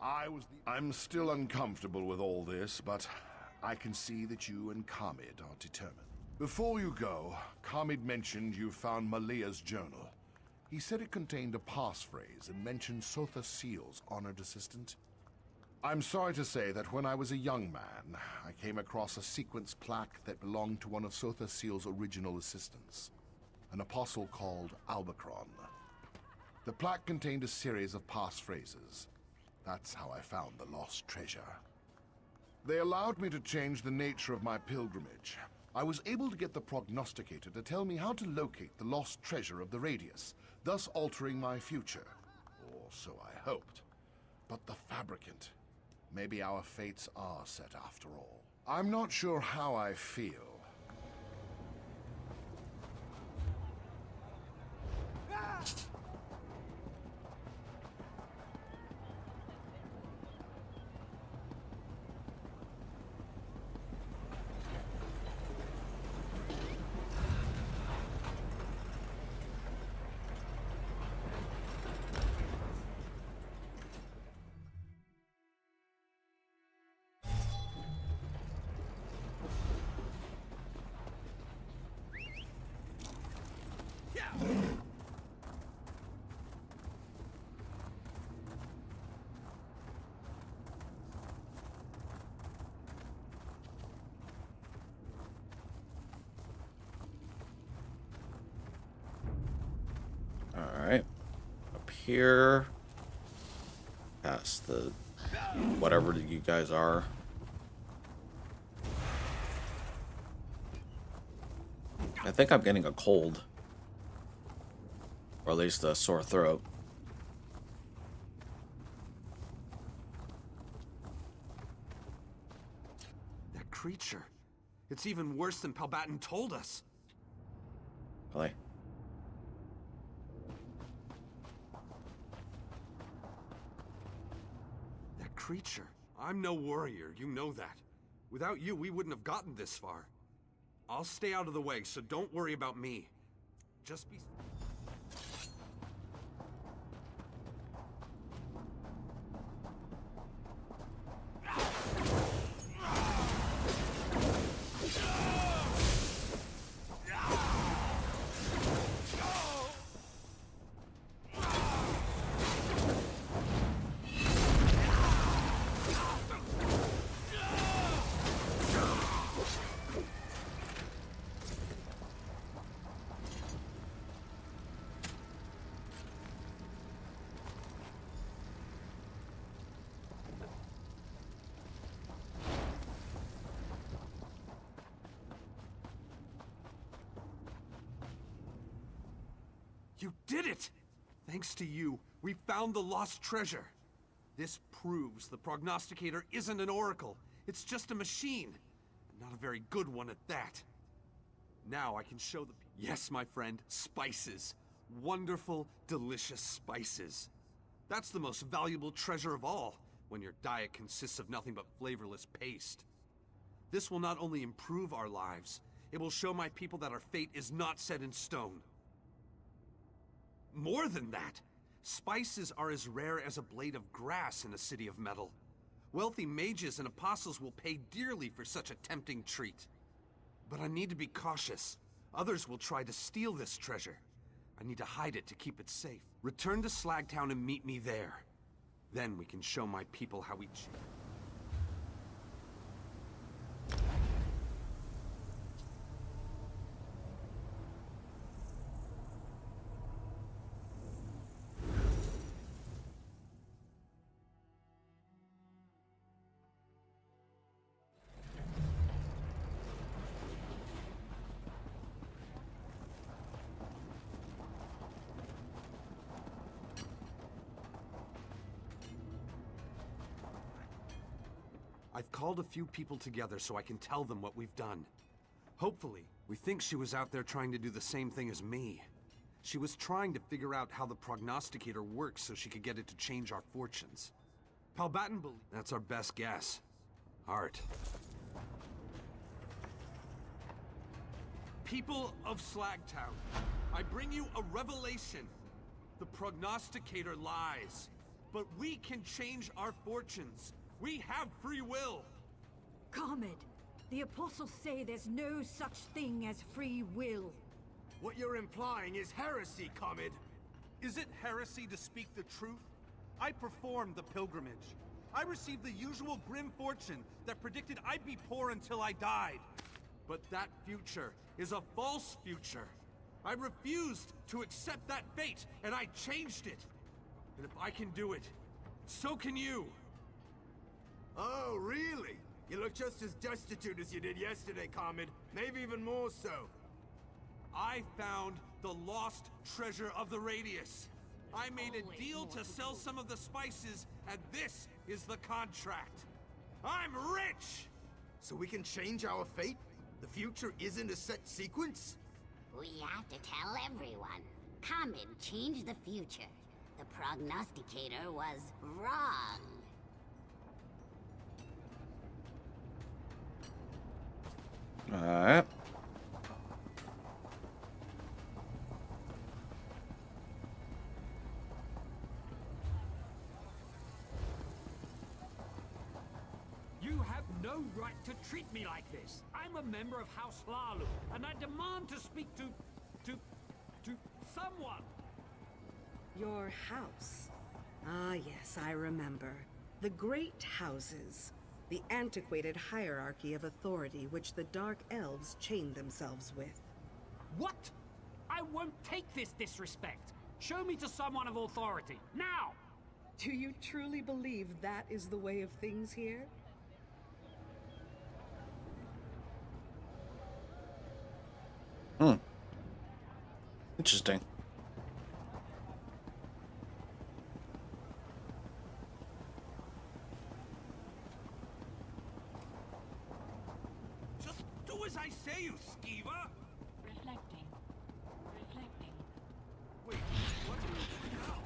S6: I'm still uncomfortable with all this, but I can see that you and Khamid are determined. Before you go, Khamid mentioned you found Malia's journal. He said it contained a passphrase and mentioned Sotha Seal's honored assistant. I'm sorry to say that when I was a young man, I came across a sequence plaque that belonged to one of Sotha Seal's original assistants, an apostle called Albacron. The plaque contained a series of passphrases. That's how I found the lost treasure. They allowed me to change the nature of my pilgrimage. I was able to get the prognosticator to tell me how to locate the lost treasure of the Radius, thus altering my future. Or so I hoped. But the fabricant... Maybe our fates are set after all. I'm not sure how I feel.
S1: Alright. Up here. Past the... whatever you guys are. I think I'm getting a cold. Or at least a sore throat.
S8: That creature. It's even worse than Palbatin told us.
S1: Really?
S8: That creature. I'm no warrior, you know that. Without you, we wouldn't have gotten this far. I'll stay out of the way, so don't worry about me. Just be... You did it! Thanks to you, we found the lost treasure. This proves the prognosticator isn't an oracle. It's just a machine. And not a very good one at that. Now I can show the... Yes, my friend, spices. Wonderful, delicious spices. That's the most valuable treasure of all, when your diet consists of nothing but flavorless paste. This will not only improve our lives, it will show my people that our fate is not set in stone. More than that, spices are as rare as a blade of grass in a city of metal. Wealthy mages and apostles will pay dearly for such a tempting treat. But I need to be cautious. Others will try to steal this treasure. I need to hide it to keep it safe. Return to Slagtown and meet me there. Then we can show my people how we... I've called a few people together so I can tell them what we've done. Hopefully, we think she was out there trying to do the same thing as me. She was trying to figure out how the prognosticator works so she could get it to change our fortunes. Palbatin believes that's our best guess. Art. People of Slagtown, I bring you a revelation. The prognosticator lies, but we can change our fortunes. We have free will.
S21: Comet, the apostles say there's no such thing as free will.
S20: What you're implying is heresy, Comet.
S8: Is it heresy to speak the truth? I performed the pilgrimage. I received the usual grim fortune that predicted I'd be poor until I died. But that future is a false future. I refused to accept that fate, and I changed it. And if I can do it, so can you.
S20: Oh, really? You look just as destitute as you did yesterday, Comet. Maybe even more so.
S8: I found the lost treasure of the Radius. I made a deal to sell some of the spices, and this is the contract. I'm rich!
S20: So we can change our fate? The future isn't a set sequence?
S9: We have to tell everyone. Comet changed the future. The prognosticator was wrong.
S1: Alright.
S22: You have no right to treat me like this. I'm a member of House Lalu, and I demand to speak to someone.
S23: Your house. Ah, yes, I remember. The Great Houses. The antiquated hierarchy of authority which the Dark Elves chain themselves with.
S22: What? I won't take this disrespect. Show me to someone of authority, now!
S23: Do you truly believe that is the way of things here?
S1: Interesting.
S8: Just do as I say, you skeever!
S18: Reflecting. Reflecting.
S8: Wait, what do you do now?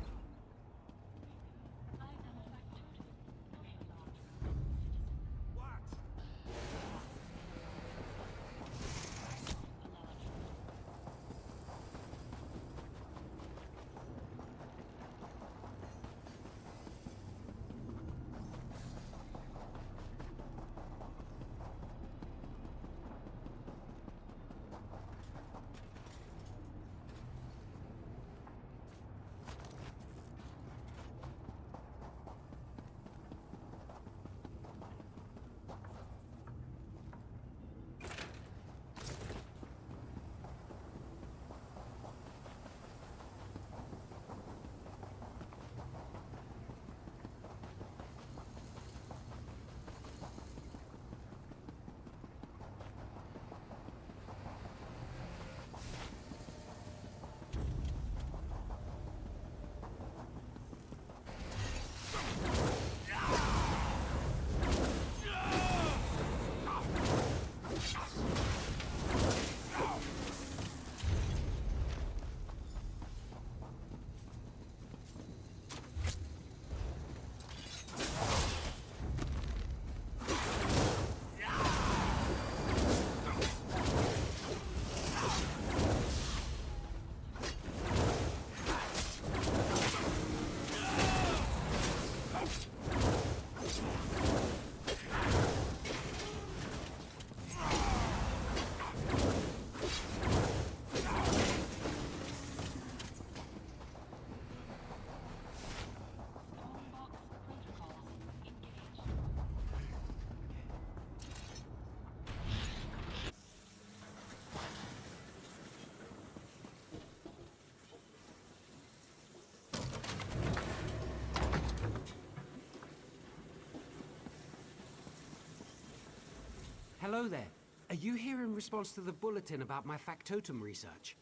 S22: Hello there. Are you here in response to the bulletin about my factotum research?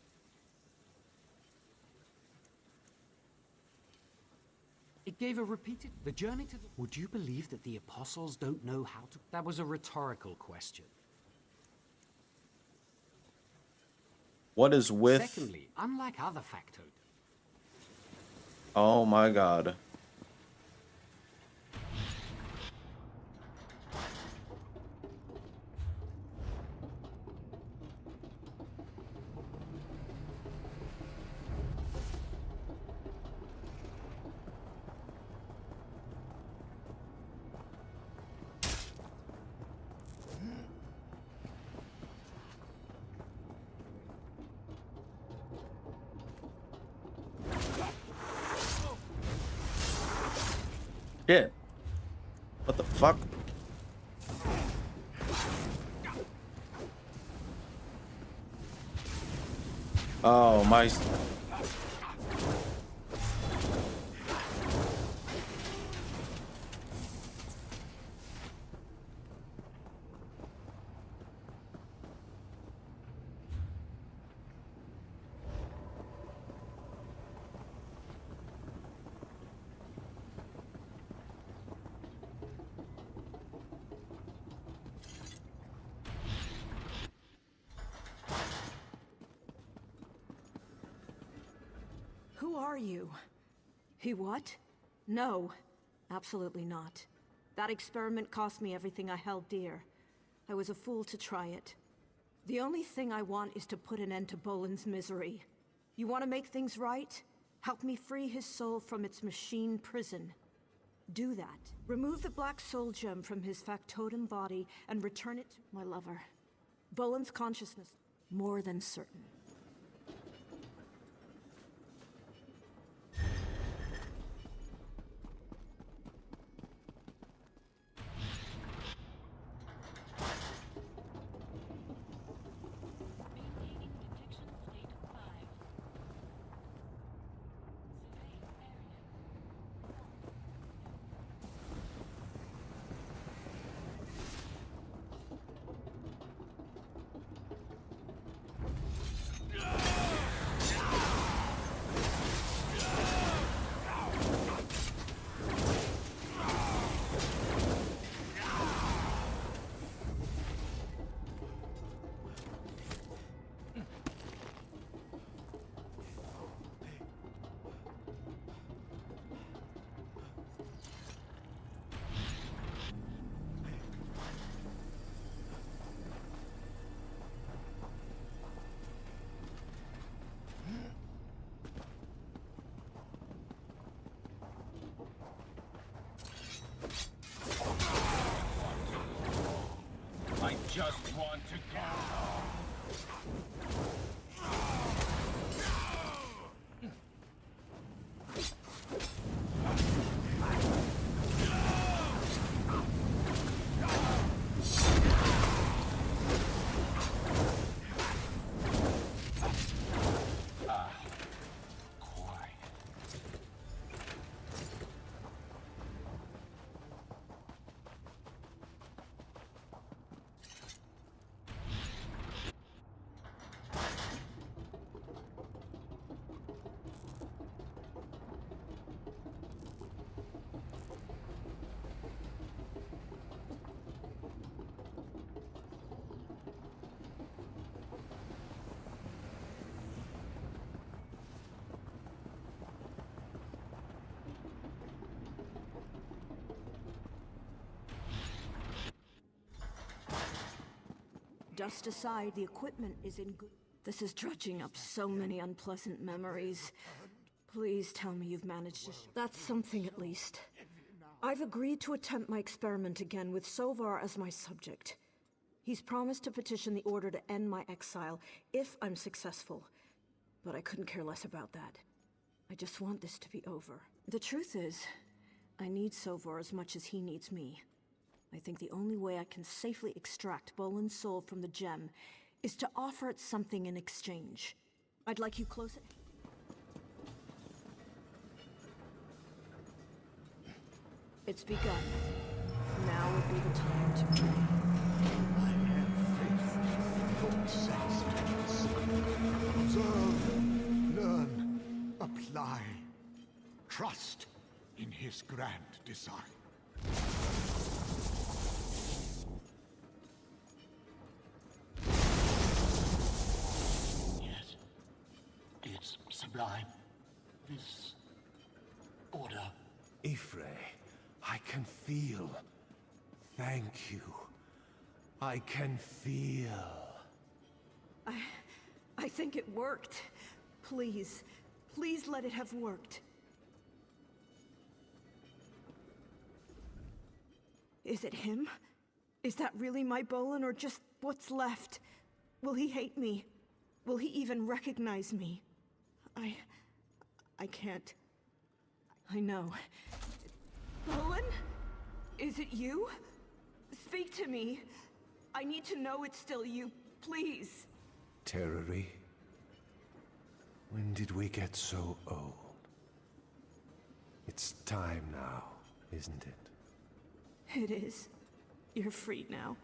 S22: It gave a repeated... The journey to the... Would you believe that the apostles don't know how to... That was a rhetorical question.
S1: What is with...
S22: Secondly, unlike other factotum...
S1: Oh my god. Shit. What the fuck? Oh, my...
S10: Who are you? He what? No, absolutely not. That experiment cost me everything I held dear. I was a fool to try it. The only thing I want is to put an end to Boland's misery. You want to make things right? Help me free his soul from its machine prison. Do that. Remove the black soul gem from his factotum body and return it to my lover. Boland's consciousness, more than certain.
S2: I just want to go.
S10: Dust aside, the equipment is in good... This is dredging up so many unpleasant memories. Please tell me you've managed to... That's something at least. I've agreed to attempt my experiment again with Sovar as my subject. He's promised to petition the Order to end my exile if I'm successful. But I couldn't care less about that. I just want this to be over. The truth is, I need Sovar as much as he needs me. I think the only way I can safely extract Boland's soul from the gem is to offer it something in exchange. I'd like you closer. It's begun. Now would be the time to play.
S6: I have faith in Lord Set's tenets. Observe, learn, apply. Trust in his grand design.
S2: Yes, it's sublime. This order.
S12: Ifre, I can feel. Thank you. I can feel.
S10: I think it worked. Please, please let it have worked. Is it him? Is that really my Boland, or just what's left? Will he hate me? Will he even recognize me? I can't. I know.
S3: Bowen? Is it you? Speak to me. I need to know it's still you, please.
S7: Terrory, when did we get so old? It's time now, isn't it?
S3: It is. You're free now.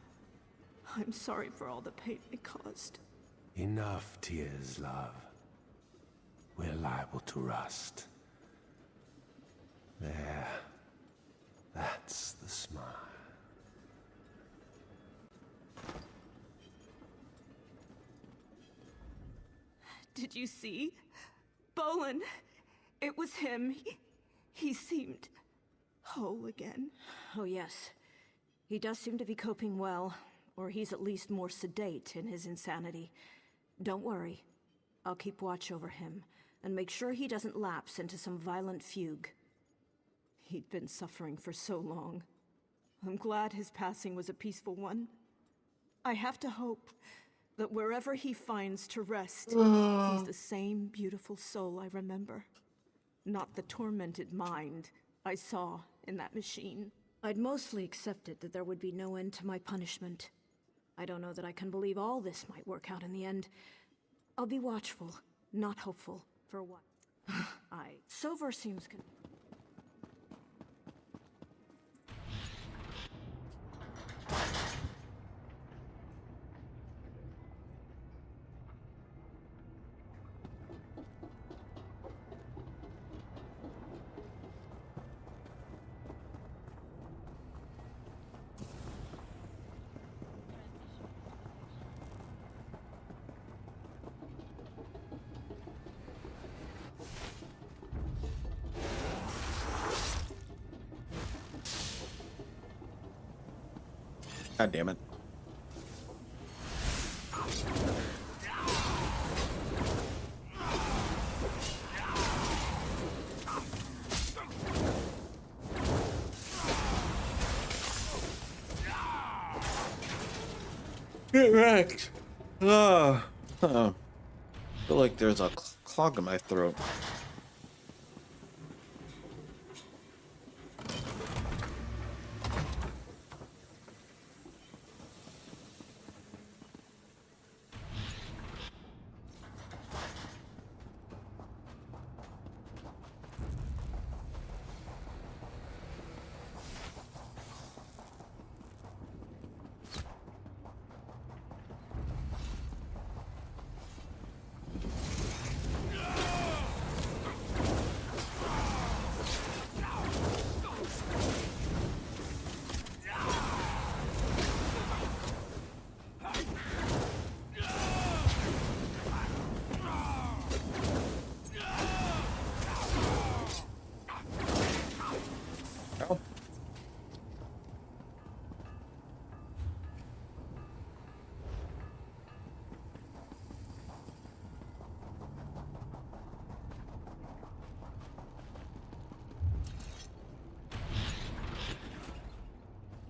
S3: I'm sorry for all the pain it caused.
S7: Enough tears, love. We're liable to rust. There. That's the smile.
S3: Did you see? Bowen! It was him. He seemed whole again. Oh, yes. He does seem to be coping well, or he's at least more sedate in his insanity. Don't worry. I'll keep watch over him, and make sure he doesn't lapse into some violent fugue. He'd been suffering for so long. I'm glad his passing was a peaceful one. I have to hope that wherever he finds to rest, he's the same beautiful soul I remember. Not the tormented mind I saw in that machine. I'd mostly accepted that there would be no end to my punishment. I don't know that I can believe all this might work out in the end. I'll be watchful, not hopeful, for what? Silver seems
S1: God damn it. Get wrecked. I feel like there's a clog in my throat.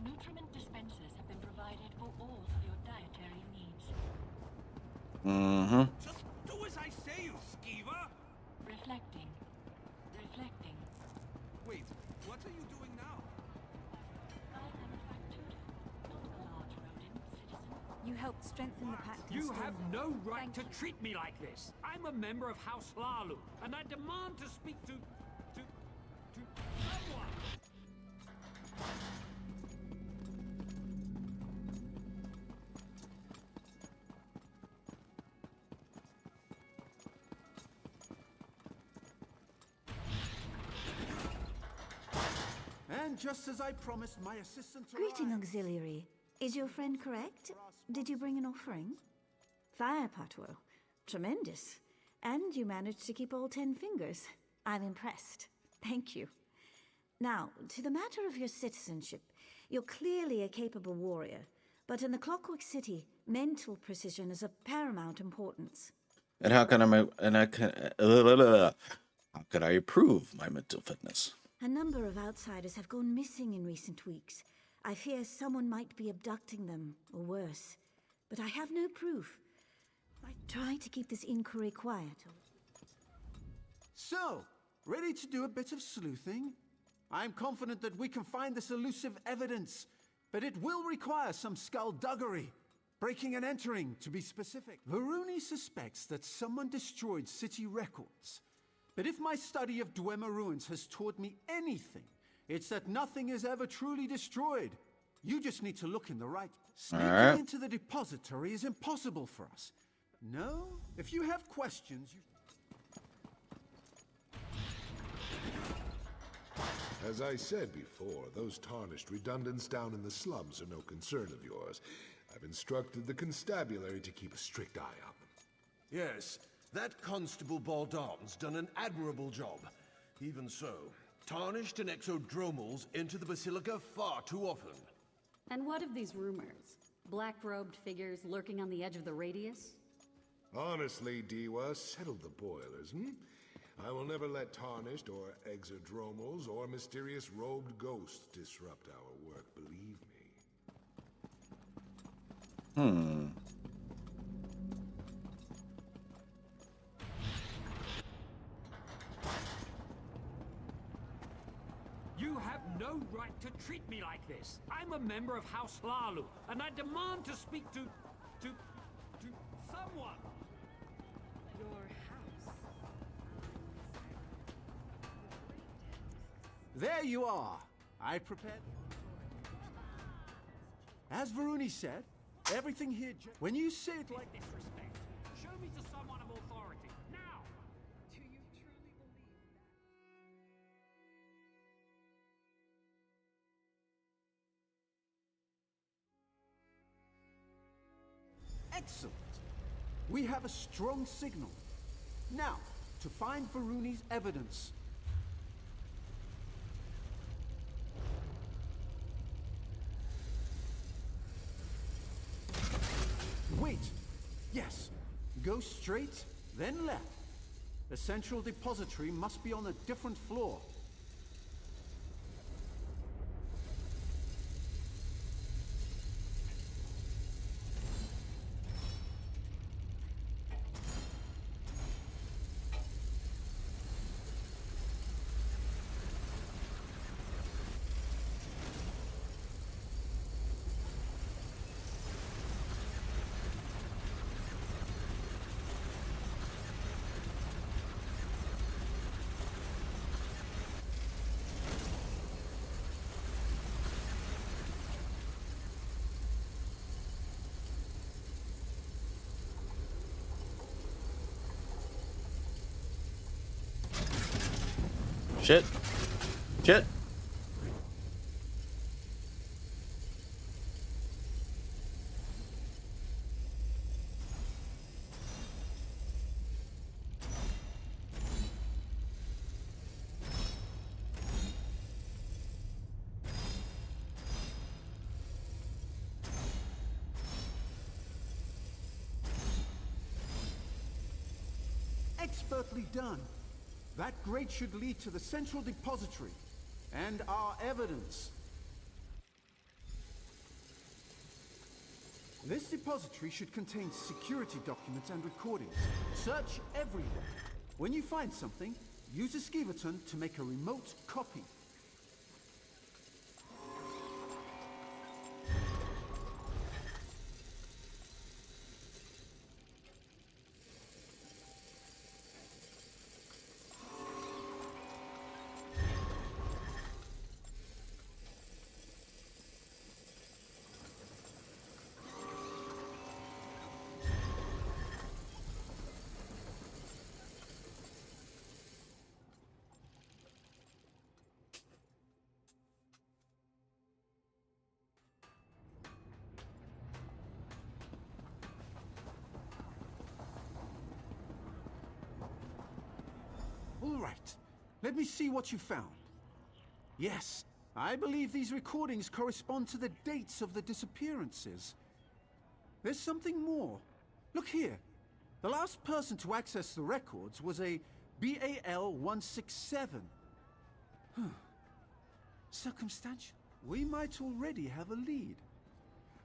S18: Nutriment dispensers have been provided for all of your dietary needs.
S1: Mm-hmm.
S8: Just do as I say, you skeever!
S18: Reflecting. Reflecting.
S8: Wait, what are you doing now?
S18: I am a factotum, not a large rodent, citizen.
S21: You helped strengthen the pact.
S22: You have no right to treat me like this. I'm a member of House Lalu, and I demand to speak to someone.
S4: And just as I promised, my assistant
S21: Greeting, auxiliary. Is your friend correct? Did you bring an offering? Fire Patwo. Tremendous. And you managed to keep all 10 fingers. I'm impressed. Thank you. Now, to the matter of your citizenship. You're clearly a capable warrior, but in the Clockwork City, mental precision is of paramount importance.
S1: And how can how could I improve my mental fitness?
S21: A number of outsiders have gone missing in recent weeks. I fear someone might be abducting them, or worse. But I have no proof. I try to keep this inquiry quiet.
S4: So, ready to do a bit of sleuthing? I'm confident that we can find this elusive evidence, but it will require some skullduggery. Breaking and entering, to be specific. Varuni suspects that someone destroyed city records. But if my study of Dwemer ruins has taught me anything, it's that nothing is ever truly destroyed. You just need to look in the right. Sneaking into the depository is impossible for us. No? If you have questions, you...
S6: As I said before, those tarnished redundants down in the slums are no concern of yours. I've instructed the constabulary to keep a strict eye on them.
S12: Yes, that Constable Baldon's done an admirable job. Even so, tarnished and exodromals enter the Basilica far too often.
S13: And what of these rumors? Black-robed figures lurking on the edge of the radius?
S6: Honestly, Diwa, settle the boilers, I will never let tarnished or exodromals or mysterious robed ghosts disrupt our work, believe me.
S22: You have no right to treat me like this. I'm a member of House Lalu, and I demand to speak to someone.
S17: Your house.
S4: There you are. I prepared... As Varuni said, everything here... When you say it like...
S22: Disrespect. Show me to someone of authority. Now!
S17: Do you truly believe that?
S4: Excellent. We have a strong signal. Now, to find Varuni's evidence. Wait. Yes. Go straight, then left. The central depository must be on a different floor.
S1: Shit. Shit.
S4: Expertly done. That grate should lead to the central depository and our evidence. This depository should contain security documents and recordings. Search everywhere. When you find something, use a skivaton to make a remote copy. All right, let me see what you found. Yes, I believe these recordings correspond to the dates of the disappearances. There's something more. Look here. The last person to access the records was a BAL-167. Circumstantial. We might already have a lead.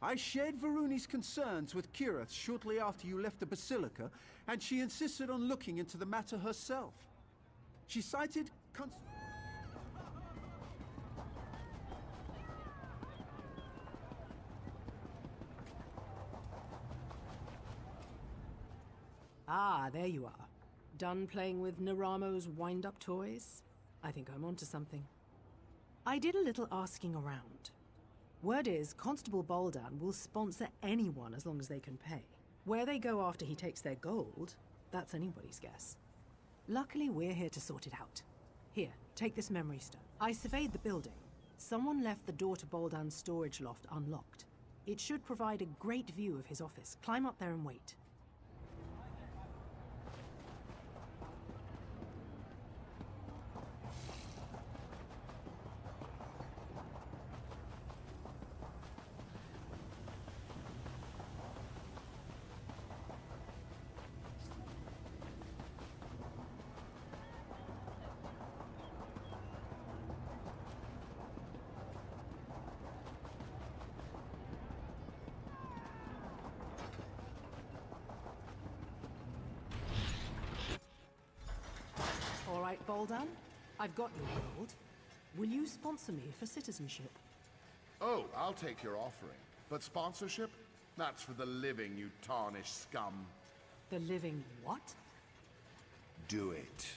S4: I shared Varuni's concerns with Kirith shortly after you left the Basilica, and she insisted on looking into the matter herself. She cited
S17: Ah, there you are. Done playing with Naramo's wind-up toys? I think I'm onto something. I did a little asking around. Word is, Constable Boldan will sponsor anyone as long as they can pay. Where they go after he takes their gold, that's anybody's guess. Luckily, we're here to sort it out. Here, take this memory stone. I surveyed the building. Someone left the door to Boldan's storage loft unlocked. It should provide a great view of his office. Climb up there and wait. All right, Boldan. I've got your gold. Will you sponsor me for citizenship?
S5: Oh, I'll take your offering. But sponsorship? That's for the living, you tarnished scum.
S17: The living what?
S5: Do it.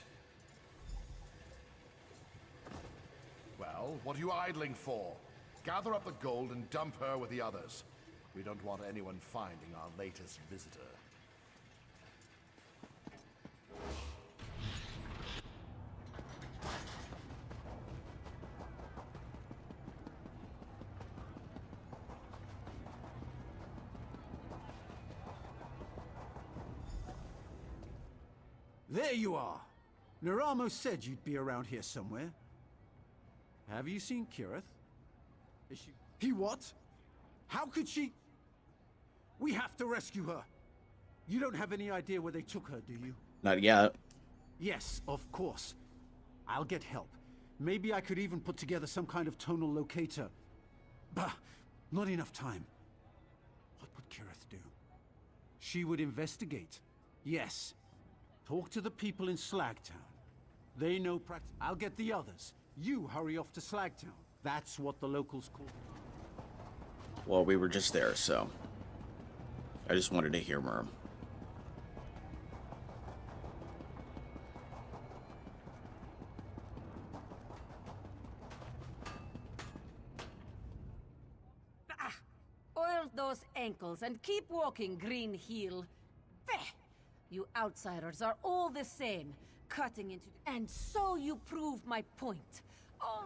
S5: Well, what are you idling for? Gather up the gold and dump her with the others. We don't want anyone finding our latest visitor.
S4: There you are! Naramo said you'd be around here somewhere. Have you seen Kirith? Is she... He what? How could she... We have to rescue her! You don't have any idea where they took her, do you?
S1: Not yet.
S4: Yes, of course. I'll get help. Maybe I could even put together some kind of tonal locator. Bah! Not enough time. What would Kirith do? She would investigate. Yes. Talk to the people in Slagtown. They know practice. I'll get the others. You hurry off to Slagtown. That's what the locals call it.
S1: Well, we were just there, so I just wanted to hear more.
S15: Oil those ankles and keep walking, Green Heel. Feh! You outsiders are all the same, cutting into... And so you prove my point. Oh...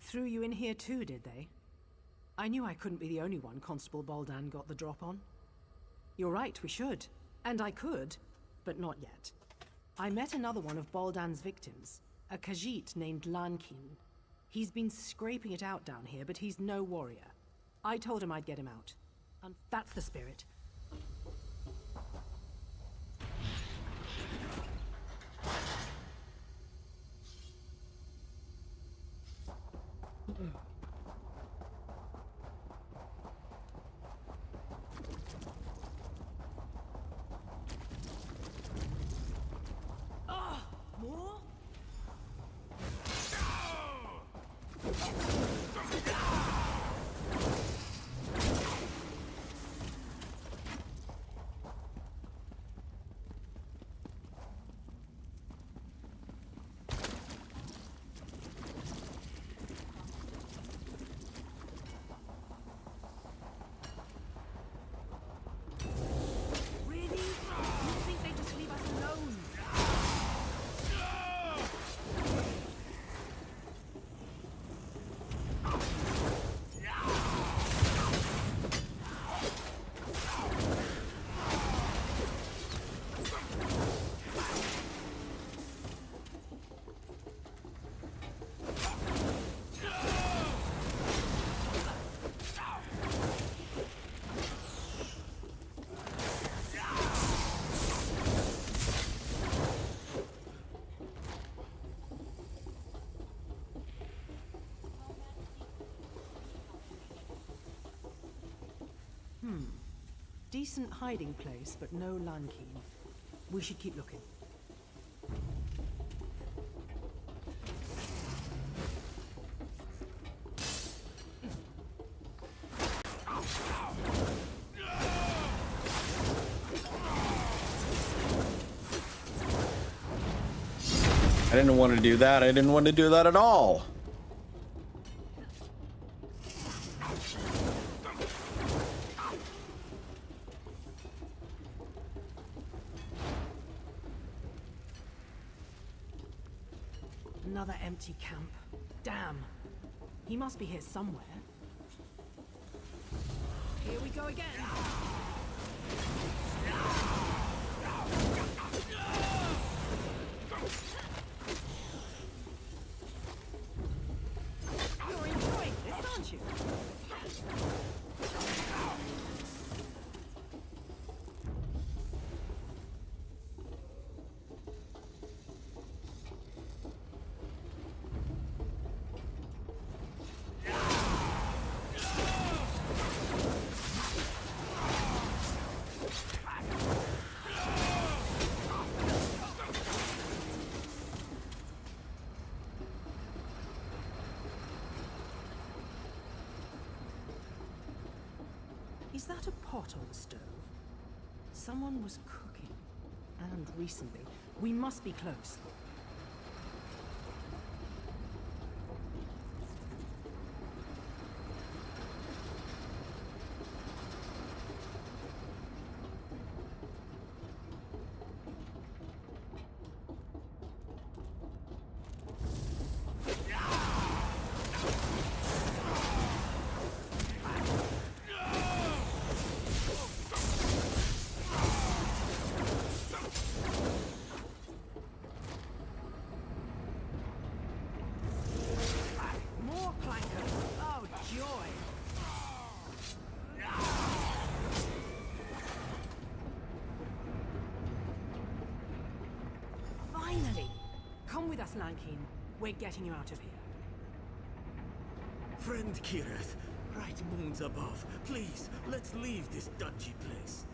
S17: Threw you in here too, did they? I knew I couldn't be the only one Constable Boldan got the drop on. You're right, we should. And I could, but not yet. I met another one of Baldan's victims, a Khajiit named Lankin. He's been scraping it out down here, but he's no warrior. I told him I'd get him out. And that's the spirit.
S3: More? Really? You think they just leave us alone?
S17: Decent hiding place, but no Lankin. We should keep looking.
S1: I didn't want to do that. I didn't want to do that at all.
S17: Another empty camp. Damn. He must be here somewhere. Here we go again. You're enjoying this, aren't you? Is that a pot on the stove? Someone was cooking. And recently. We must be close. Come with us, Lankin. We're getting you out of here.
S11: Friend Kirith, bright moons above, please, let's leave this dungy place.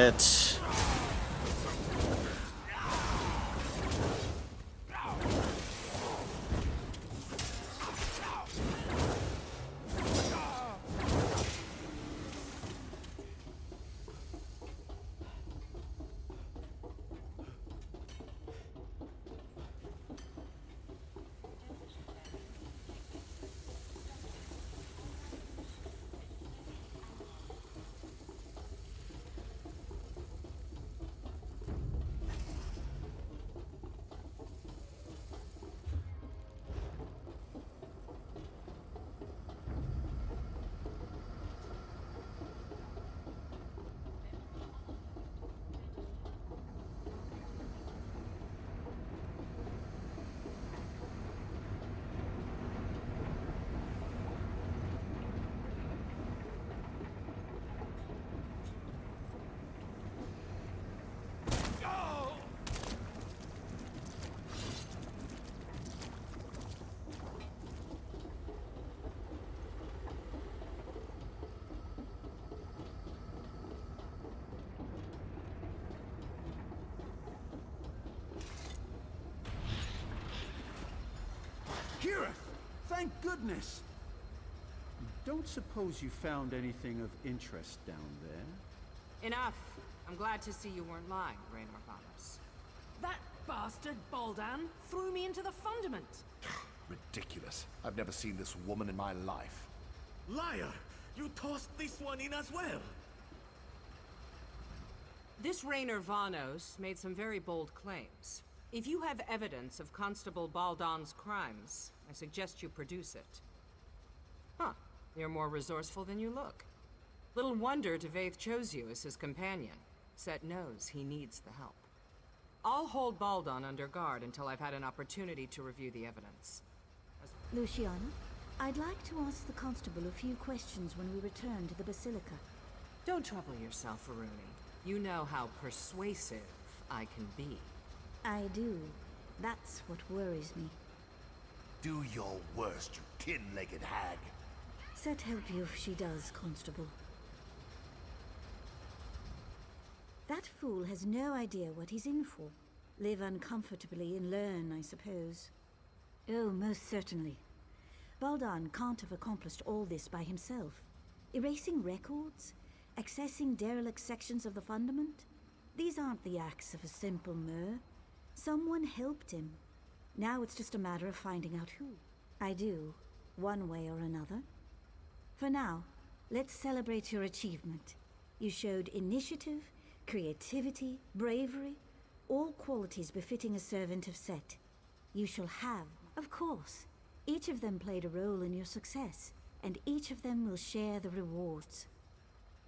S1: it.
S4: Kirith! Thank goodness! Don't suppose you found anything of interest down there?
S14: Enough. I'm glad to see you weren't lying, Raynor Vanos. That bastard Baldan threw me into the fundament.
S5: Ridiculous. I've never seen this woman in my life.
S11: Liar! You tossed this one in as well!
S14: This Raynor Vanos made some very bold claims. If you have evidence of Constable Baldan's crimes, I suggest you produce it. Huh. You're more resourceful than you look. Little wonder Devaith chose you as his companion. Set knows he needs the help. I'll hold Baldan under guard until I've had an opportunity to review the evidence.
S21: Luciana, I'd like to ask the constable a few questions when we return to the Basilica.
S14: Don't trouble yourself, Aruni. You know how persuasive I can be.
S21: I do. That's what worries me.
S6: Do your worst, you tin-legged hag.
S21: Set help you if she does, Constable. That fool has no idea what he's in for. Live uncomfortably and learn, I suppose. Oh, most certainly. Baldan can't have accomplished all this by himself. Erasing records? Accessing derelict sections of the Fundament? These aren't the acts of a simple Mer. Someone helped him. Now it's just a matter of finding out who. I do, one way or another. For now, let's celebrate your achievement. You showed initiative, creativity, bravery, all qualities befitting a servant of Set. You shall have, of course. Each of them played a role in your success, and each of them will share the rewards.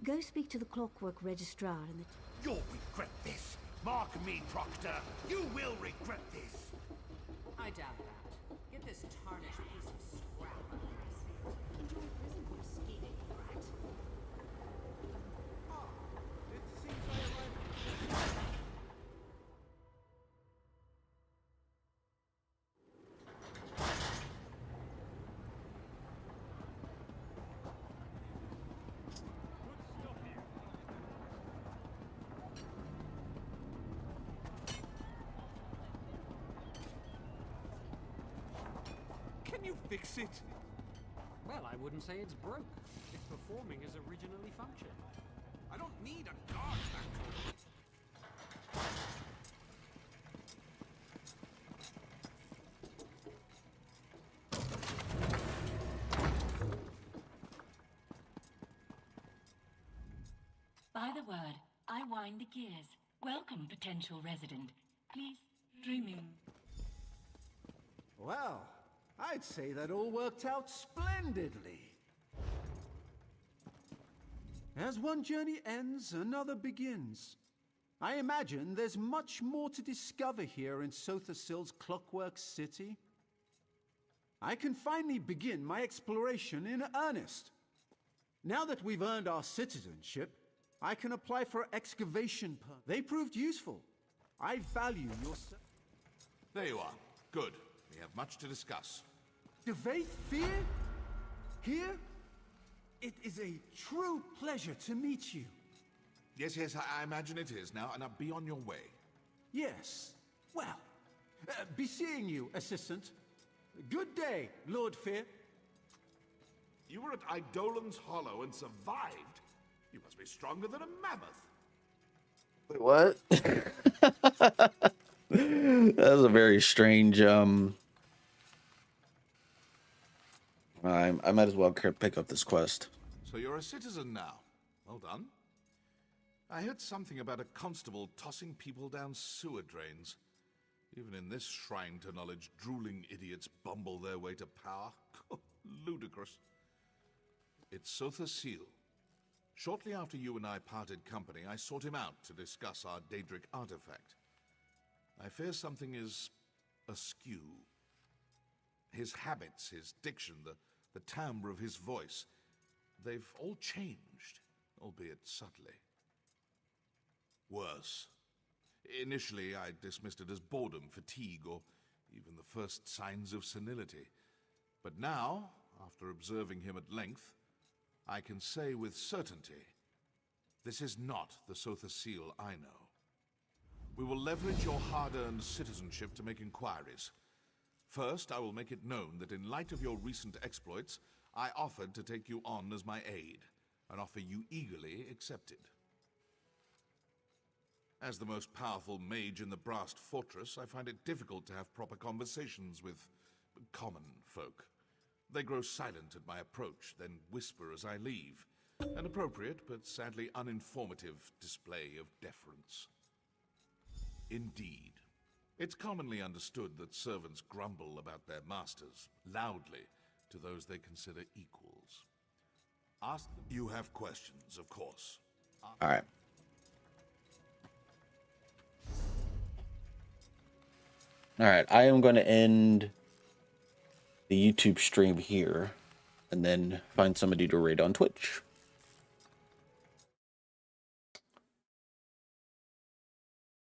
S21: Go speak to the Clockwork Registrar and the...
S6: You'll regret this. Mark me, Proctor. You will regret this.
S14: I doubt that. Get this tarnished piece of scrap out of my seat. Enjoy prison, you scheming brat.
S4: It seems I arrived...
S8: Can you fix it?
S22: Well, I wouldn't say it's broke. It's performing as originally functioned.
S8: I don't need a guard back.
S18: By the word, I wind the gears. Welcome, potential resident. Please, dream in.
S4: Well, I'd say that all worked out splendidly. As one journey ends, another begins. I imagine there's much more to discover here in Sothasil's Clockwork City. I can finally begin my exploration in earnest. Now that we've earned our citizenship, I can apply for excavation permits. They proved useful. I value your...
S5: There you are. Good. We have much to discuss.
S4: Devaith Fear? Here? It is a true pleasure to meet you.
S5: Yes, yes, I imagine it is. Now be on your way.
S4: Yes. Well, be seeing you, Assistant. Good day, Lord Fear.
S5: You were at Eidolon's Hollow and survived? You must be stronger than a mammoth.
S1: Wait, what? That was a very strange, I might as well pick up this quest.
S5: So you're a citizen now. Well done. I heard something about a constable tossing people down sewer drains. Even in this shrine to knowledge, drooling idiots bumble their way to power. Ludicrous. It's Sotha Seal. Shortly after you and I parted company, I sought him out to discuss our Daedric artifact. I fear something is askew. His habits, his diction, the timbre of his voice, they've all changed, albeit subtly. Worse. Initially, I dismissed it as boredom, fatigue, or even the first signs of senility. But now, after observing him at length, I can say with certainty, this is not the Sotha Seal I know. We will leverage your hard-earned citizenship to make inquiries. First, I will make it known that in light of your recent exploits, I offered to take you on as my aide, an offer you eagerly accepted. As the most powerful mage in the Brast Fortress, I find it difficult to have proper conversations with common folk. They grow silent at my approach, then whisper as I leave. An appropriate, but sadly uninformative display of deference. Indeed. It's commonly understood that servants grumble about their masters, loudly, to those they consider equals. Ask them. You have questions, of course.
S1: Alright. Alright, I am going to end the YouTube stream here, and then find somebody to raid on Twitch.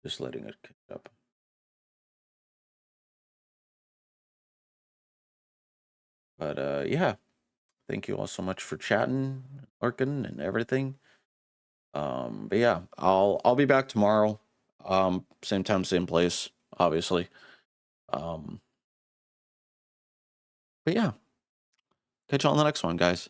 S1: Just letting it kick up. But yeah, thank you all so much for chatting, lurking, and everything. But yeah, I'll be back tomorrow. Same time, same place, obviously. But yeah, catch you on the next one, guys.